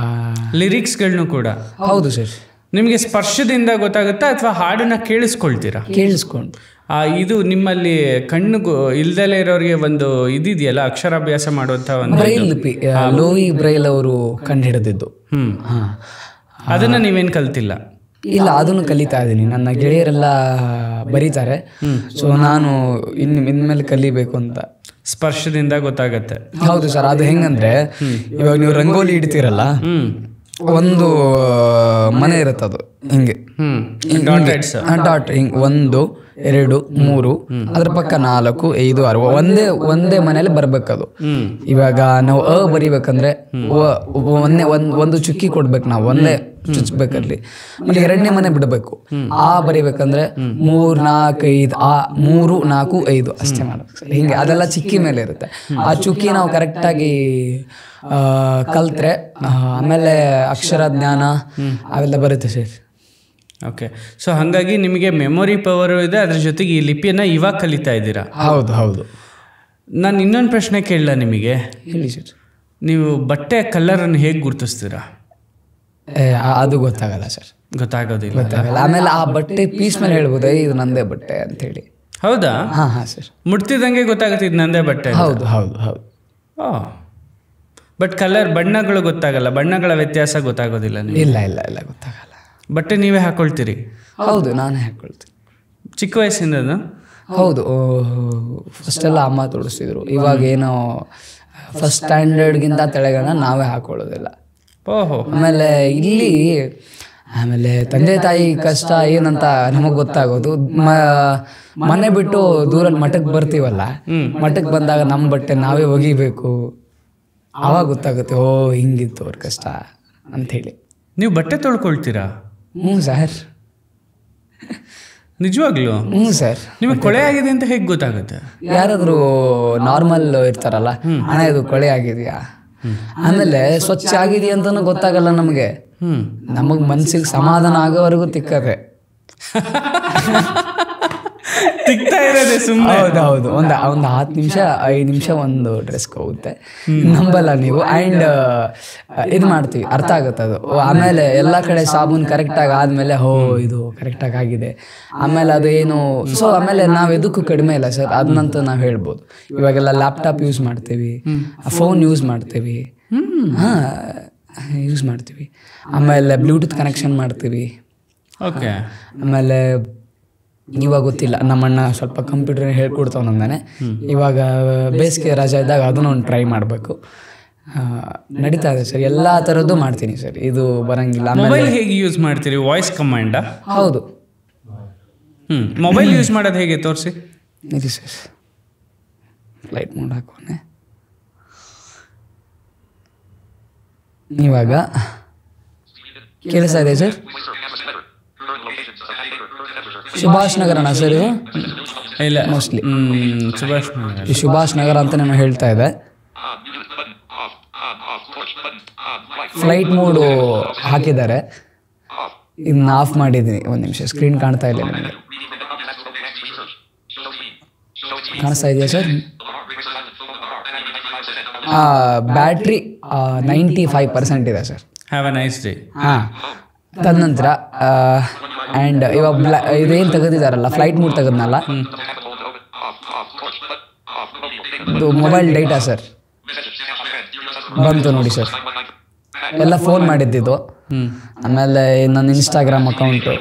ಲಿರಿಕ್ಸ್ಗಳನ್ನೂ ಕೂಡ? ಹೌದು ಸರ್. ನಿಮಗೆ ಸ್ಪರ್ಶದಿಂದ ಗೊತ್ತಾಗುತ್ತಾ ಅಥವಾ ಹಾಡನ್ನ ಕೇಳಿಸ್ಕೊಳ್ತೀರಾ? ಕೇಳಿಸ್ಕೊಂಡು. ಇದು ನಿಮ್ಮಲ್ಲಿ ಕಣ್ಣು ಇಲ್ದಲೇ ಇರೋರಿಗೆ ಒಂದು ಇದಿದೆಯಲ್ಲ, ಅಕ್ಷರಾಭ್ಯಾಸ ಮಾಡುವಂಥ ಒಂದು ಬ್ರೈಲ್ ಲಿಪಿ, ಲೋಯಿ ಬ್ರೈಲ್ ಅವರು ಕಂಡು ಹಿಡಿದಿದ್ದು. ಹಾಂ, ಅದನ್ನು ನೀವೇನು ಕಲ್ತಿಲ್ಲ? ಇಲ್ಲ, ಅದನ್ನು ಕಲಿತಾ ಇದ್ದೀನಿ. ನನ್ನ ಗೆಳೆಯರೆಲ್ಲ ಬರೀತಾರೆ, ಸೊ ನಾನು ಇನ್ಮೇಲೆ ಕಲಿಬೇಕು ಅಂತ. ಸ್ಪರ್ಶದಿಂದ ಗೊತ್ತಾಗತ್ತೆ? ಹೌದು ಸರ್. ಅದು ಹೆಂಗಂದ್ರೆ, ಇವಾಗ ನೀವು ರಂಗೋಲಿ ಇಡ್ತೀರಲ್ಲ, ಒಂದು ಮನೆ ಇರುತ್ತೆ, ಅದು ಹಿಂಗೆ ಡಾಟ್ ಹಿಂಗೆ 1 2 3 ಅದ್ರ ಪಕ್ಕ 4 5 6 ಒಂದೇ ಮನೇಲಿ ಬರ್ಬೇಕದು. ಇವಾಗ ನಾವು ಬರಿಬೇಕಂದ್ರೆ ಒಂದು ಚುಕ್ಕಿ ಕೊಡ್ಬೇಕು, ನಾವು ಒಂದೇ ಚುಚ್ಬೇಕಲ್ಲಿ. ಆಮೇಲೆ 2ನೇ ಮನೆ ಬಿಡಬೇಕು. ಬರಿಬೇಕಂದ್ರೆ 3 4 5 3 4 5 ಅಷ್ಟೇ ಮಾಡ್ಬೇಕು ಸರ್. ಹಿಂಗೆ ಅದೆಲ್ಲ ಚಿಕ್ಕಿ ಮೇಲೆ ಇರುತ್ತೆ. ಆ ಚುಕ್ಕಿ ನಾವು ಕರೆಕ್ಟಾಗಿ ಕಲ್ತ್ರೆ ಆಮೇಲೆ ಅಕ್ಷರ ಜ್ಞಾನ ಅವೆಲ್ಲ ಬರುತ್ತೆ ಸರ್. ಓಕೆ, ಸೊ ಹಾಗಾಗಿ ನಿಮಗೆ ಮೆಮೊರಿ ಪವರು ಇದೆ, ಅದ್ರ ಜೊತೆಗೆ ಈ ಲಿಪಿಯನ್ನು ಇವಾಗ ಕಲಿತಾ ಇದ್ದೀರಾ? ಹೌದು ಹೌದು. ನಾನು ಇನ್ನೊಂದು ಪ್ರಶ್ನೆ ಕೇಳಲ್ಲ ನಿಮಗೆ. ಹೇಳಿ ಸರ್. ನೀವು ಬಟ್ಟೆ ಕಲರನ್ನು ಹೇಗೆ ಗುರುತಿಸ್ತೀರಾ? ಅದು ಗೊತ್ತಾಗಲ್ಲ ಸರ್. ಗೊತ್ತಾಗೋದಿಲ್ಲ. ಆಮೇಲೆ ಆ ಬಟ್ಟೆ ಪೀಸ್ ಮೇಲೆ ಹೇಳ್ಬೋದೇ ಇದು ನಂದೇ ಬಟ್ಟೆ ಅಂತೇಳಿ. ಹೌದಾ? ಹಾಂ ಹಾಂ ಸರ್. ಮುಟ್ತಿದ್ದಂಗೆ ಗೊತ್ತಾಗುತ್ತೆ ಇದು ನಂದೇ ಬಟ್ಟೆ? ಹೌದು ಹೌದು ಹೌದು. ಬಟ್ ಕಲರ್ ಬಣ್ಣಗಳು ಗೊತ್ತಾಗಲ್ಲ, ಬಣ್ಣಗಳ ವ್ಯತ್ಯಾಸ ಗೊತ್ತಾಗೋದಿಲ್ಲ ನೀವು? ಇಲ್ಲ ಇಲ್ಲ ಇಲ್ಲ ಗೊತ್ತಾಗಲ್ಲ. ಬಟ್ಟೆ ನೀವೇ ಹಾಕ್ಕೊಳ್ತೀರಿ? ಹೌದು, ನಾನೇ ಹಾಕ್ಕೊಳ್ತೀನಿ. ಚಿಕ್ಕ ವಯಸ್ಸಿಂದ? ಹೌದು, ಫಸ್ಟೆಲ್ಲ ಅಮ್ಮ ತೋರಿಸ್ತಿದ್ರು. ಇವಾಗ ಏನೋ ಫಸ್ಟ್ ಸ್ಟ್ಯಾಂಡರ್ಡ್ಗಿಂತ ತೆಳಗನ ನಾವೇ ಹಾಕೊಳ್ಳೋದಿಲ್ಲ. ಓಹೋ. ಆಮೇಲೆ ತಂದೆ ತಾಯಿ ಕಷ್ಟ ಏನಂತ ನಮಗೆ ಗೊತ್ತಾಗೋದು ಮನೆ ಬಿಟ್ಟು ದೂರಲ್ಲಿ ಮಠಕ್ಕೆ ಬರ್ತೀವಲ್ಲ, ಮಠಕ್ಕೆ ಬಂದಾಗ ನಮ್ಮ ಬಟ್ಟೆ ನಾವೇ ಒಗಿಬೇಕು, ಆವಾಗ ಗೊತ್ತಾಗುತ್ತೆ ಓ ಹಿಂಗಿತ್ತು ಅವ್ರ ಕಷ್ಟ ಅಂಥೇಳಿ. ನೀವು ಬಟ್ಟೆ ತೊಳ್ಕೊಳ್ತೀರಾ? ಹ್ಞೂ ಸರ್. ನಿಜವಾಗ್ಲೂ? ಹ್ಞೂ ಸರ್. ನಿಮಗೆ ಕೊಳೆ ಆಗಿದೆ ಅಂತ ಹೇಗೆ ಗೊತ್ತಾಗುತ್ತೆ? ಯಾರಾದರೂ ನಾರ್ಮಲ್ ಇರ್ತಾರಲ್ಲ, ಹಣ ಇದು ಕೊಳೆ ಆಗಿದೆಯಾ, ಆಮೇಲೆ ಸ್ವಚ್ಛ ಆಗಿದೆಯಾ ಅಂತಲೂ ಗೊತ್ತಾಗಲ್ಲ ನಮಗೆ. ನಮಗೆ ಮನ್ಸಿಗೆ ಸಮಾಧಾನ ಆಗೋವರೆಗೂ ತಿಕ್ಕದೆ ತಿಕ್ತಾ ಇರೋದೆ ಸುಮ್ಮನೆ. ಹೌದು, ಒಂದು 10 ನಿಮಿಷ 5 ನಿಮಿಷ ಒಂದು ಡ್ರೆಸ್ಗೆ ಹೋಗುತ್ತೆ, ನಂಬಲ್ಲ ನೀವು. ಆ್ಯಂಡ್ ಇದು ಮಾಡ್ತೀವಿ, ಅರ್ಥ ಆಗುತ್ತೆ ಅದು. ಆಮೇಲೆ ಎಲ್ಲ ಕಡೆ ಸಾಬೂನು ಕರೆಕ್ಟಾಗಿ ಆದಮೇಲೆ ಇದು ಕರೆಕ್ಟಾಗಿ ಆಗಿದೆ. ಆಮೇಲೆ ಅದು ಏನು ಆಮೇಲೆ ನಾವು ಎದಕ್ಕೂ ಕಡಿಮೆ ಇಲ್ಲ ಸರ್, ಅದನ್ನಂತೂ ನಾವು ಹೇಳ್ಬೋದು. ಇವಾಗೆಲ್ಲ ಲ್ಯಾಪ್ಟಾಪ್ ಯೂಸ್ ಮಾಡ್ತೀವಿ, ಫೋನ್ ಯೂಸ್ ಮಾಡ್ತೀವಿ, ಯೂಸ್ ಮಾಡ್ತೀವಿ. ಆಮೇಲೆ ಬ್ಲೂಟೂತ್ ಕನೆಕ್ಷನ್ ಮಾಡ್ತೀವಿ. ಓಕೆ. ಆಮೇಲೆ ಇವಾಗ ಗೊತ್ತಿಲ್ಲ, ನಮ್ಮಣ್ಣ ಸ್ವಲ್ಪ ಕಂಪ್ಯೂಟರ್ ಹೇಳ್ಕೊಡ್ತಾವ ನಮ್ಗೆ. ಇವಾಗ ಬೇಸಿಗೆ ರಜೆ ಇದ್ದಾಗ ಅದನ್ನು ಒಂದು ಟ್ರೈ ಮಾಡಬೇಕು. ನಡೀತಾ ಇದೆ ಸರ್, ಎಲ್ಲ ಥರದ್ದು ಮಾಡ್ತೀನಿ ಸರ್, ಇದು ಬರೋಂಗಿಲ್ಲ. ಮೊಬೈಲ್ ಹೇಗೆ ಯೂಸ್ ಮಾಡ್ತೀರಿ? ವಾಯ್ಸ್ ಕಮಾಂಡಾ? ಹೌದು. ಮೊಬೈಲ್ ಯೂಸ್ ಮಾಡೋದು ಹೇಗೆ ತೋರಿಸಿ? ಇದು ಸರ್ ಫ್ಲೈಟ್ ಮೋಡ್ ಹಾಕೋನೆ. ಇವಾಗ ಕೇಳಿಸ್ತಾ ಇದೆ ಸರ್? ಸುಭಾಷ್ ನಗರನಾ ಸರ್ ಇದು? ಇಲ್ಲ, ಮೋಸ್ಟ್ಲಿ ಸುಭಾಷ್ ನಗರ ಅಂತ ನಾನು ಹೇಳ್ತಾ ಇದೆ. ಫ್ಲೈಟ್ ಮೋಡು ಹಾಕಿದ್ದಾರೆ, ಇದನ್ನ ಆಫ್ ಮಾಡಿದ್ದೀನಿ. ಒಂದು ನಿಮಿಷ, ಸ್ಕ್ರೀನ್ ಕಾಣ್ತಾ ಇಲ್ಲ ನಿಮಗೆ. ಕಾಣಿಸ್ತಾ ಇದೆಯಾ ಸರ್? ಬ್ಯಾಟ್ರಿ 95% ಇದೆ sir. Have a nice day. ಹಾಂ, ತದನಂತರ ಆ್ಯಂಡ್ ಇವಾಗ ಇದೇನು ತೆಗೆದಿದ್ದಾರಲ್ಲ, ಫ್ಲೈಟ್ ಮೋಡ್ ತೆಗೆದ್ನಲ್ಲ, ಇದು ಮೊಬೈಲ್ ಡೇಟಾ ಸರ್ ಬಂತು ನೋಡಿ ಸರ್. ಎಲ್ಲ ಫೋನ್ ಮಾಡಿದ್ದಿದ್ದು. ಆಮೇಲೆ ನನ್ನ ಇನ್ಸ್ಟಾಗ್ರಾಮ್ ಅಕೌಂಟು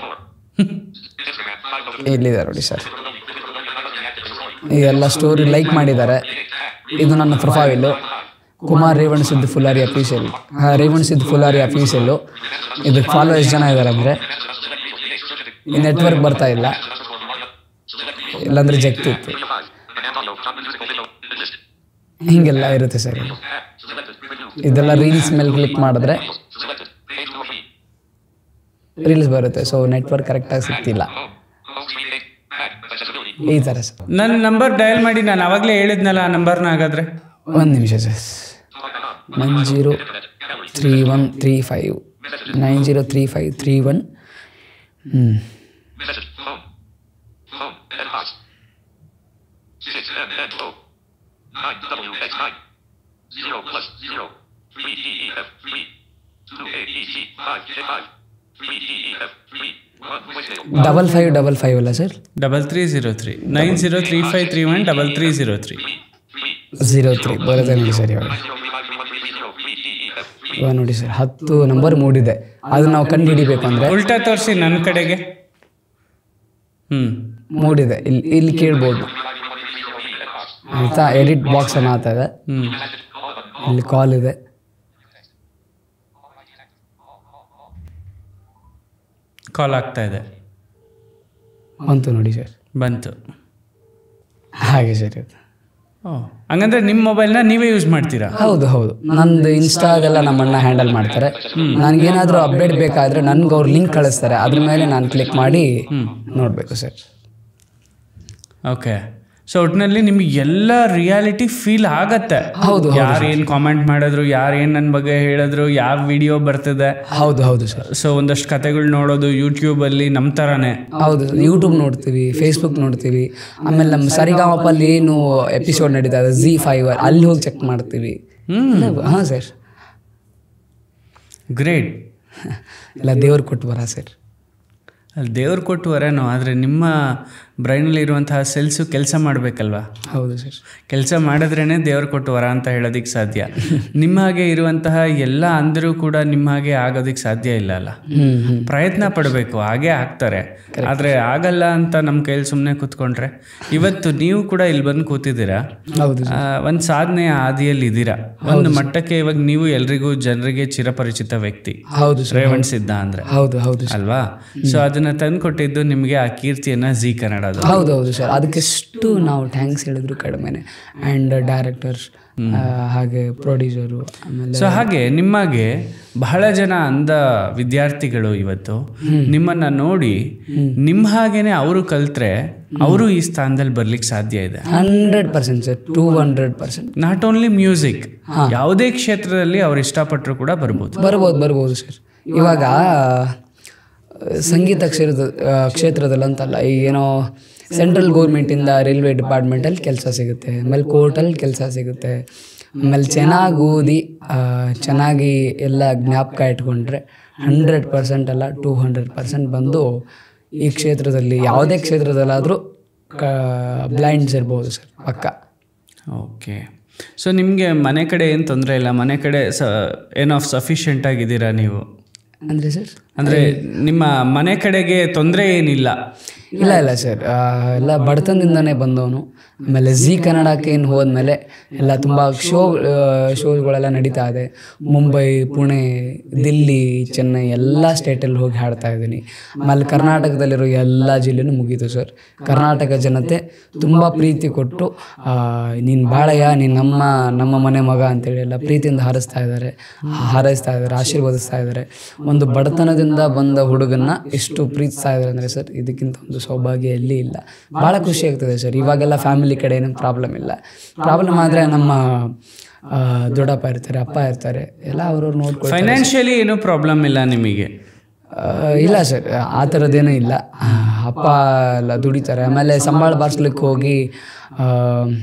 ಇಲ್ಲಿದೆ ನೋಡಿ ಸರ್. ಇದೆಲ್ಲ ಸ್ಟೋರಿ ಲೈಕ್ ಮಾಡಿದ್ದಾರೆ. ಇದು ನನ್ನ ಪ್ರೊಫೈಲು, ಕುಮಾರ್ ರೇವಣ್ ಸಿದ್ದು ಫುಲಾರಿ ಅಫೀಷಿಯಲ್. ರೇವಣ್ ಸಿದ್ದು ಫುಲಾರಿ ಅಫೀಷಿಯಲ್ಲು. ಇದಕ್ಕೆ ಫಾಲೋ ಎಷ್ಟು ಜನ ಇದ್ದಾರೆ ಅಂದರೆ, ಈ ನೆಟ್ವರ್ಕ್ ಬರ್ತಾ ಇಲ್ಲ, ಇಲ್ಲಾಂದರೆ ಜಗ್ತಿತ್ತು. ಹೀಗೆಲ್ಲ ಇರುತ್ತೆ ಸರ್. ಇದೆಲ್ಲ ರೀಲ್ಸ್ ಮೇಲೆ ಕ್ಲಿಕ್ ಮಾಡಿದ್ರೆ ರೀಲ್ಸ್ ಬರುತ್ತೆ. ಸೊ ನೆಟ್ವರ್ಕ್ ಕರೆಕ್ಟಾಗಿ ಸಿಗ್ತಿಲ್ಲ, ಈ ಥರ ಸರ್. ನನ್ನ ನಂಬರ್ ಡಯಲ್ ಮಾಡಿ, ನಾನು ಆವಾಗಲೇ ಹೇಳಿದ್ನಲ್ಲ ಆ ನಂಬರ್ನ. ಹಾಗಾದರೆ ಒಂದು ನಿಮಿಷ ಸರ್. 903135 903531. ಡಬಲ್ 555 ಅಲ್ಲ ಸರ್? 3303 903531 3303 03 ಬರುತ್ತೆ ನೋಡಿ ಸರ್. ಇವಾಗ ನೋಡಿ ಸರ್, 10 ನಂಬರ್ ಮೂಡಿದೆ. ಅದು ನಾವು ಕಂಡು ಹಿಡಿಬೇಕು ಅಂದರೆ ಉಲ್ಟಾ ತೋರಿಸಿ ನನ್ನ ಕಡೆಗೆ. ಮೂಡಿದೆ, ಇಲ್ಲಿ ಕೇಳ್ಬೋದು ಆಯಿತಾ. ಎಡಿಟ್ ಬಾಕ್ಸ್ ಅನ್ನ ಆಗ್ತದೆ, ಇಲ್ಲಿ ಕಾಲ್ ಇದೆ. ಕಾಲ್ ಆಗ್ತಾ ಇದೆ. ಬಂತು ನೋಡಿ ಸರ್, ಬಂತು. ಹಾಗೆ ಸರ್. ಹಂಗಂದ್ರೆ ನಿಮ್ಮ ಮೊಬೈಲ್ನ ನೀವೇ ಯೂಸ್ ಮಾಡ್ತೀರಾ? ಹೌದು. ನಂದು ಇನ್ಸ್ಟಾಗೆಲ್ಲ ನಮ್ಮಣ್ಣ ಹ್ಯಾಂಡಲ್ ಮಾಡ್ತಾರೆ. ನನಗೇನಾದರೂ ಅಪ್ಡೇಟ್ ಬೇಕಾದರೆ ನನಗೆ ಅವ್ರು ಲಿಂಕ್ ಕಳಿಸ್ತಾರೆ, ಅದ್ರ ಮೇಲೆ ನಾನು ಕ್ಲಿಕ್ ಮಾಡಿ ನೋಡಬೇಕು ಸರ್. ಓಕೆ. ಸೊ ಒಟ್ಟಿನಲ್ಲಿ ನಿಮಗೆ ಎಲ್ಲ ರಿಯಾಲಿಟಿ ಫೀಲ್ ಆಗತ್ತೆ. ಹೌದು. ಯಾರು ಏನು ಕಾಮೆಂಟ್ ಮಾಡಿದ್ರು, ಯಾರು ಏನು ನನ್ನ ಬಗ್ಗೆ ಹೇಳಿದ್ರು, ಯಾವ ವಿಡಿಯೋ ಬರ್ತದೆ. ಹೌದು ಸರ್. ಸೊ ಒಂದಷ್ಟು ಕತೆಗಳು ನೋಡೋದು ಯೂಟ್ಯೂಬಲ್ಲಿ ನಮ್ಮ ಥರನೇ. ಹೌದು, ಯೂಟ್ಯೂಬ್ ನೋಡ್ತೀವಿ, ಫೇಸ್ಬುಕ್ ನೋಡ್ತೀವಿ. ಆಮೇಲೆ ನಮ್ಮ ಸರಿಗಮಪಲ್ಲಿ ಏನು ಎಪಿಸೋಡ್ ನಡೀತಾ ಇದೆ ZEE5 ಅಲ್ಲಿ ಹೋಗಿ ಚೆಕ್ ಮಾಡ್ತೀವಿ. ಹಾಂ ಸರ್. ಗ್ರೇಟ್. ಎಲ್ಲ ದೇವ್ರು ಕೊಟ್ಟು ಬರ ಸರ್. ಅಲ್ಲಿ ದೇವ್ರು ಕೊಟ್ಟು ವರೇನೋ, ಆದರೆ ನಿಮ್ಮ ಬ್ರೈನಲ್ಲಿ ಇರುವಂತಹ ಸೆಲ್ಸು ಕೆಲಸ ಮಾಡಬೇಕಲ್ವಾ? ಹೌದು ಸರ್. ಕೆಲಸ ಮಾಡಿದ್ರೇ ದೇವ್ರು ಕೊಟ್ಟು ವರ ಅಂತ ಹೇಳೋದಕ್ಕೆ ಸಾಧ್ಯ. ನಿಮ್ಮ ಹಾಗೆ ಇರುವಂತಹ ಎಲ್ಲ ಅಂದರೂ ಕೂಡ ನಿಮ್ಮ ಹಾಗೆ ಆಗೋದಕ್ಕೆ ಸಾಧ್ಯ ಇಲ್ಲ ಅಲ್ಲ. ಪ್ರಯತ್ನ ಪಡಬೇಕು, ಹಾಗೆ ಆಗ್ತಾರೆ. ಆದರೆ ಆಗಲ್ಲ ಅಂತ ನಮ್ಮ ಕೈಯಲ್ಲಿ ಸುಮ್ಮನೆ ಕೂತ್ಕೊಂಡ್ರೆ, ಇವತ್ತು ನೀವು ಕೂಡ ಇಲ್ಲಿ ಬಂದು ಕೂತಿದ್ದೀರಾ, ಒಂದು ಸಾಧನೆಯ ಹಾದಿಯಲ್ಲಿ ಇದ್ದೀರಾ. ಒಂದು ಮಟ್ಟಕ್ಕೆ ಇವಾಗ ನೀವು ಎಲ್ರಿಗೂ ಜನರಿಗೆ ಚಿರಪರಿಚಿತ ವ್ಯಕ್ತಿ. ಹೌದು ರೇವಣಸಿದ್ಧ ಅಂದ್ರೆ ಅಲ್ವಾ? ಸೊ ಅದನ್ನ ತಂದು ಕೊಟ್ಟಿದ್ದು ನಿಮಗೆ ಆ ಕೀರ್ತಿಯನ್ನ ಜೀ ಕನ್ನಡ. ಹೌದು ಸರ್. ಅದಕ್ಕೆಷ್ಟು ನಾವು ಥ್ಯಾಂಕ್ಸ್ ಹೇಳಿದ್ರು ಕಡಿಮೆನೆ. ಆ್ಯಂಡ್ ಡೈರೆಕ್ಟರ್ಸ್, ಹಾಗೆ ಪ್ರೊಡ್ಯೂಸರು, ಆಮೇಲೆ ಸೊ ಹಾಗೆ ನಿಮಗೆ ಬಹಳ ಜನ ಅಂಧ ವಿದ್ಯಾರ್ಥಿಗಳು ಇವತ್ತು ನಿಮ್ಮನ್ನ ನೋಡಿ ನಿಮ್ಮ ಹಾಗೇನೆ ಅವರು ಕಲ್ತ್ರೆ ಅವರು ಈ ಸ್ಥಾನದಲ್ಲಿ ಬರ್ಲಿಕ್ಕೆ ಸಾಧ್ಯ ಇದೆ. 100% ಸರ್, 200%. ನಾಟ್ ಓನ್ಲಿ ಮ್ಯೂಸಿಕ್, ಯಾವುದೇ ಕ್ಷೇತ್ರದಲ್ಲಿ ಅವ್ರು ಇಷ್ಟಪಟ್ಟರು ಕೂಡ ಬರ್ಬೋದು ಸರ್. ಇವಾಗ ಸಂಗೀತ ಕ್ಷೇತ್ರದಲ್ಲಿ ಅಂತಲ್ಲ, ಏನೋ ಸೆಂಟ್ರಲ್ ಗೌರ್ಮೆಂಟಿಂದ ರೈಲ್ವೆ ಡಿಪಾರ್ಟ್ಮೆಂಟಲ್ಲಿ ಕೆಲಸ ಸಿಗುತ್ತೆ, ಆಮೇಲೆ ಕೋರ್ಟಲ್ಲಿ ಕೆಲಸ ಸಿಗುತ್ತೆ, ಆಮೇಲೆ ಚೆನ್ನಾಗಿ ಓದಿ ಚೆನ್ನಾಗಿ ಎಲ್ಲ ಜ್ಞಾಪಕ ಇಟ್ಕೊಂಡ್ರೆ 100% ಅಲ್ಲ 200% ಬಂದು ಈ ಕ್ಷೇತ್ರದಲ್ಲಿ, ಯಾವುದೇ ಕ್ಷೇತ್ರದಲ್ಲಾದರೂ ಬ್ಲೈಂಡ್ಸ್ ಇರ್ಬೋದು ಸರ್, ಪಕ್ಕ. ಓಕೆ. ಸೊ ನಿಮಗೆ ಮನೆ ಕಡೆ ಏನು ತೊಂದರೆ ಇಲ್ಲ? ಮನೆ ಕಡೆ ಏನೋ ಸಫಿಷಿಯೆಂಟ್ ಆಗಿದ್ದೀರಾ ನೀವು ಅಂದರೆ ಸರ್? ಅಂದರೆ ನಿಮ್ಮ ಮನೆ ಕಡೆಗೆ ತೊಂದರೆ ಏನಿಲ್ಲ? ಇಲ್ಲ ಸರ್, ಎಲ್ಲ ಬಡತನದಿಂದನೇ ಬಂದವನು. ಆಮೇಲೆ ಜೀ ಕನ್ನಡಕ್ಕೆ ಏನು ಹೋದ್ಮೇಲೆ ಎಲ್ಲ ತುಂಬ ಶೋಗಳೆಲ್ಲ ನಡೀತಾ ಇದೆ. ಮುಂಬೈ, ಪುಣೆ, ದಿಲ್ಲಿ, ಚೆನ್ನೈ ಎಲ್ಲ ಸ್ಟೇಟಲ್ಲಿ ಹೋಗಿ ಹಾಡ್ತಾ ಇದ್ದೀನಿ. ಆಮೇಲೆ ಕರ್ನಾಟಕದಲ್ಲಿರೋ ಎಲ್ಲ ಜಿಲ್ಲೆನೂ ಮುಗೀತು ಸರ್. ಕರ್ನಾಟಕ ಜನತೆ ತುಂಬ ಪ್ರೀತಿ ಕೊಟ್ಟು, ನೀನು ಬಾಳಯ್ಯ, ನೀನು ನಮ್ಮ ಮನೆ ಮಗ ಅಂತೇಳಿ ಎಲ್ಲ ಪ್ರೀತಿಯಿಂದ ಹಾರೈಸ್ತಾ ಇದ್ದಾರೆ, ಆಶೀರ್ವದಿಸ್ತಾ ಇದ್ದಾರೆ. ಒಂದು ಬಡತನದಿಂದ ಬಂದ ಹುಡುಗನ್ನ ಎಷ್ಟು ಪ್ರೀತಿಸ್ತಾ ಇದ್ದಾರೆ ಅಂದರೆ ಸರ್, ಇದಕ್ಕಿಂತ ಒಂದು ಸೌಭಾಗ್ಯ ಎಲ್ಲಿ ಇಲ್ಲ. ಭಾಳ ಖುಷಿ ಆಗ್ತದೆ ಸರ್. ಇವಾಗೆಲ್ಲ ಫ್ಯಾಮಿಲಿ ಕಡೆ ಏನೂ ಪ್ರಾಬ್ಲಮ್ ಇಲ್ಲ. ಪ್ರಾಬ್ಲಮ್ ಆದರೆ ನಮ್ಮ ದೊಡ್ಡಪ್ಪ ಇರ್ತಾರೆ, ಅಪ್ಪ ಇರ್ತಾರೆ, ಎಲ್ಲ ಅವ್ರವ್ರು ನೋಡ್ಕೊಂಡು. ಫೈನಾನ್ಷಿಯಲಿ ಏನೂ ಪ್ರಾಬ್ಲಮ್ ಇಲ್ಲ ನಿಮಗೆ? ಇಲ್ಲ ಸರ್, ಆ ಥರದ್ದೇನೂ ಇಲ್ಲ. ಅಪ್ಪ ಎಲ್ಲ ದುಡಿತಾರೆ. ಆಮೇಲೆ ಸಂಬಳ ಬಾರಿಸ್ಲಿಕ್ಕೆ ಹೋಗಿ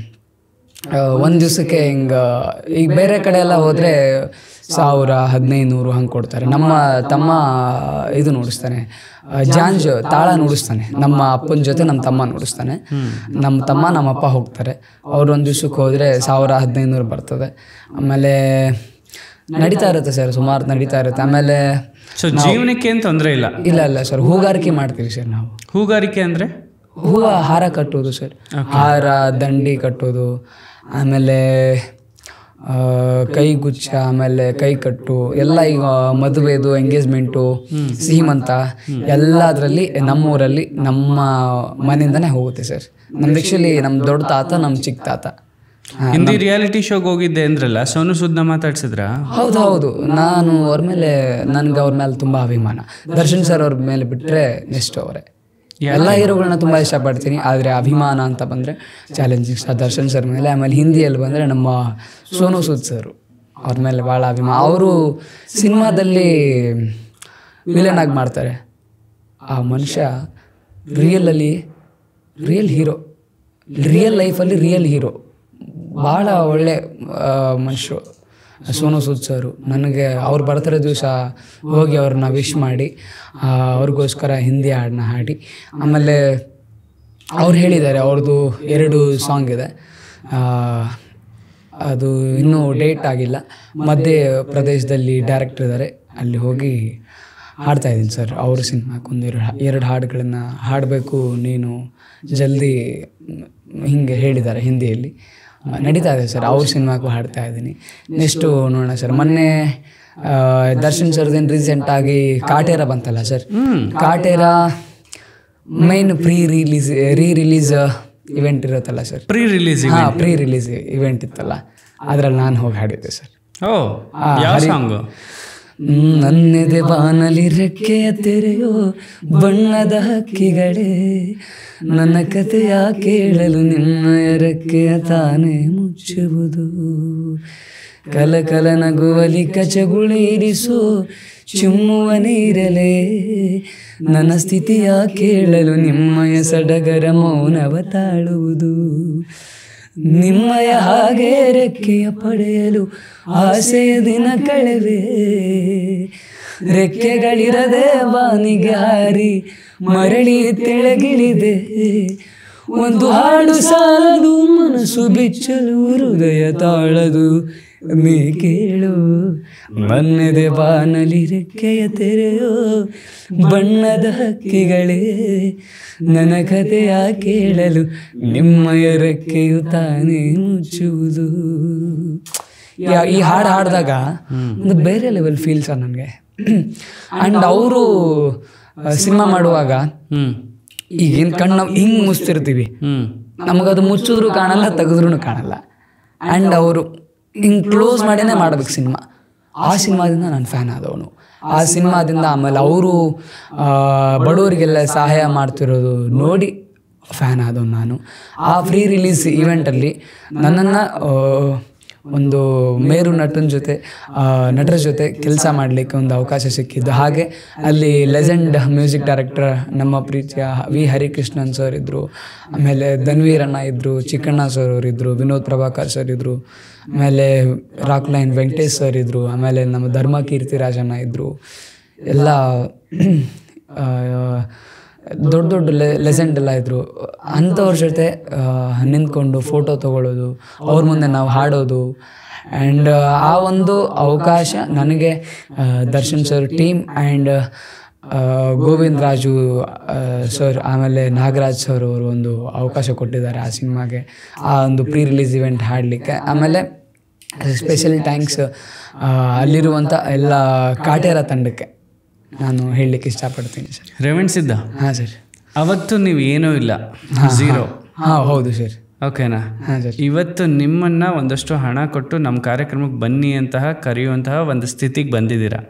ಒಂದು ದಿವಸಕ್ಕೆ ಈಗ ಬೇರೆ ಕಡೆ ಎಲ್ಲ ಹೋದರೆ 1000, 1500 ಹಂಗೆ ಕೊಡ್ತಾರೆ. ನಮ್ಮ ತಮ್ಮ ಇದು ನುಡಿಸ್ತಾನೆ, ಜಾಂಜ್ ತಾಳ ನುಡಿಸ್ತಾನೆ. ನಮ್ಮ ಅಪ್ಪನ ಜೊತೆ ನಮ್ಮ ತಮ್ಮ ನುಡಿಸ್ತಾನೆ. ನಮ್ಮ ತಮ್ಮ ನಮ್ಮ ಅಪ್ಪ ಹೋಗ್ತಾರೆ. ಅವ್ರು ಒಂದು ದಿವ್ಸಕ್ಕೆ ಹೋದರೆ 1000, 1500 ಬರ್ತದೆ. ಆಮೇಲೆ ನಡೀತಾ ಇರುತ್ತೆ ಸರ್, ಸುಮಾರು ನಡೀತಾ ಇರುತ್ತೆ. ಆಮೇಲೆ ಸೊ ಜೀವನಕ್ಕೆ ಏನು ತೊಂದರೆ ಇಲ್ಲ? ಇಲ್ಲ ಸರ್, ಹೂಗಾರಿಕೆ ಮಾಡ್ತೀವಿ ಸರ್ ನಾವು. ಹೂಗಾರಿಕೆ ಅಂದರೆ ಹಾರ ಕಟ್ಟೋದು ಸರ್, ಹಾರ, ದಂಡಿ ಕಟ್ಟೋದು, ಆಮೇಲೆ ಕೈಗುಚ್ಚ, ಆಮೇಲೆ ಕೈ ಕಟ್ಟು ಎಲ್ಲ. ಈಗ ಮದುವೆದು, ಎಂಗೇಜ್ಮೆಂಟು, ಸೀಮಂತ ಎಲ್ಲದರಲ್ಲಿ ನಮ್ಮೂರಲ್ಲಿ ನಮ್ಮ ಮನೆಯಿಂದನೇ ಹೋಗುತ್ತೆ ಸರ್. ನಮ್ದು ಆ್ಯಕ್ಚುಲಿ ನಮ್ಮ ದೊಡ್ಡ ತಾತ, ನಮ್ಮ ಚಿಕ್ಕ ತಾತ. ಹಿಂದಿ ರಿಯಾಲಿಟಿ ಶೋಗೆ ಹೋಗಿದ್ದೆ ಅಂದ್ರಲ್ಲ, ಸೋನು ಸೂದ್ನ ಮಾತಾಡ್ಸಿದ್ರ? ಹೌದು. ನನಗೆ ಅವ್ರ ಮೇಲೆ ತುಂಬ ಅಭಿಮಾನ. ದರ್ಶನ್ ಸರ್ ಅವ್ರ ಮೇಲೆ ಬಿಟ್ಟರೆ ನೆಕ್ಸ್ಟ್ ಅವರೇ. ಎಲ್ಲ ಹೀರೋಗಳನ್ನ ತುಂಬ ಇಷ್ಟಪಡ್ತೀನಿ, ಆದರೆ ಅಭಿಮಾನ ಅಂತ ಬಂದರೆ ಚಾಲೆಂಜಿಂಗ್ ಸ್ಟಾರ್ ದರ್ಶನ್ ಸರ್ ಮೇಲೆ. ಆಮೇಲೆ ಹಿಂದಿಯಲ್ಲಿ ಬಂದರೆ ನಮ್ಮ ಸೋನು ಸೂದ್ ಸರ್, ಅವ್ರ ಮೇಲೆ ಭಾಳ ಅಭಿಮಾನ. ಅವರು ಸಿನಿಮಾದಲ್ಲಿ ವಿಲನ್ ಆಗಿ ಮಾಡ್ತಾರೆ. ಆ ಮನುಷ್ಯ ರಿಯಲ್ ಹೀರೋ, ರಿಯಲ್ ಲೈಫಲ್ಲಿ ರಿಯಲ್ ಹೀರೋ. ಭಾಳ ಒಳ್ಳೆ ಮನುಷ್ಯರು ಸೋನು ಸೂದ್ ಸರು. ನನಗೆ ಅವ್ರು ಬರ್ತಿರೋ ದಿವಸ ಹೋಗಿ ಅವ್ರನ್ನ ವಿಶ್ ಮಾಡಿ ಅವ್ರಿಗೋಸ್ಕರ ಹಿಂದಿ ಹಾಡನ್ನ ಹಾಡಿ, ಆಮೇಲೆ ಅವ್ರು ಹೇಳಿದ್ದಾರೆ ಅವ್ರದ್ದು 2 ಸಾಂಗ್ ಇದೆ, ಅದು ಇನ್ನೂ ಡೇಟ್ ಆಗಿಲ್ಲ. ಮಧ್ಯ ಪ್ರದೇಶದಲ್ಲಿ ಡೈರೆಕ್ಟರ್ ಇದ್ದಾರೆ, ಅಲ್ಲಿ ಹೋಗಿ ಹಾಡ್ತಾಯಿದ್ದೀನಿ ಸರ್. ಅವ್ರ ಸಿನಿಮಾಕ್ಕೆ 1-2 ಹಾಡುಗಳನ್ನು ಹಾಡಬೇಕು ನೀನು ಜಲ್ದಿ ಹಿಂಗೆ ಹೇಳಿದ್ದಾರೆ ಹಿಂದಿಯಲ್ಲಿ. ನಡೀತಾ ಇದೆ ಸರ್, ಅವ್ರ ಸಿನಿಮಾಕ್ಕೂ ಹಾಡ್ತಾ ಇದ್ದೀನಿ. ನೆಕ್ಸ್ಟು ನೋಡೋಣ ಸರ್. ಮೊನ್ನೆ ದರ್ಶನ್ ಸರ್ದೇನು ರೀಸೆಂಟಾಗಿ ಕಾಟೇರ ಬಂತಲ್ಲ sir, Kaatera main pre release event ಇರುತ್ತಲ್ಲ ಸರ್, ಪ್ರೀ ರಿಲೀಸ್ ಇವೆಂಟ್ ಇತ್ತಲ್ಲ, ಅದರಲ್ಲಿ ನಾನು ಹೋಗಿ ಹಾಡಿದ್ದೆ ಸರ್. ನನ್ನೆದೆ ಬಾನಲಿ ರೆಕ್ಕೆಯ ತೆರೆಯೋ ಬಣ್ಣದ ಹಕ್ಕಿಗಳೇ, ನನ್ನ ಕಥೆಯ ಕೇಳಲು ನಿಮ್ಮಯ ರೆಕ್ಕೆಯ ತಾನೇ ಮುಚ್ಚುವುದು, ಕಲಕಲ ನಗುವಲಿ ಕಚಗುಳಿರಿಸೋ ಚಿಮ್ಮುವ ನೀರಲೇ, ನನ್ನ ಸ್ಥಿತಿಯ ಕೇಳಲು ನಿಮ್ಮಯ ಸಡಗರ ಮೌನವ ತಾಳುವುದು, ನಿಮ್ಮಯ ಹಾಗೆ ರೆಕ್ಕೆಯ ಪಡೆಯಲು ಆಸೆಯ ದಿನ ಕಳೆವೆ, ರೆಕ್ಕೆಗಳಿರದೆ ಬಾನಿಗೆ ಹಾರಿ ಮರಳಿ ತೆಳಗಿಳಿದೆ. ಒಂದು ಹಾಡು ಸಾಲದು ಮನಸ್ಸು ಬಿಚ್ಚಲು ಹೃದಯ ತಾಳದು ನೀ ಕೇಳು. ಬಣ್ಣದೆ ಬಾನಲಿ ರೆಕ್ಕೆಯ ತೆರೆಯೋ ಬಣ್ಣದ ಹಕ್ಕಿಗಳೇ ನನ್ನ ಕಥೆಯ ಕೇಳಲು ನಿಮ್ಮಯ ರೆಕ್ಕೆಯು ತಾನೇ ಮುಚ್ಚುವುದು. ಈ ಹಾಡು ಹಾಡಿದಾಗ ಒಂದು ಬೇರೆ ಲೆವೆಲ್ ಫೀಲ್ ಸರ್ ನನಗೆ. ಆ್ಯಂಡ್ ಅವರು ಸಿನಿಮಾ ಮಾಡುವಾಗ ಈಗಿನ ಕಣ್ಣು ನಾವು ಹಿಂಗೆ ಮುಚ್ತಿರ್ತೀವಿ, ನಮಗದು ಮುಚ್ಚಿದ್ರು ಕಾಣಲ್ಲ, ತೆಗೆದ್ರೂ ಕಾಣಲ್ಲ. ಆ್ಯಂಡ್ ಅವರು ಹಿಂಗೆ ಕ್ಲೋಸ್ ಮಾಡಿನೇ ಮಾಡ್ಬೇಕು ಸಿನಿಮಾ. ಆ ಸಿನಿಮಾದಿಂದ ನಾನು ಫ್ಯಾನ್ ಆದವನು. ಆ ಸಿನಿಮಾದಿಂದ ಆಮೇಲೆ ಅವರು ಬಡವರಿಗೆಲ್ಲ ಸಹಾಯ ಮಾಡ್ತಿರೋದು ನೋಡಿ ಫ್ಯಾನ್ ಆದವನು ನಾನು. ಆ ಫ್ರೀ ರಿಲೀಸ್ ಈವೆಂಟಲ್ಲಿ ನನ್ನನ್ನು ಒಂದು ಮೇರು ನಟರ ಜೊತೆ ಕೆಲಸ ಮಾಡಲಿಕ್ಕೆ ಒಂದು ಅವಕಾಶ ಸಿಕ್ಕಿದ್ದು. ಹಾಗೆ ಅಲ್ಲಿ ಲೆಜೆಂಡ್ ಮ್ಯೂಸಿಕ್ ಡೈರೆಕ್ಟರ್ ನಮ್ಮ ಪ್ರೀತಿಯ ವಿ ಹರಿಕೃಷ್ಣನ್ ಸರ್ ಇದ್ದರು, ಆಮೇಲೆ ಧನ್ವೀರಣ್ಣ ಇದ್ದರು, ಚಿಕ್ಕಣ್ಣ ಸರ್ ಅವರಿದ್ದರು, ವಿನೋದ್ ಪ್ರಭಾಕರ್ ಸರ್ ಇದ್ದರು, ಆಮೇಲೆ ರಾಕ್ಲೈನ್ ವೆಂಕಟೇಶ್ ಸರ್ ಇದ್ದರು, ಆಮೇಲೆ ನಮ್ಮ ಧರ್ಮ ಕೀರ್ತಿರಾಜಣ್ಣ ಇದ್ದರು. ಎಲ್ಲ ದೊಡ್ಡ ದೊಡ್ಡ ಲೆಜೆಂಡ್ ಎಲ್ಲ ಇದ್ದರು. ಅಂಥವ್ರ ಜೊತೆ ನಿಂತ್ಕೊಂಡು ಫೋಟೋ ತೊಗೊಳ್ಳೋದು, ಅವ್ರ ಮುಂದೆ ನಾವು ಹಾಡೋದು. ಆ್ಯಂಡ್ ಆ ಒಂದು ಅವಕಾಶ ನನಗೆ Darshan sir team and Govind Raju sir ಆಮೇಲೆ ನಾಗರಾಜ್ ಸರ್ ಅವರು ಒಂದು ಅವಕಾಶ ಕೊಟ್ಟಿದ್ದಾರೆ ಆ ಸಿನಿಮಾಗೆ, ಆ ಒಂದು ಪ್ರೀ ರಿಲೀಸ್ ಇವೆಂಟ್ ಹಾಡಲಿಕ್ಕೆ. ಆಮೇಲೆ ಸ್ಪೆಷಲ್ ಥ್ಯಾಂಕ್ಸ್ ಅಲ್ಲಿರುವಂಥ ಎಲ್ಲ ಕಾಟೇರ ತಂಡಕ್ಕೆ ನಾನು ಹೇಳಲಿಕ್ಕೆ ಇಷ್ಟಪಡ್ತೀನಿ ಸರ್. ರೇವಣ್ ಸಿದ್ಧ, ಹಾಂ ಸರ್. ಅವತ್ತು ನೀವು ಏನೂ ಇಲ್ಲ, ಝೀರೋ. ಹಾಂ ಹೌದು ಸರ್. ಓಕೆನಾ? ಹಾಂ ಸರ್. ಇವತ್ತು ನಿಮ್ಮನ್ನು ಒಂದಷ್ಟು ಹಣ ಕೊಟ್ಟು ನಮ್ಮ ಕಾರ್ಯಕ್ರಮಕ್ಕೆ ಬನ್ನಿ ಅಂತಹ ಕರೆಯುವಂತಹ ಒಂದು ಸ್ಥಿತಿಗೆ ಬಂದಿದ್ದೀರಾ.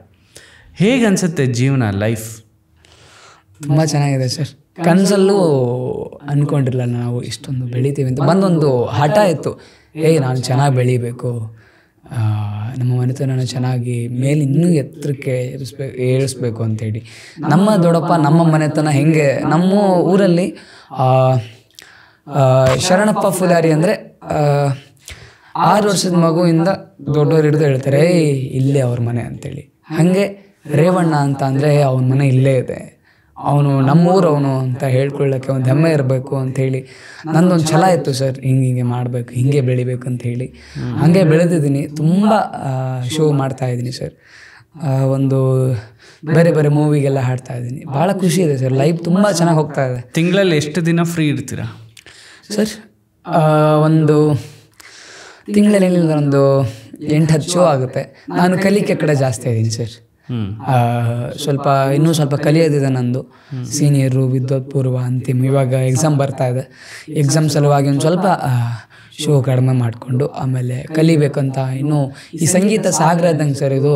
ಹೇಗೆ ಅನಿಸುತ್ತೆ ಜೀವನ, ಲೈಫ್? ತುಂಬ ಚೆನ್ನಾಗಿದೆ ಸರ್. ಕನಸಲ್ಲೂ ಅಂದ್ಕೊಂಡಿರಲಿಲ್ಲ ನಾವು ಇಷ್ಟೊಂದು ಬೆಳಿತೀವಿ ಅಂತ. ಬಂದೊಂದು ಹಠ ಇತ್ತು, ನಾನು ಚೆನ್ನಾಗಿ ಬೆಳಿಬೇಕು, ನಮ್ಮ ಮನೆತನ ಚೆನ್ನಾಗಿ ಮೇಲೆ ಇನ್ನೂ ಎತ್ತರಕ್ಕೆ ಏರಿಸ್ಬೇಕು ಅಂಥೇಳಿ. ನಮ್ಮ ದೊಡ್ಡಪ್ಪ ನಮ್ಮ ಮನೆತನ ಹೆಂಗೆ, ನಮ್ಮ ಊರಲ್ಲಿ ಶರಣಪ್ಪ ಫುಲಾರಿ ಅಂದರೆ 6 ವರ್ಷದ ಮಗುವಿಂದ ದೊಡ್ಡವರು ಹಿಡಿದು ಹೇಳ್ತಾರೆ ಇಲ್ಲೇ ಅವ್ರ ಮನೆ ಅಂತೇಳಿ. ಹಾಗೆ ರೇವಣ್ಣ ಅಂತ ಅಂದರೆ ಅವನ ಮನೆ ಇಲ್ಲೇ ಇದೆ, ಅವನು ನಮ್ಮೂರು ಅವನು ಅಂತ ಹೇಳ್ಕೊಳ್ಳೋಕ್ಕೆ ಒಂದು ಹೆಮ್ಮೆ ಇರಬೇಕು ಅಂಥೇಳಿ ನಂದೊಂದು ಛಲ ಇತ್ತು ಸರ್. ಹಿಂಗೆ ಮಾಡಬೇಕು, ಹಿಂಗೆ ಬೆಳಿಬೇಕು ಅಂಥೇಳಿ. ಹಾಗೆ ಬೆಳೆದಿದ್ದೀನಿ. ತುಂಬ ಶೋ ಮಾಡ್ತಾಯಿದ್ದೀನಿ ಸರ್. ಒಂದು ಬೇರೆ ಬೇರೆ ಮೂವಿಗೆಲ್ಲ ಹಾಡ್ತಾಯಿದ್ದೀನಿ. ಭಾಳ ಖುಷಿ ಇದೆ ಸರ್. ಲೈಫ್ ತುಂಬ ಚೆನ್ನಾಗಿ ಹೋಗ್ತಾ ಇದೆ. ತಿಂಗಳಲ್ಲಿ ಎಷ್ಟು ದಿನ ಫ್ರೀ ಇರ್ತೀರಾ ಸರ್? ಒಂದು ತಿಂಗಳಲ್ಲಿ ಒಂದು 8-10 ಶೋ ಆಗುತ್ತೆ. ನಾನು ಕಲಿಕೆ ಕಡೆ ಜಾಸ್ತಿ ಇದ್ದೀನಿ ಸರ್. ಇನ್ನೂ ಸ್ವಲ್ಪ ಕಲಿಯೋದಿದೆ ನಂದು. ಸೀನಿಯರು, ವಿದ್ವತ್ ಪೂರ್ವ, ಅಂತಿಮ, ಇವಾಗ ಎಕ್ಸಾಮ್ ಬರ್ತಾ ಇದೆ. ಎಕ್ಸಾಮ್ ಸಲುವಾಗಿ ಒಂದು ಸ್ವಲ್ಪ ಶೋ ಕಡಿಮೆ ಮಾಡಿಕೊಂಡು ಆಮೇಲೆ ಕಲಿಬೇಕಂತ. ಇನ್ನೂ ಈ ಸಂಗೀತ ಸಾಗರ ಇದ್ದಂಗೆ ಸರ್, ಇದು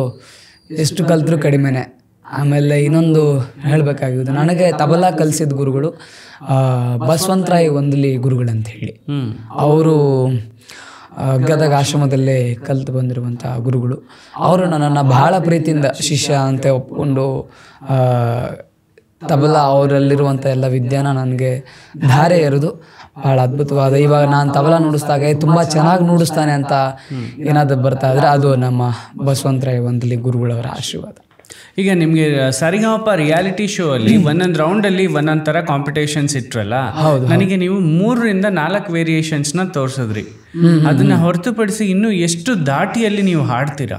ಎಷ್ಟು ಕಲಿತ್ರೂ ಕಡಿಮೆನೇ. ಆಮೇಲೆ ಇನ್ನೊಂದು ಹೇಳಬೇಕಾಗಿದ್ದು, ನನಗೆ ತಬಲಾ ಕಲಿಸಿದ ಗುರುಗಳು ಬಸವಂತರಾಯ್ ವಂದಲಿ ಗುರುಗಳಂತ ಹೇಳಿ. ಅವರು ಗದಗ ಆಶ್ರಮದಲ್ಲೇ ಕಲಿತು ಬಂದಿರುವಂಥ ಗುರುಗಳು. ಅವರು ನನ್ನನ್ನು ಬಹಳ ಪ್ರೀತಿಯಿಂದ ಶಿಷ್ಯ ಅಂತ ಒಪ್ಕೊಂಡು ತಬಲಾ ಅವರಲ್ಲಿರುವಂಥ ಎಲ್ಲ ವಿದ್ಯಾನ ನನಗೆ ಧಾರೆ ಎರೆದು ಭಾಳ ಅದ್ಭುತವಾದ, ಇವಾಗ ನಾನು ತಬಲಾ ನುಡಿಸ್ದಾಗ ತುಂಬ ಚೆನ್ನಾಗಿ ನುಡಿಸ್ತಾನೆ ಅಂತ ಏನಾದರೂ ಬರ್ತಾ ಇದ್ರೆ ಅದು ನಮ್ಮ ಬಸವಂತರಾಯ್ ವಂದಲಿ ಗುರುಗಳವರ ಆಶೀರ್ವಾದ. ಈಗ ನಿಮಗೆ ಸರಿಗಮಪ ರಿಯಾಲಿಟಿ ಶೋ ಅಲ್ಲಿ ಒಂದೊಂದು ರೌಂಡಲ್ಲಿ ಒಂದೊಂದು ಥರ ಕಾಂಪಿಟೇಷನ್ಸ್ ಇಟ್ರಲ್ಲ, ನನಗೆ ನೀವು 3-4 ವೇರಿಯೇಷನ್ಸ್ನ ತೋರಿಸಿದ್ರಿ. ಅದನ್ನು ಹೊರತುಪಡಿಸಿ ಇನ್ನೂ ಎಷ್ಟು ದಾಟಿಯಲ್ಲಿ ನೀವು ಹಾಡ್ತೀರಾ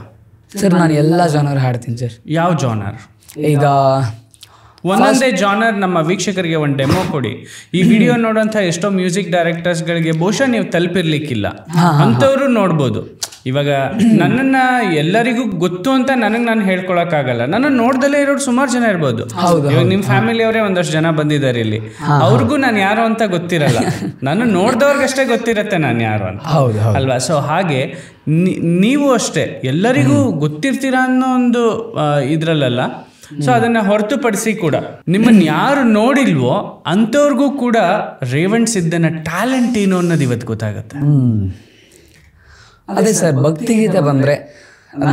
ಸರ್? ನಾನು ಎಲ್ಲ ಜಾನರ್ ಹಾಡ್ತೀನಿ ಸರ್. ಯಾವ ಜಾನರ್? ಈಗ ಒಂದೊಂದೇ ಜಾನರ್ ನಮ್ಮ ವೀಕ್ಷಕರಿಗೆ ಒಂದು ಡೆಮೋ ಕೊಡಿ. ಈ ವಿಡಿಯೋ ನೋಡೋಂಥ ಎಷ್ಟೋ ಮ್ಯೂಸಿಕ್ ಡೈರೆಕ್ಟರ್ಸ್ಗಳಿಗೆ ಬಹುಶಃ ನೀವು ತಲುಪಿರ್ಲಿಕ್ಕಿಲ್ಲ, ಅಂಥವ್ರು ನೋಡ್ಬೋದು. ಇವಾಗ ನನ್ನನ್ನು ಎಲ್ಲರಿಗೂ ಗೊತ್ತು ಅಂತ ನಾನು ಹೇಳ್ಕೊಳಕ್ಕಾಗಲ್ಲ. ನನ್ನ ನೋಡ್ದಲ್ಲೇ ಇರೋರು ಸುಮಾರು ಜನ ಇರ್ಬೋದು. ಇವಾಗ ನಿಮ್ಮ ಫ್ಯಾಮಿಲಿಯವರೇ ಒಂದಷ್ಟು ಜನ ಬಂದಿದ್ದಾರೆ ಇಲ್ಲಿ, ಅವ್ರಿಗೂ ನಾನು ಯಾರು ಅಂತ ಗೊತ್ತಿರಲ್ಲ. ನಾನು ನೋಡ್ದವ್ರಿಗಷ್ಟೇ ಗೊತ್ತಿರತ್ತೆ ನಾನು ಯಾರು ಅಂತ, ಅಲ್ವಾ? ಸೊ ಹಾಗೆ ನೀವು ಅಷ್ಟೇ ಎಲ್ಲರಿಗೂ ಗೊತ್ತಿರ್ತೀರಾ ಅನ್ನೋ ಒಂದು ಇದ್ರಲ್ಲ. ಸೊ ಅದನ್ನು ಹೊರತುಪಡಿಸಿ ಕೂಡ ನಿಮ್ಮನ್ನು ಯಾರು ನೋಡಿಲ್ವೋ ಅಂಥವ್ರಿಗೂ ಕೂಡ ರೇವಣ್ ಸಿದ್ದನ ಟ್ಯಾಲೆಂಟ್ ಏನು ಅನ್ನೋದು ಇವತ್ತು ಗೊತ್ತಾಗತ್ತೆ. ಅದೇ ಸರ್, ಭಕ್ತಿಗೀತೆ ಬಂದರೆ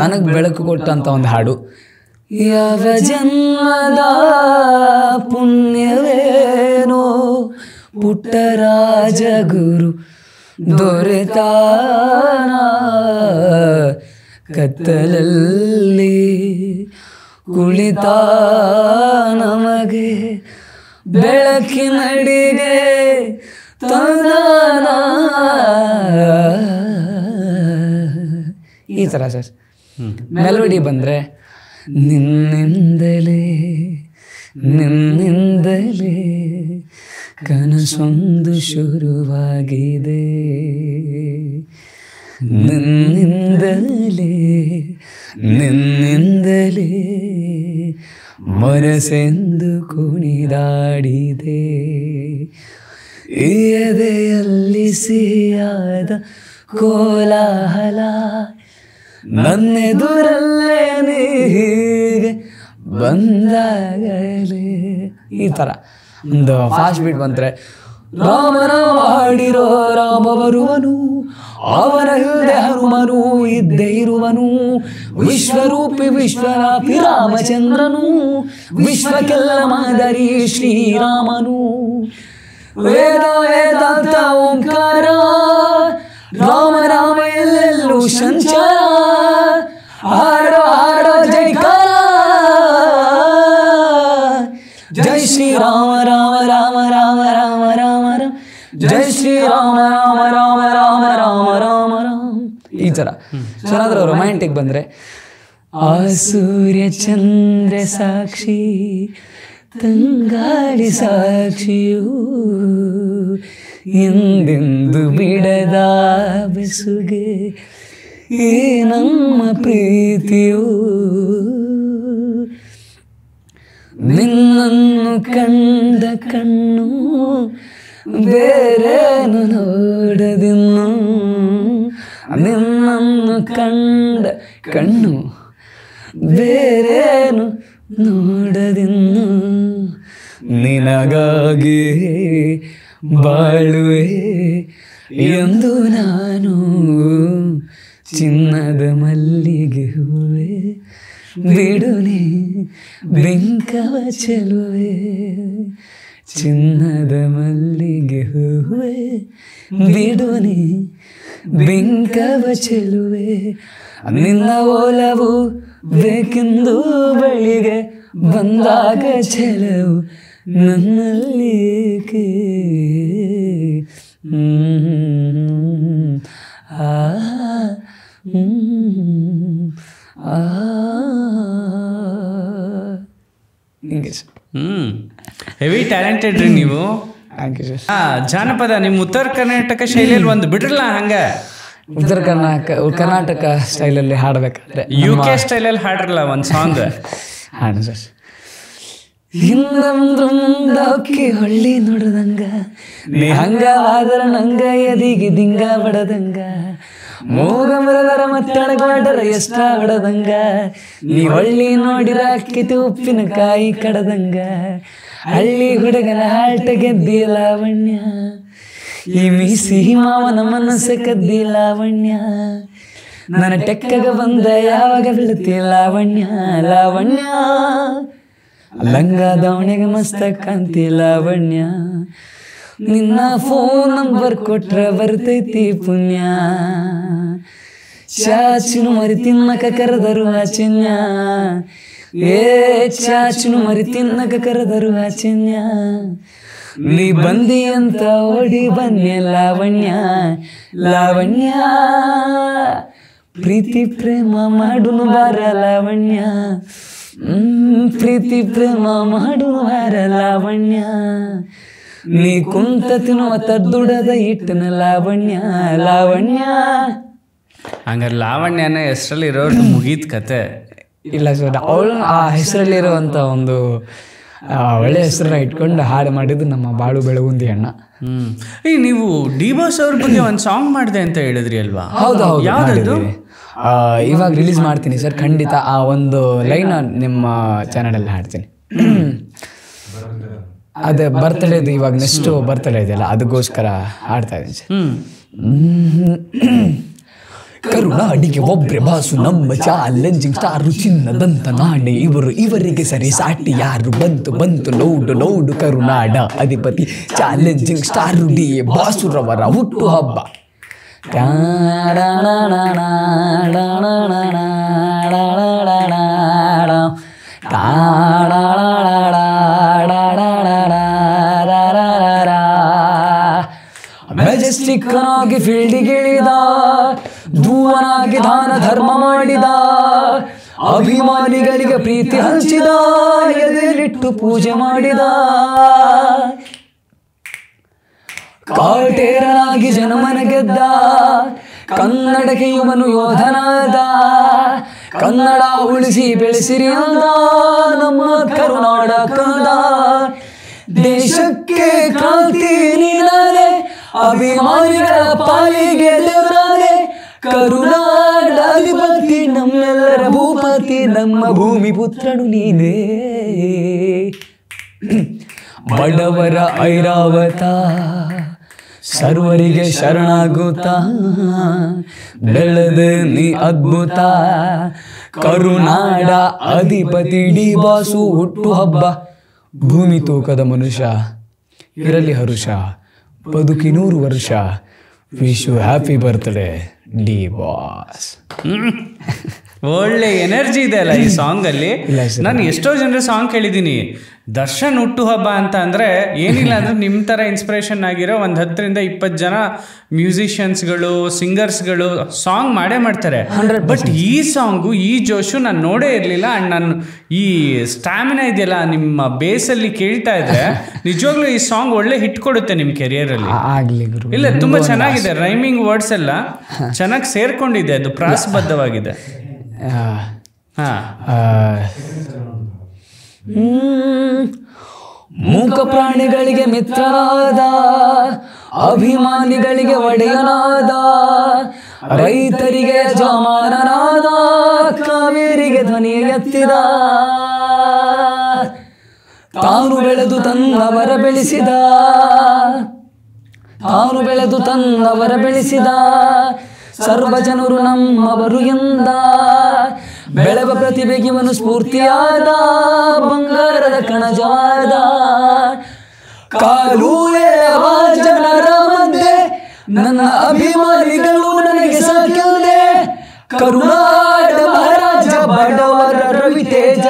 ನನಗೆ ಬೆಳಕು ಕೊಟ್ಟಂಥ ಒಂದು ಹಾಡು, ಯಾವ ಜನ್ಮದ ಪುಣ್ಯವೇನೋ ಪುಟ್ಟರಾಜ ಗುರು ದೊರೆತಾನ ಕತ್ತಲಲ್ಲಿ ಕುಳಿತ ನಮಗೆ ಬೆಳಕಿನಡಿಗೆ ತಂದಾನ. ಈ ಥರ ಸರ್. ಮೆಲೋಡಿ ಬಂದರೆ ನಿನ್ನಿಂದಲೇ ನಿನ್ನಿಂದಲೇ ಕನಸೊಂದು ಶುರುವಾಗಿದೆ, ನಿನ್ನಿಂದಲೇ ನಿನ್ನಿಂದಲೇ ಮನಸ್ಸೆಂದು ಕುಣಿದಾಡಿದೆ. ಈ ಎದೆಯಲ್ಲಿ ಸಿಹಿಯಾದ ಕೋಲಾಹಲ ನನ್ನೆದುರಲ್ಲೇ ನೀಗೆ ಬಂದಾಗಲೇ. ಈ ಥರ ಒಂದು ಫಾಸ್ಟ್ ಬೀಟ್ ಬಂದರೆ ರಾಮನ ಹಾಡಿರೋ ರಾಮ ಬರುವನು, ಅವನ ಹಿಂದೆ ಹನುಮನು ಇದ್ದೇ ಇರುವನು, ವಿಶ್ವರೂಪಿ ವಿಶ್ವರಾಪಿ ರಾಮಚಂದ್ರನು, ವಿಶ್ವಕ್ಕೆಲ್ಲ ಮಾದರಿ ಶ್ರೀರಾಮನು. ವೇದ ವೇದಾಂತ ಓಂಕಾರ ರಾಮ ರಾಮ ಎಲ್ಲೆಲ್ಲೂ ಸಂಚಾರ, ಹಾಡೋ ಹಾಡೋ ಜೈಕಾರ, ಜೈ ಶ್ರೀರಾಮ ರಾಮ ರಾಮ ರಾಮ ರಾಮ ರಾಮ ರಾಮ, ಜೈ ಶ್ರೀರಾಮ ರಾಮ ರಾಮ ರಾಮ ರಾಮ ರಾಮ ರಾಮ. ಈ ಥರ ಚೆನ್ನಾದ್ರೆ ರೊಮ್ಯಾಂಟಿಕ್ ಬಂದರೆ ಆ ಸೂರ್ಯ ಚಂದ್ರ ಸಾಕ್ಷಿ ತಂಗಾಳಿ ಸಾಕ್ಷಿಯೂ ಎಂದೆಂದು ಬಿಡದ ಬೆಸುಗೆ ಈ ನಮ್ಮ ಪ್ರೀತಿಯು. ನಿನ್ನನ್ನು ಕಂಡ ಕಣ್ಣು ಬೇರೇನು ನೋಡದಿನ್ನು, ನಿನ್ನನ್ನು ಕಂಡ ಕಣ್ಣು ಬೇರೇನು ನೋಡದಿನ್ನು, ನಿನಗಾಗಿ ಬಾಳುವೆ ಎಂದು ನಾನು ಚಿನ್ನದ ಮಲ್ಲಿಗೆ ಹೂವೆ, ಬಿಡುನೆ ಬೆಂಕವ ಚೆಲುವೆ, ಚಿನ್ನದ ಮಲ್ಲಿಗೆ ಹೂವೆ, ಬಿಡುನೆ ಬೆಂಕವ ಚೆಲುವೆ. ನಿನ್ನ ಓಲವು ಬೇಕೆಂದು ಬಳಿಗೆ ಬಂದಾಗ ಚೆಲವು ನನ್ನಲ್ಲಿ ಏಕೆ. ಹಿಂಗೆ ಸರ್. ಹೆವಿ ಟ್ಯಾಲೆಂಟೆಡ್ ರೀ ನೀವು. Thank you sir. ಜಾನಪದ ನಿಮ್ಮ ಉತ್ತರ ಕರ್ನಾಟಕ ಶೈಲಿಯಲ್ಲಿ ಒಂದು ಬಿಡ್ರಲ್ಲ ಹಂಗೆ. ಉತ್ತರ ಕರ್ನಾಟಕ ಸ್ಟೈಲಲ್ಲಿ ಹಾಡಬೇಕಾದ್ರೆ UK ಸ್ಟೈಲಲ್ಲಿ ಹಾಡ್ರಲ್ಲ ಒಂದು ಸಾಂಗ್ ಹಾಡು ಸರ್. ಹಿಂದೊಂದು ಮುಂದಕ್ಕಿ ಹೊಳ್ಳಿ ನೋಡ್ದಂಗ, ನೀ ಹಂಗ ಆದರ ನಂಗ ಎದಿಗೆ ದಿಂಗ ಬಡದಂಗ, ಮೂಗ ಮರದರ ಮತ್ತಳಗಡರ ಎಷ್ಟ ಹೊಡದಂಗ, ನೀ ಹೊಳ್ಳಿ ನೋಡಿರ ಅಕ್ಕಿತು ಉಪ್ಪಿನಕಾಯಿ ಕಡದಂಗ, ಹಳ್ಳಿ ಹುಡುಗನ ಹಾಲ್ಟ ಗೆದ್ದಿ ಲಾವಣ್ಯ, ಈ ಮೀಸಿ ಮಾವನ ಮನಸ್ಸ ಕದ್ದಿ ಲಾವಣ್ಯ, ನನ್ನ ಟೆಕ್ಕಗ ಬಂದ ಯಾವಾಗ ಬೀಳ್ತಿ ಲಾವಣ್ಯ, ಲಾವಣ್ಯ ಲಂಗ ದವಣೆಗೆ ಮಸ್ತ ಕಾಂತಿ ಲಾವಣ್ಯ, ನಿನ್ನ ಫೋನ್ ನಂಬರ್ ಕೊಟ್ರ ಬರ್ತೈತಿ ಪುಣ್ಯ, ಚಾಚಿನು ಮರಿ ತಿನ್ನಕ ಕರೆದರು ಆಚನ್ಯ, ಏ ಚಾಚಿನು ಮರಿ ತಿನ್ನಕ ಕರೆದರು ಆಚನ್ಯ, ನೀ ಬಂದಿ ಅಂತ ಓಡಿ ಬನ್ನಿ ಲಾವಣ್ಯ, ಲಾವಣ್ಯ ಪ್ರೀತಿ ಪ್ರೇಮ ಮಾಡುನು ಬಾರ ಲಾವಣ್ಯ, ಪ್ರೀತಿ ಪ್ರೇಮ ಮಾಡುನು ಬಾರ ಲಾವಣ್ಯ, ನೀ ಕುಂತ ತಿನ್ನುವ ತದ್ದುಡದ ಇಟ್ಟನ ಲಾವಣ್ಯ, ಲಾವಣ್ಯ. ಹಂಗಾರೆ ಲಾವಣ್ಯನ ಹೆಸರಲ್ಲಿ ಇರೋದು ಮುಗೀತ್ ಕತೆ. ಇಲ್ಲ ಸರ್, ಅವಳು ಆ ಹೆಸರಲ್ಲಿರುವಂಥ ಒಂದು ಒಳ್ಳೆ ಹೆಸರನ್ನ ಇಟ್ಕೊಂಡು ಹಾಡು ಮಾಡಿದ್ದು ನಮ್ಮ ಬಾಳು ಬೆಳಗುಂದಿ ಅಣ್ಣ. ಈ ನೀವು ಡಿ ಬಾಸ್ ಅವ್ರ ಬಗ್ಗೆ ಒಂದು ಸಾಂಗ್ ಮಾಡಿದೆ ಅಂತ ಹೇಳಿದ್ರಿ ಅಲ್ವಾ? ಹೌದು ಹೌದು, ಯಾವ್ದು ಇವಾಗ ರಿಲೀಸ್ ಮಾಡ್ತೀನಿ ಸರ್. ಖಂಡಿತ ಆ ಒಂದು ಲೈನ್ ನಿಮ್ಮ ಚಾನಲಲ್ಲಿ ಹಾಡ್ತೀನಿ. ಅದೇ ಬರ್ತಡೇದು ಇವಾಗ ನೆಕ್ಸ್ಟ್ ಬರ್ತಡೇ ಇದೆಯಲ್ಲ, ಅದಕ್ಕೋಸ್ಕರ ಹಾಡ್ತಾ ಇದ್ದೀನಿ ಸರ್. ಕರುನಾಡಿಗೆ ಒಬ್ರೆ ಬಾಸು ನಮ್ಮ ಚಾಲೆಂಜಿಂಗ್ ಸ್ಟಾರು, ಚಿನ್ನದಂತ ನಾಣೆ ಇವರು, ಇವರಿಗೆ ಸರಿ ಸಾಟಿ ಯಾರು, ಬಂತು ಬಂತು ನೋಡು ನೋಡು ಕರುನಾಡ ಅಧಿಪತಿ ಚಾಲೆಂಜಿಂಗ್ ಸ್ಟಾರು ಡಿ ಬಾಸುರವರ ಹುಟ್ಟು ಹಬ್ಬ. ಮೆಜೆಸ್ಟಿಕ್ಕನಾಗಿ ಫೀಲ್ಡಿಗಿಳಿದ, ಧೂವನಾಗಿ ದಾನ ಧರ್ಮ ಮಾಡಿದ, ಅಭಿಮಾನಿಗಳಿಗೆ ಪ್ರೀತಿ ಹಂಚಿದ, ಎದೆಲಿಟ್ಟು ಪೂಜೆ ಮಾಡಿದ. ಕಾಟೇರನಾಗಿ ಜನಮನ ಗೆದ್ದ, ಕನ್ನಡಕ್ಕೆ ಇವನು ಯೋಧನಾದ. ಕನ್ನಡ ಉಳಿಸಿ ಬೆಳೆಸಿರಿ ಅಂದ, ನಮ್ಮ ಕರುನಾಡ ಕಂದ. ದೇಶಕ್ಕೆ ಕ್ರಾಂತಿ ನೀನಾದೆ, ಅಭಿಮಾನಿಗಳ ಪಾಲಿಗೆ ದೇವರಾದೆ. ಕರುನಾಡ ಅಧಿಪತಿ, ನಮ್ಮೆಲ್ಲರ ಭೂಪತಿ, ನಮ್ಮ ಭೂಮಿ ಪುತ್ರನು ನೀನೇ. ಬಡವರ ಐರಾವತ, ಸರ್ವರಿಗೆ ಶರಣಾಗುತ್ತ, ಬೆಳೆದ ನೀ ಅದ್ಭುತ. ಕರುನಾಡ ಅಧಿಪತಿ ಡಿ ಬಾಸು ಹುಟ್ಟು ಹಬ್ಬ. ಭೂಮಿ ತೂಕದ ಮನುಷ್ಯ ಇರಲಿ ಹರುಷ, ಬದುಕಿ 100 ವರ್ಷ. Wish you happy birthday D boss. ಒಳ್ಳೆ ಎನರ್ಜಿ ಇದೆ ಅಲ್ಲ ಈ ಸಾಂಗಲ್ಲಿ. ನಾನು ಎಷ್ಟೋ ಜನರ ಸಾಂಗ್ ಕೇಳಿದ್ದೀನಿ. ದರ್ಶನ್ ಹುಟ್ಟುಹಬ್ಬ ಅಂತ ಅಂದರೆ ಏನಿಲ್ಲ ಅಂದರೆ ನಿಮ್ಮ ಥರ ಇನ್ಸ್ಪಿರೇಷನ್ ಆಗಿರೋ ಒಂದು 10-20 ಜನ ಮ್ಯೂಸಿಷಿಯನ್ಸ್ಗಳು, ಸಿಂಗರ್ಸ್ಗಳು ಸಾಂಗ್ ಮಾಡೇ ಮಾಡ್ತಾರೆ. ಬಟ್ ಈ ಸಾಂಗು, ಈ ಜೋಶು ನಾನು ನೋಡೇ ಇರಲಿಲ್ಲ. ಆ್ಯಂಡ್ ನಾನು ಈ ಸ್ಟ್ಯಾಮಿನಾ ಇದೆಯಲ್ಲ ನಿಮ್ಮ ಬೇಸಲ್ಲಿ ಕೇಳ್ತಾ ಇದ್ರೆ ನಿಜವಾಗ್ಲೂ ಈ ಸಾಂಗ್ ಒಳ್ಳೆ ಹಿಟ್ ಕೊಡುತ್ತೆ ನಿಮ್ಮ ಕೆರಿಯರಲ್ಲಿ. ಇಲ್ಲ, ತುಂಬ ಚೆನ್ನಾಗಿದೆ. ರೈಮಿಂಗ್ ವರ್ಡ್ಸ್ ಎಲ್ಲ ಚೆನ್ನಾಗಿ ಸೇರ್ಕೊಂಡಿದೆ, ಅದು ಪ್ರಾಸಬದ್ಧವಾಗಿದೆ. ಮೂಕ ಪ್ರಾಣಿಗಳಿಗೆ ಮಿತ್ರನಾದ, ಅಭಿಮಾನಿಗಳಿಗೆ ಒಡೆಯನಾದ, ರೈತರಿಗೆ ಯಜಮಾನನಾದ, ಕಾವೇರಿಗೆ ಧ್ವನಿ ಎತ್ತಿದ. ತಾನು ಬೆಳೆದು ತನ್ನವರ ಬೆಳೆಸಿದ, ತಾನು ಬೆಳೆದು ತನ್ನವರ ಬೆಳೆಸಿದ. ಸರ್ವ ಜನರು ನಮ್ಮವರು ಎಂದ, ಬೆಳೆವ ಪ್ರತಿಭೆಗಿವನು ಸ್ಫೂರ್ತಿಯಾದ, ಬಂಗಾರದ ಕಣಜವಾದ. ಕಾಲು ಎಳೆವ ಜನರ ಮಧ್ಯೆ ನನ್ನ ಅಭಿಮಾನಿಗಳು ನನಗೆ ಸಾಕಿದೆ. ಕರುನಾಡ ಮಹಾರಾಜ ಬಡವರ ರವಿತೇಜ,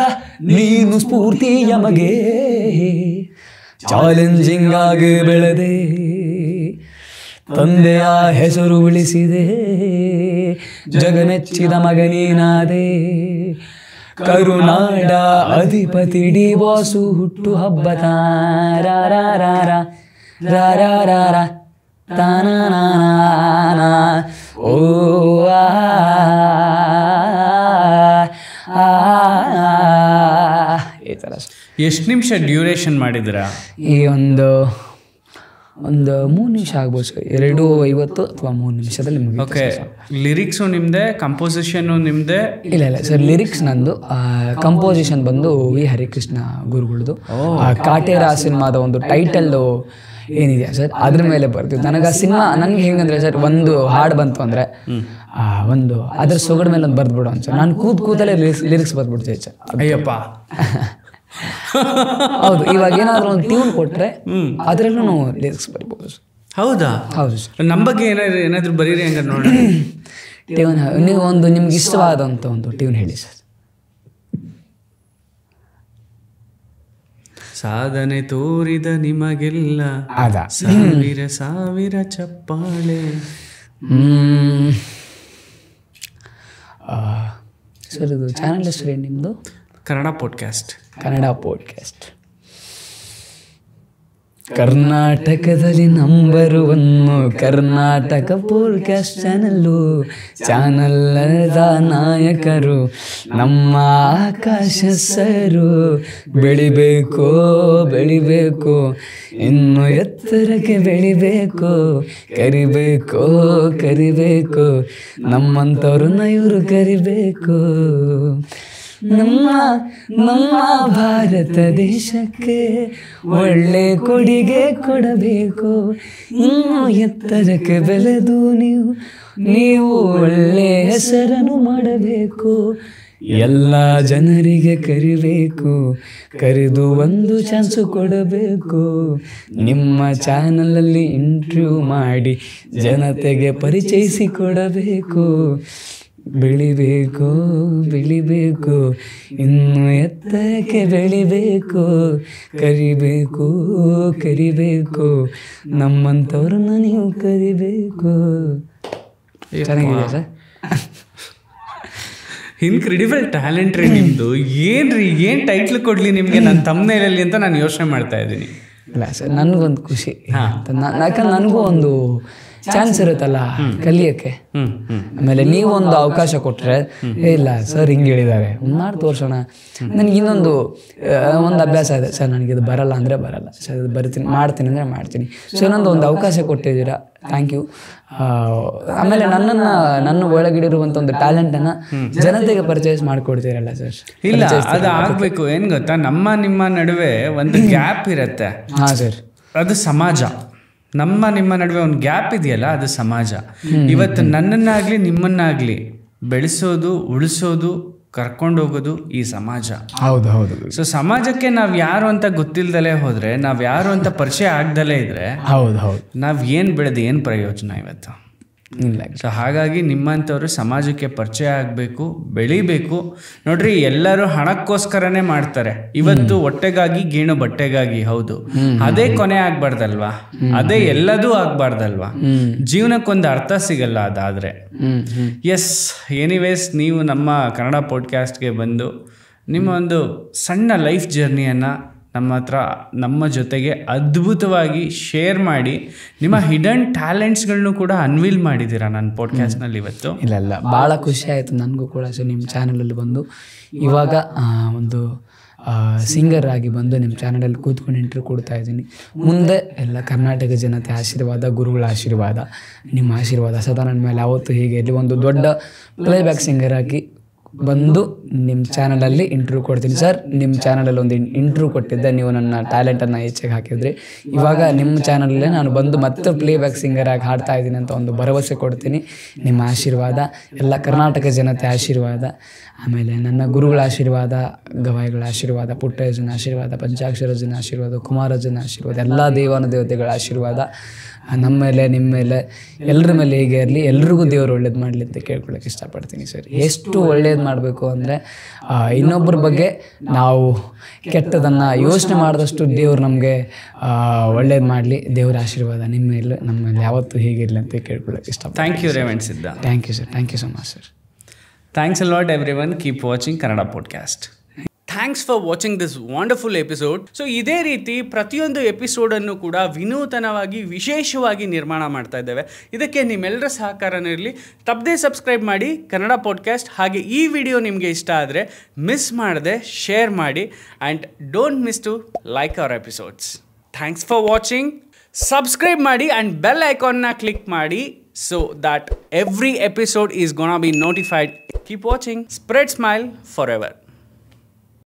ನೀನು ಸ್ಫೂರ್ತಿ ಯಮಗೆ. ಚಾಲೆಂಜಿಂಗ್ ಆಗಿ ಬೆಳೆದೆ, ತಂದೆಯ ಹೆಸರು ಉಳಿಸಿದೆ, ಜಗಮೆಚ್ಚಿದ ಮಗನೀನಾದೆ. ಕರುನಾಡ ಅಧಿಪತಿ ಡಿ ಬಾಸು ಹುಟ್ಟು ಹಬ್ಬ. ತಾರಾರಾರ ರಾರಾರ ತಾನಾನ ಓ ಈ ಥರ. ಎಷ್ಟು ನಿಮಿಷ ಡ್ಯೂರೇಷನ್ ಮಾಡಿದ್ದೀರಾ? ಈ ಒಂದು 3 ನಿಮಿಷ ಆಗ್ಬೋದು ಸರ್. 2:50 ಅಥವಾ 3 ನಿಮಿಷದಲ್ಲಿ ಮುಗಿಯುತ್ತೆ. ಓಕೆ. ಲಿರಿಕ್ಸು ನಿಮ್ಮದೇ, ಕಂಪೋಸಿಷನ್ನು ನಿಮ್ಮದೇ? ಇಲ್ಲ ಸರ್, ಲಿರಿಕ್ಸ್ ನಂದು. ಕಂಪೋಸಿಷನ್ ಬಂದು ವಿ ಹರಿಕೃಷ್ಣ ಗುರುಗಳದು. ಕಾಟೇರ ಸಿನಿಮಾದ ಒಂದು ಟೈಟಲ್ಲು ಏನಿದೆಯಾ ಸರ್, ಅದ್ರ ಮೇಲೆ ಬರ್ತಿದ್ದು. ನನಗೆ ಆ ಸಿನಿಮಾ ನನಗೆ ಹೆಂಗಂದ್ರೆ ಸರ್, ಒಂದು ಹಾಡು ಬಂತು ಅಂದರೆ ಒಂದು ಅದ್ರ ಸೊಗಡ ಮೇಲೆ ಒಂದು ಬರ್ದ್ಬಿಡು ಅಂತ. ನಾನು ಕೂತಲ್ಲೇ ಲಿರಿಕ್ಸ್ ಬರ್ದ್ಬಿಡ್ತೀವಿ ಸರ್. ಅಯ್ಯಪ್ಪ. ಹೌದು. ಇವಾಗ ಏನಾದರೂ ಒಂದು ಟ್ಯೂನ್ ಕೊಟ್ಟರೆ ಅದರಲ್ಲೂ ನಾವು ಲಿರಿಕ್ಸ್ ಬರಿಬೋದು ಸರ್. ಹೌದಾ? ಹೌದು ಸರ್. ನಮ್ಮ ಬಗ್ಗೆ ಏನಾದರೂ ಬರೀರಿ ಹಂಗಾರೆ ನೋಡಿ. ಟ್ಯೂನ್ ನೀವು ನಿಮ್ಗೆ ಇಷ್ಟವಾದಂಥ ಒಂದು ಟ್ಯೂನ್ ಹೇಳಿ ಸರ್. ಸಾಧನೆ ತೋರಿದ ನಿಮಗೆಲ್ಲ ಸಾವಿರ ಚಪ್ಪಾಳೆ. ಸರ್ ಇದು ಚಾನಲ್ ಹೆಸರು ಏನು ನಿಮ್ಮದು? ಕನ್ನಡ ಪಾಡ್ಕಾಸ್ಟ್. ಕರ್ನಾಟಕದಲ್ಲಿ ನಂಬರ್ 1 ಕರ್ನಾಟಕ ಪಾಡ್ಕಾಸ್ಟ್ ಚಾನಲ್ಲದ ನಾಯಕರು ನಮ್ಮ ಆಕಾಶ ಸರು. ಬೆಳಿಬೇಕು ಇನ್ನು ಎತ್ತರಕ್ಕೆ ಬೆಳಿಬೇಕು, ಕರಿಬೇಕು ನಮ್ಮಂಥವ್ರನ್ನ ಇವರು ಕರಿಬೇಕು. ನಮ್ಮ ಭಾರತ ದೇಶಕ್ಕೆ ಒಳ್ಳೆ ಕೊಡುಗೆ ಕೊಡಬೇಕು. ಇನ್ನು ಎತ್ತರಕ್ಕೆ ಬೆಳೆದು ನೀವು ಒಳ್ಳೆ ಹೆಸರನ್ನು ಮಾಡಬೇಕು. ಎಲ್ಲ ಜನರಿಗೆ ಕರೆದು ಒಂದು ಚಾನ್ಸು ಕೊಡಬೇಕು. ನಿಮ್ಮ ಚಾನಲಲ್ಲಿ ಇಂಟರ್ವ್ಯೂ ಮಾಡಿ ಜನತೆಗೆ ಪರಿಚಯಿಸಿ ಕೊಡಬೇಕು. ಬೆಳಿಬೇಕು ಬೆಳಿಬೇಕು ಇನ್ನು ಎತ್ತಕ್ಕೆ ಬೆಳಿಬೇಕು, ಕರಿಬೇಕು ಕರಿಬೇಕು ನಮ್ಮಂಥವ್ರನ್ನ ನೀವು ಕರಿಬೇಕು. ಚೆನ್ನಾಗಿದೆ ಸರ್. ಇನ್ಕ್ರೆಡಿಬಲ್ ಟ್ಯಾಲೆಂಟ್ ರೀ ನಿಮ್ಮದು. ಏನು ಟೈಟ್ಲ್ ಕೊಡಲಿ ನಿಮಗೆ ನನ್ನ ತಮ್ಮನೇಲಲ್ಲಿ ಅಂತ ನಾನು ಯೋಚನೆ ಮಾಡ್ತಾ ಇದ್ದೀನಿ. ಇಲ್ಲ ಸರ್, ನನಗೊಂದು ಖುಷಿ. ಯಾಕಂದ್ರೆ ನನಗೂ ಒಂದು ಚಾನ್ಸ್ ಇರುತ್ತಲ್ಲ ಕಲಿಯೋಕ್ಕೆ. ಆಮೇಲೆ ನೀವು ಒಂದು ಅವಕಾಶ ಕೊಟ್ಟರೆ, ಇಲ್ಲ ಸರ್ ಹಿಂಗೆ ಹೇಳಿದ್ದಾರೆ ಮಾಡಿ ತೋರಿಸೋಣ. ನನಗೆ ಇನ್ನೊಂದು ಅಭ್ಯಾಸ ಇದೆ ಸರ್, ನನಗಿದು ಬರಲ್ಲ ಅಂದರೆ ಬರಲ್ಲ ಸರ್, ಇದು ಮಾಡ್ತೀನಿ ಅಂದರೆ ಮಾಡ್ತೀನಿ. ಸೊ ಇನ್ನೊಂದು ಅವಕಾಶ ಕೊಟ್ಟಿದ್ದೀರಾ, ಥ್ಯಾಂಕ್ ಯು. ಆಮೇಲೆ ನನ್ನ ಒಳಗಿಡಿರುವಂಥ ಒಂದು ಟ್ಯಾಲೆಂಟನ್ನು ಜನತೆಗೆ ಪರ್ಚೇಸ್ ಮಾಡಿಕೊಡ್ತೀರಲ್ಲ ಸರ್. ಇಲ್ಲ, ಅದು ಆಗಬೇಕು. ಏನು ಗೊತ್ತಾ, ನಿಮ್ಮ ನಡುವೆ ಒಂದು ಗ್ಯಾಪ್ ಇರುತ್ತೆ. ಹಾಂ ಸರ್, ಅದು ಸಮಾಜ. ನಿಮ್ಮ ನಡುವೆ ಒಂದು ಗ್ಯಾಪ್ ಇದೆಯಲ್ಲ, ಅದು ಸಮಾಜ. ಇವತ್ತು ನನ್ನನ್ನಾಗಲಿ ನಿಮ್ಮನ್ನಾಗಲಿ ಬೆಳೆಸೋದು, ಉಳಿಸೋದು, ಕರ್ಕೊಂಡು ಹೋಗೋದು ಈ ಸಮಾಜ. ಹೌದು ಹೌದು. ಸೊ ಸಮಾಜಕ್ಕೆ ನಾವು ಯಾರು ಅಂತ ಗೊತ್ತಿಲ್ದಲೇ ಹೋದರೆ, ನಾವು ಯಾರು ಅಂತ ಪರಿಚಯ ಆಗ್ದಲೇ ಇದ್ರೆ, ಹೌದು ಹೌದು, ನಾವು ಏನು ಬೆಳೆದು ಏನು ಪ್ರಯೋಜನ ಇವತ್ತು? ಇಲ್ಲ. ಸೊ ಹಾಗಾಗಿ ನಿಮ್ಮಂಥವ್ರು ಸಮಾಜಕ್ಕೆ ಪರಿಚಯ ಆಗಬೇಕು, ಬೆಳಿಬೇಕು. ನೋಡ್ರಿ, ಎಲ್ಲರೂ ಹಣಕ್ಕೋಸ್ಕರನೇ ಮಾಡ್ತಾರೆ ಇವತ್ತು. ಹೊಟ್ಟೆಗಾಗಿ ಗೇಣು ಬಟ್ಟೆಗಾಗಿ. ಹೌದು, ಅದೇ ಕೊನೆ ಆಗ್ಬಾರ್ದಲ್ವಾ? ಅದೇ ಎಲ್ಲದೂ ಆಗ್ಬಾರ್ದಲ್ವಾ? ಜೀವನಕ್ಕೊಂದು ಅರ್ಥ ಸಿಗಲ್ಲ ಅದಾದರೆ. ಎಸ್, ಎನಿವೇಸ್, ನೀವು ನಮ್ಮ ಕನ್ನಡ ಪಾಡ್ಕಾಸ್ಟ್ಗೆ ಬಂದು ನಿಮ್ಮ ಒಂದು ಸಣ್ಣ ಲೈಫ್ ಜರ್ನಿಯನ್ನು ನಮ್ಮ ಜೊತೆಗೆ ಅದ್ಭುತವಾಗಿ ಶೇರ್ ಮಾಡಿ, ನಿಮ್ಮ ಹಿಡನ್ ಟ್ಯಾಲೆಂಟ್ಸ್ಗಳನ್ನೂ ಕೂಡ ಅನ್ವೀಲ್ ಮಾಡಿದ್ದೀರಾ ನನ್ನ ಪಾಡ್ಕಾಸ್ಟ್ನಲ್ಲಿ ಇವತ್ತು. ಇಲ್ಲ, ಭಾಳ ಖುಷಿ ಆಯಿತು ನನಗೂ ಕೂಡ ಸರ್ ನಿಮ್ಮ ಚಾನಲಲ್ಲಿ ಬಂದು. ಇವಾಗ ಒಂದು ಸಿಂಗರ್ ಆಗಿ ಬಂದು ನಿಮ್ಮ ಚಾನಲಲ್ಲಿ ಕೂತ್ಕೊಂಡು ಇಂಟರ್ವ್ಯೂ ಕೊಡ್ತಾ ಇದ್ದೀನಿ. ಮುಂದೆ ಎಲ್ಲ ಕರ್ನಾಟಕ ಜನತೆ ಆಶೀರ್ವಾದ, ಗುರುಗಳ ಆಶೀರ್ವಾದ, ನಿಮ್ಮ ಆಶೀರ್ವಾದ ಸದಾ ನನ್ನ ಮೇಲೆ ಯಾವತ್ತೂ ಹೀಗೆ ಇರಲಿ. ಒಂದು ದೊಡ್ಡ ಪ್ಲೇಬ್ಯಾಕ್ ಸಿಂಗರ್ ಆಗಿ ಬಂದು ನಿಮ್ಮ ಚಾನಲಲ್ಲಿ ಇಂಟರ್ವ್ಯೂ ಕೊಡ್ತೀನಿ ಸರ್. ನಿಮ್ಮ ಚಾನಲಲ್ಲಿ ಒಂದು ಇಂಟರ್ವ್ಯೂ ಕೊಟ್ಟಿದ್ದೆ, ನೀವು ನನ್ನ ಟ್ಯಾಲೆಂಟನ್ನು ಈಚೆಗೆ ಹಾಕಿದ್ರಿ. ಇವಾಗ ನಿಮ್ಮ ಚಾನಲಲ್ಲೇ ನಾನು ಬಂದು ಮತ್ತೆ ಪ್ಲೇಬ್ಯಾಕ್ ಸಿಂಗರ್ ಆಗಿ ಹಾಡ್ತಾ ಇದ್ದೀನಿ ಅಂತ ಒಂದು ಭರವಸೆ ಕೊಡ್ತೀನಿ. ನಿಮ್ಮ ಆಶೀರ್ವಾದ, ಎಲ್ಲ ಕರ್ನಾಟಕ ಜನತೆ ಆಶೀರ್ವಾದ, ಆಮೇಲೆ ನನ್ನ ಗುರುಗಳ ಆಶೀರ್ವಾದ, ಗವಾಯಿಗಳ ಆಶೀರ್ವಾದ, ಪುಟ್ಟರಾಜನ ಆಶೀರ್ವಾದ, ಪಂಚಾಕ್ಷರಜನ ಆಶೀರ್ವಾದ, ಕುಮಾರಜನ ಆಶೀರ್ವಾದ, ಎಲ್ಲ ದೇವಾನುದೇವತೆಗಳ ಆಶೀರ್ವಾದ ನಮ್ಮ ಮೇಲೆ, ನಿಮ್ಮ ಮೇಲೆ, ಎಲ್ಲರ ಮೇಲೆ ಹೀಗೆ ಇರಲಿ. ಎಲ್ರಿಗೂ ದೇವರು ಒಳ್ಳೇದು ಮಾಡಲಿ ಅಂತ ಕೇಳ್ಕೊಳ್ಳೋಕೆ ಇಷ್ಟಪಡ್ತೀನಿ ಸರ್. ಎಷ್ಟು ಒಳ್ಳೇದು ಮಾಡಬೇಕು ಅಂದರೆ, ಇನ್ನೊಬ್ಬರ ಬಗ್ಗೆ ನಾವು ಕೆಟ್ಟದನ್ನು ಯೋಚನೆ ಮಾಡಿದಷ್ಟು ದೇವ್ರು ನಮಗೆ ಒಳ್ಳೇದು ಮಾಡಲಿ. ದೇವರ ಆಶೀರ್ವಾದ ನಿಮ್ಮ ಮೇಲೆ, ನಮ್ಮ ಮೇಲೆ ಯಾವತ್ತೂ ಹೀಗಿರಲಿ ಅಂತ ಕೇಳ್ಕೊಳ್ಳೋಕೆ ಇಷ್ಟಪಡ್ತೀನಿ. Thank you Revanth Siddha. Thank you sir, thank you so much sir. Thanks a lot everyone. Keep watching Kannada Podcast. Thanks for watching this wonderful episode. So ಇದೇ ರೀತಿ ಪ್ರತಿಯೊಂದು ಎಪಿಸೋಡನ್ನು ಕೂಡ ವಿನೂತನವಾಗಿ, ವಿಶೇಷವಾಗಿ ನಿರ್ಮಾಣ ಮಾಡ್ತಾ ಇದ್ದೇವೆ. ಇದಕ್ಕೆ ನಿಮ್ಮೆಲ್ಲರ ಸಹಕಾರನೂ ಇರಲಿ. ತಪ್ಪದೇ ಸಬ್ಸ್ಕ್ರೈಬ್ ಮಾಡಿ ಕನ್ನಡ ಪಾಡ್ಕಾಸ್ಟ್. ಹಾಗೆ ಈ ವಿಡಿಯೋ ನಿಮಗೆ ಇಷ್ಟ ಆದರೆ ಮಿಸ್ ಮಾಡದೆ ಶೇರ್ ಮಾಡಿ. And don't miss to like our episodes. Thanks for watching. Subscribe ಮಾಡಿ ಆ್ಯಂಡ್ ಬೆಲ್ ಐಕಾನ್ನ ಕ್ಲಿಕ್ ಮಾಡಿ so that every episode is gonna be notified. Keep watching. Spread smile forever.